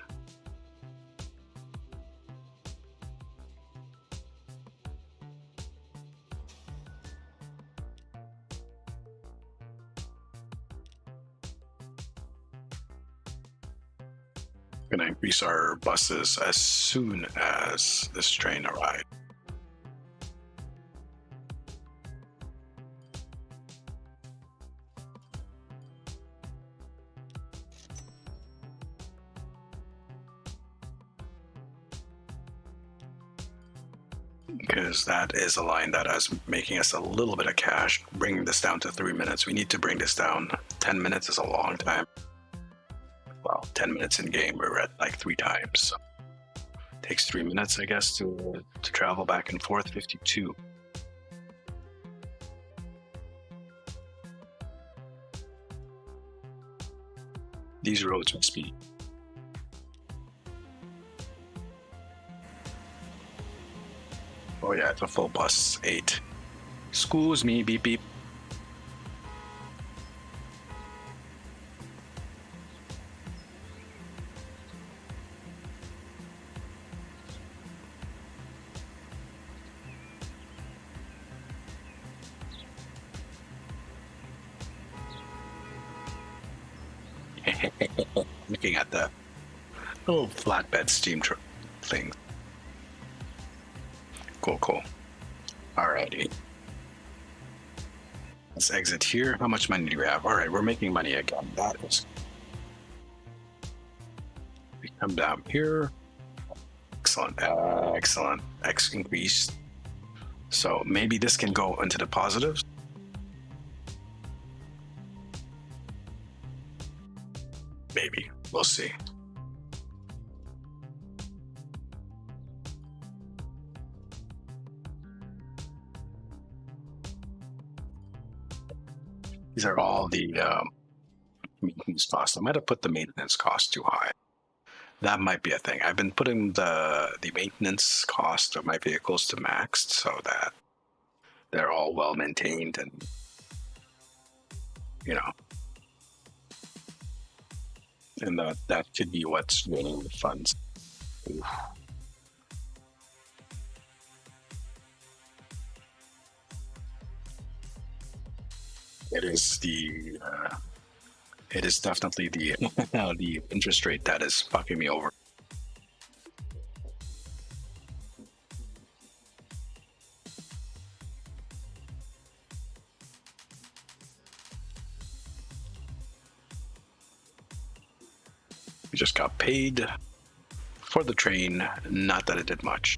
We're going to increase our buses as soon as this train arrives. Because that is a line that is making us a little bit of cash, bringing this down to 3 minutes. We need to bring this down. 10 minutes is a long time. Well, 10 minutes in game, we're at like 3 times. So it takes 3 minutes, I guess, to travel back and forth. 52. These roads must be. Oh yeah, it's a full bus. 8. Excuse me, beep beep. Looking at the little flatbed steam truck thing. Cool, cool. Alrighty. Let's exit here. How much money do we have? Alright, we're making money again. That is. We come down here. Excellent. Excellent. X increase. So maybe this can go into the positives. Maybe. We'll see. These are all the maintenance costs. I might have put the maintenance cost too high. That might be a thing. I've been putting the maintenance cost of my vehicles to maxed so that they're all well maintained and, you know, and that could be what's draining the funds. Oof. It is it is definitely the the interest rate that is fucking me over. We just got paid for the train, not that it did much.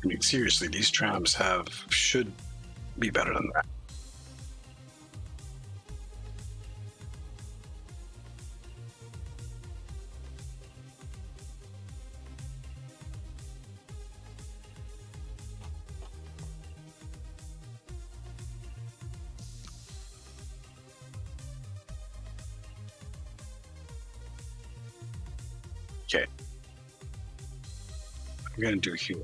I mean, seriously, these trams should be better than that. Okay. I'm gonna do here.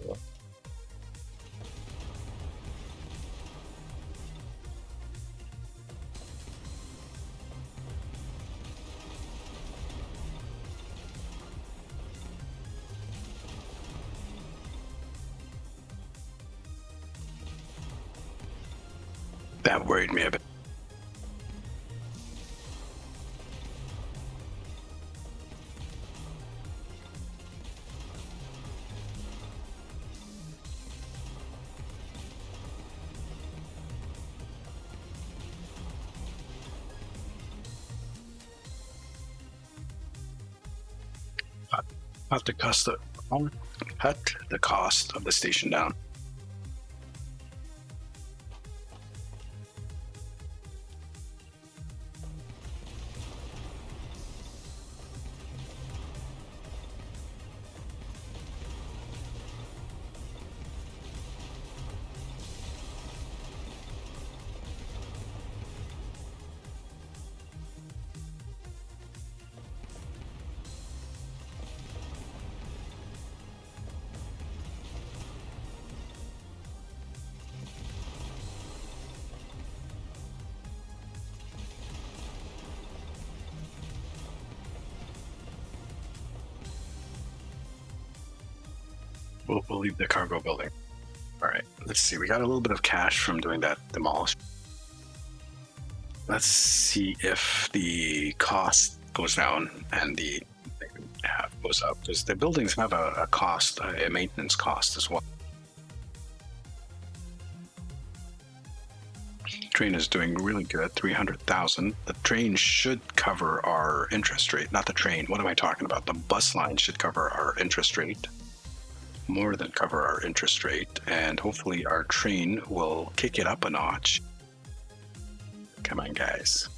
That worried me a bit. Cut the cost of the station down. We'll leave the cargo building. All right, let's see. We got a little bit of cash from doing that demolish. Let's see if the cost goes down and the goes up, because the buildings have a cost, a maintenance cost as well. Train is doing really good, 300,000. The train should cover our interest rate. Not the train. What am I talking about? The bus line should cover our interest rate. More than cover our interest rate, and hopefully our train will kick it up a notch. Come on, guys.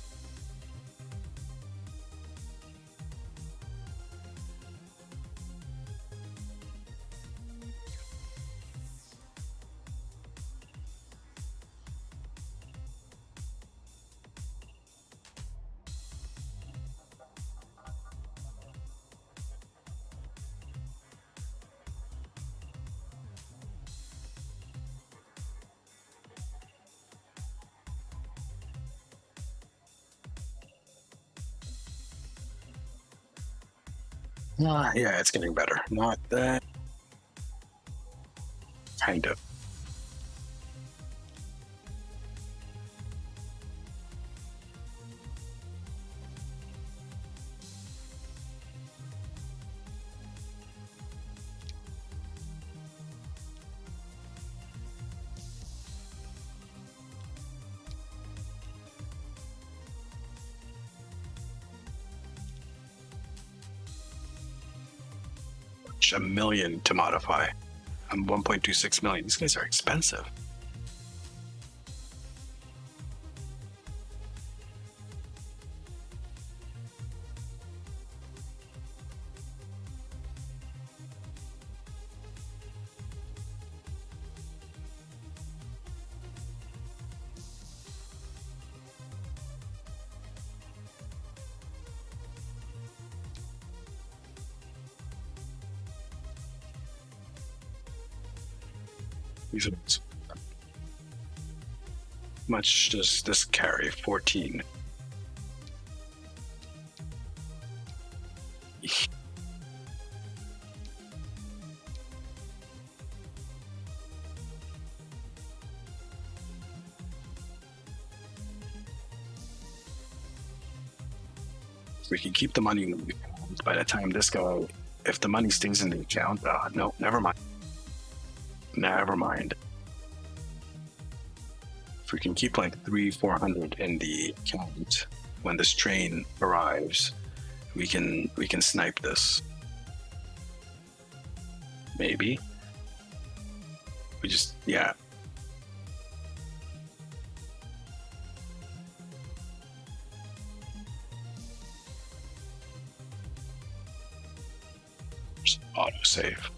Yeah, it's getting better. Not that. Kind of. A million to modify. I'm 1.26 million. These guys are expensive. These are much does this carry? 14. We can keep the money in the account. By the time this goes, if the money stays in the account, no, never mind. Never mind. If we can keep like 300-400 in the account when this train arrives, we can snipe this. Maybe. We just, yeah. Just autosave.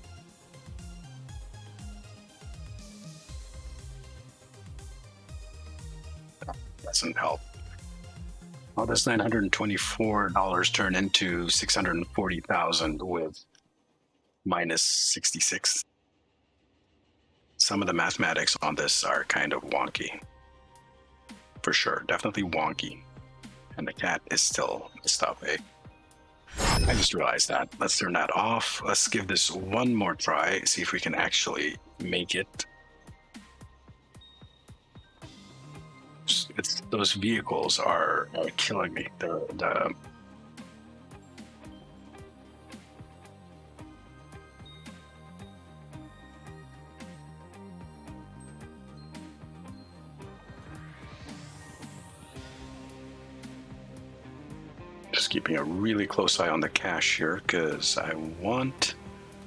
Doesn't help. How does $924 turn into 640,000 with minus 66? Some of the mathematics on this are kind of wonky. For sure, definitely wonky. And the cat is still messed up, eh? I just realized that. Let's turn that off. Let's give this one more try, see if we can actually make it. Those vehicles are killing me. Just keeping a really close eye on the cash here because I want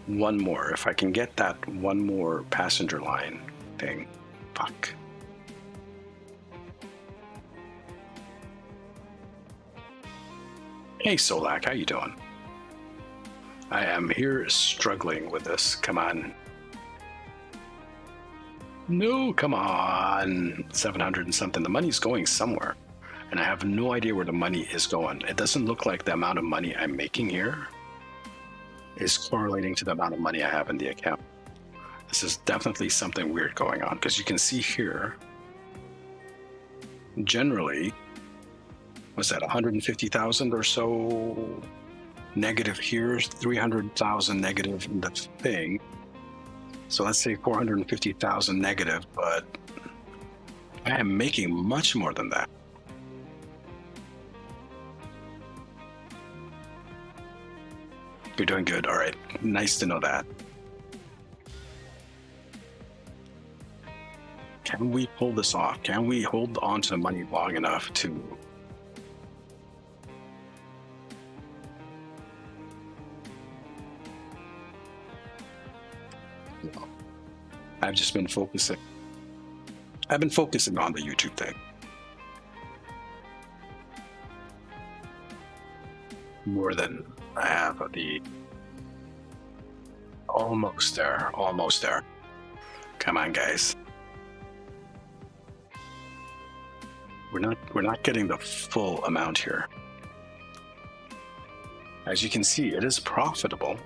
one more. If I can get that one more passenger line thing, fuck. Hey Solak, how you doing? I am here struggling with this. Come on. No, come on. 700 and something. The money's going somewhere. And I have no idea where the money is going. It doesn't look like the amount of money I'm making here is correlating to the amount of money I have in the account. This is definitely something weird going on because you can see here, generally, what's that, 150,000 or so negative here, 300,000 negative in the thing. So let's say 450,000 negative, but I am making much more than that. You're doing good. All right. Nice to know that. Can we pull this off? Can we hold on to the money long enough to... I've just been focusing. I've been focusing on the YouTube thing. More than I have the... Almost there. Almost there. Come on, guys. We're not getting the full amount here. As you can see, it is profitable.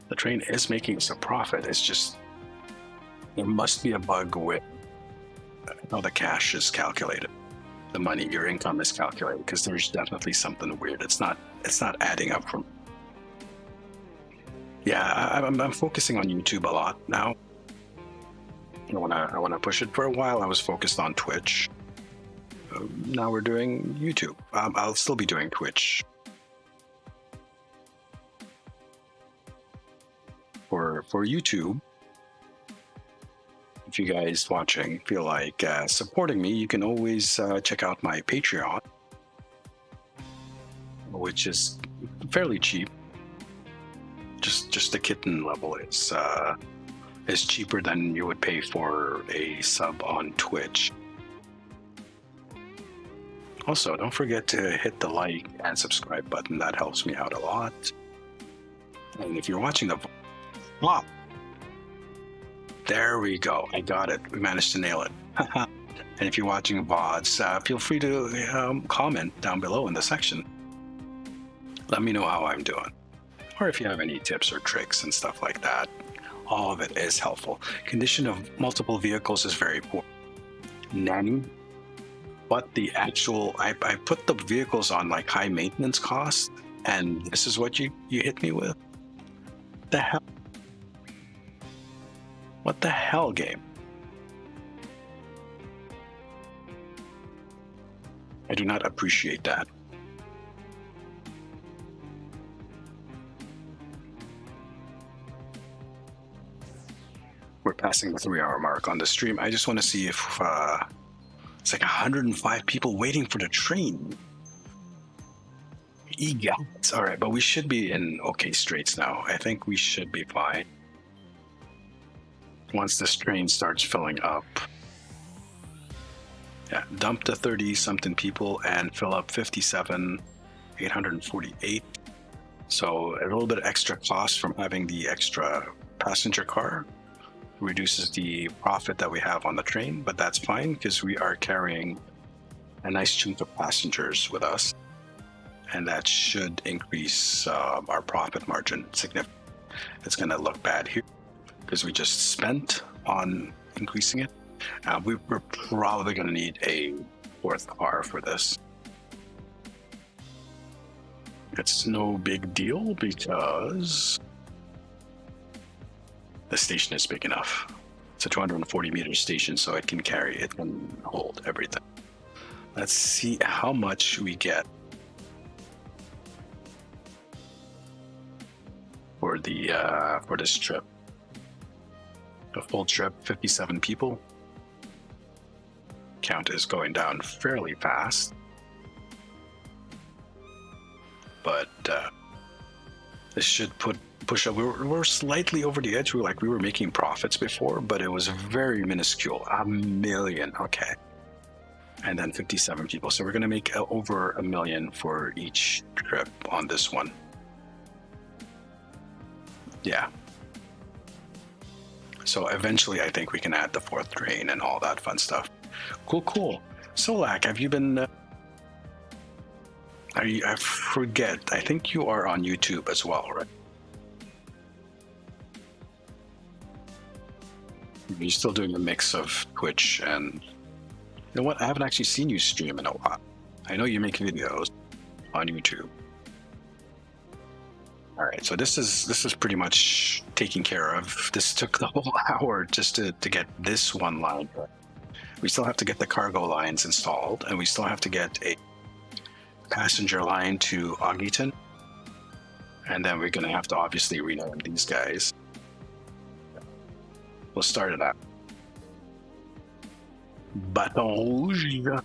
The train is making us a profit. It's just there must be a bug with how the cash is calculated. The money, your income is calculated, because there's definitely something weird. It's not adding up from. Yeah, I'm focusing on YouTube a lot now. I wanna push it. For a while I was focused on Twitch. Now we're doing YouTube. I'll still be doing Twitch. For YouTube, if you guys watching feel like supporting me, you can always check out my Patreon, which is fairly cheap. Just the kitten level is cheaper than you would pay for a sub on Twitch. Also, don't forget to hit the like and subscribe button. That helps me out a lot. And if you're watching the vlog, there we go. I got it. We managed to nail it. And if you're watching VODs, feel free to comment down below in the section. Let me know how I'm doing. Or if you have any tips or tricks and stuff like that. All of it is helpful. Condition of multiple vehicles is very poor. Nanny. But the actual, I put the vehicles on like high maintenance costs, and this is what you hit me with? The hell? What the hell, game? I do not appreciate that. We're passing the 3-hour mark on the stream. I just want to see if it's like 105 people waiting for the train. EGOTs. All right, but we should be in okay straits now. I think we should be fine. once this train starts filling up. Yeah, dump the 30 something people and fill up 57,848. So a little bit extra cost from having the extra passenger car reduces the profit that we have on the train, but that's fine because we are carrying a nice chunk of passengers with us, and that should increase our profit margin significantly. It's going to look bad here because we just spent on increasing it. We're probably going to need a fourth car for this. It's no big deal because the station is big enough. It's a 240 meter station, so it can hold everything. Let's see how much we get for this trip. A full trip, 57 people. Count is going down fairly fast, but this should push up. We're slightly over the edge. We were making profits before, but it was very minuscule. $1 million, okay, and then 57 people. So we're going to make over $1 million for each trip on this one. Yeah. So eventually, I think we can add the fourth train and all that fun stuff. Cool. Solak, have you been? I forget. I think you are on YouTube as well, right? You're still doing a mix of Twitch and. You know what? I haven't actually seen you stream in a while. I know you make videos on YouTube. All right, so this is pretty much taken care of. This took the whole hour just to get this one line. We still have to get the cargo lines installed, and we still have to get a passenger line to Oggeton. And then we're going to have to obviously rename these guys. We'll start it out. Baton Rouge.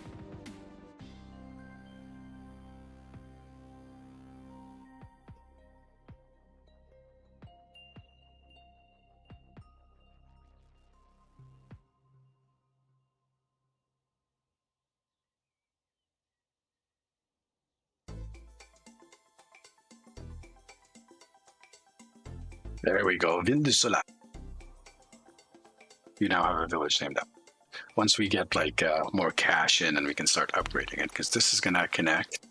There we go, Ville du Soleil. You now have a village named up. Once we get more cash in, and we can start upgrading it, because this is gonna connect.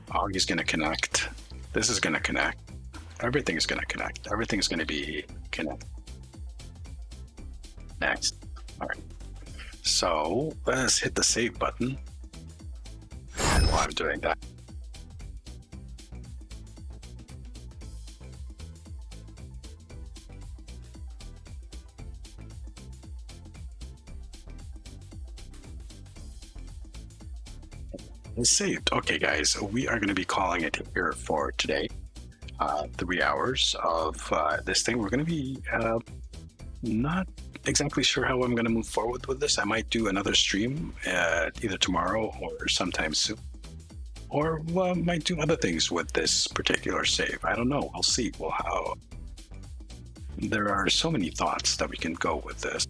Augie's gonna connect. This is gonna connect. Everything's gonna connect. Everything's gonna be connected. Next. All right. So let's hit the save button. And while I'm doing that, it's saved. Okay, guys, we are going to be calling it here for today. 3 hours of this thing. We're going to be not exactly sure how I'm going to move forward with this. I might do another stream either tomorrow or sometime soon, or might do other things with this particular save. I don't know. We'll see. There are so many thoughts that we can go with this,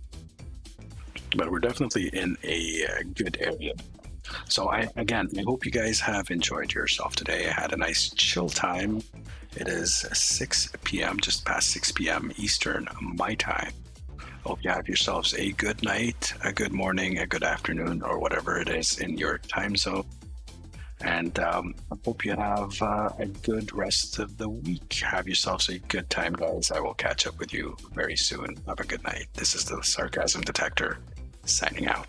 but we're definitely in a good area. So I hope you guys have enjoyed yourself today. I had a nice chill time. It is 6 p.m., just past 6 p.m. Eastern, my time. Hope you have yourselves a good night, a good morning, a good afternoon, or whatever it is in your time zone. And I hope you have a good rest of the week. Have yourselves a good time, guys. I will catch up with you very soon. Have a good night. This is the Sarcasm Detector, signing out.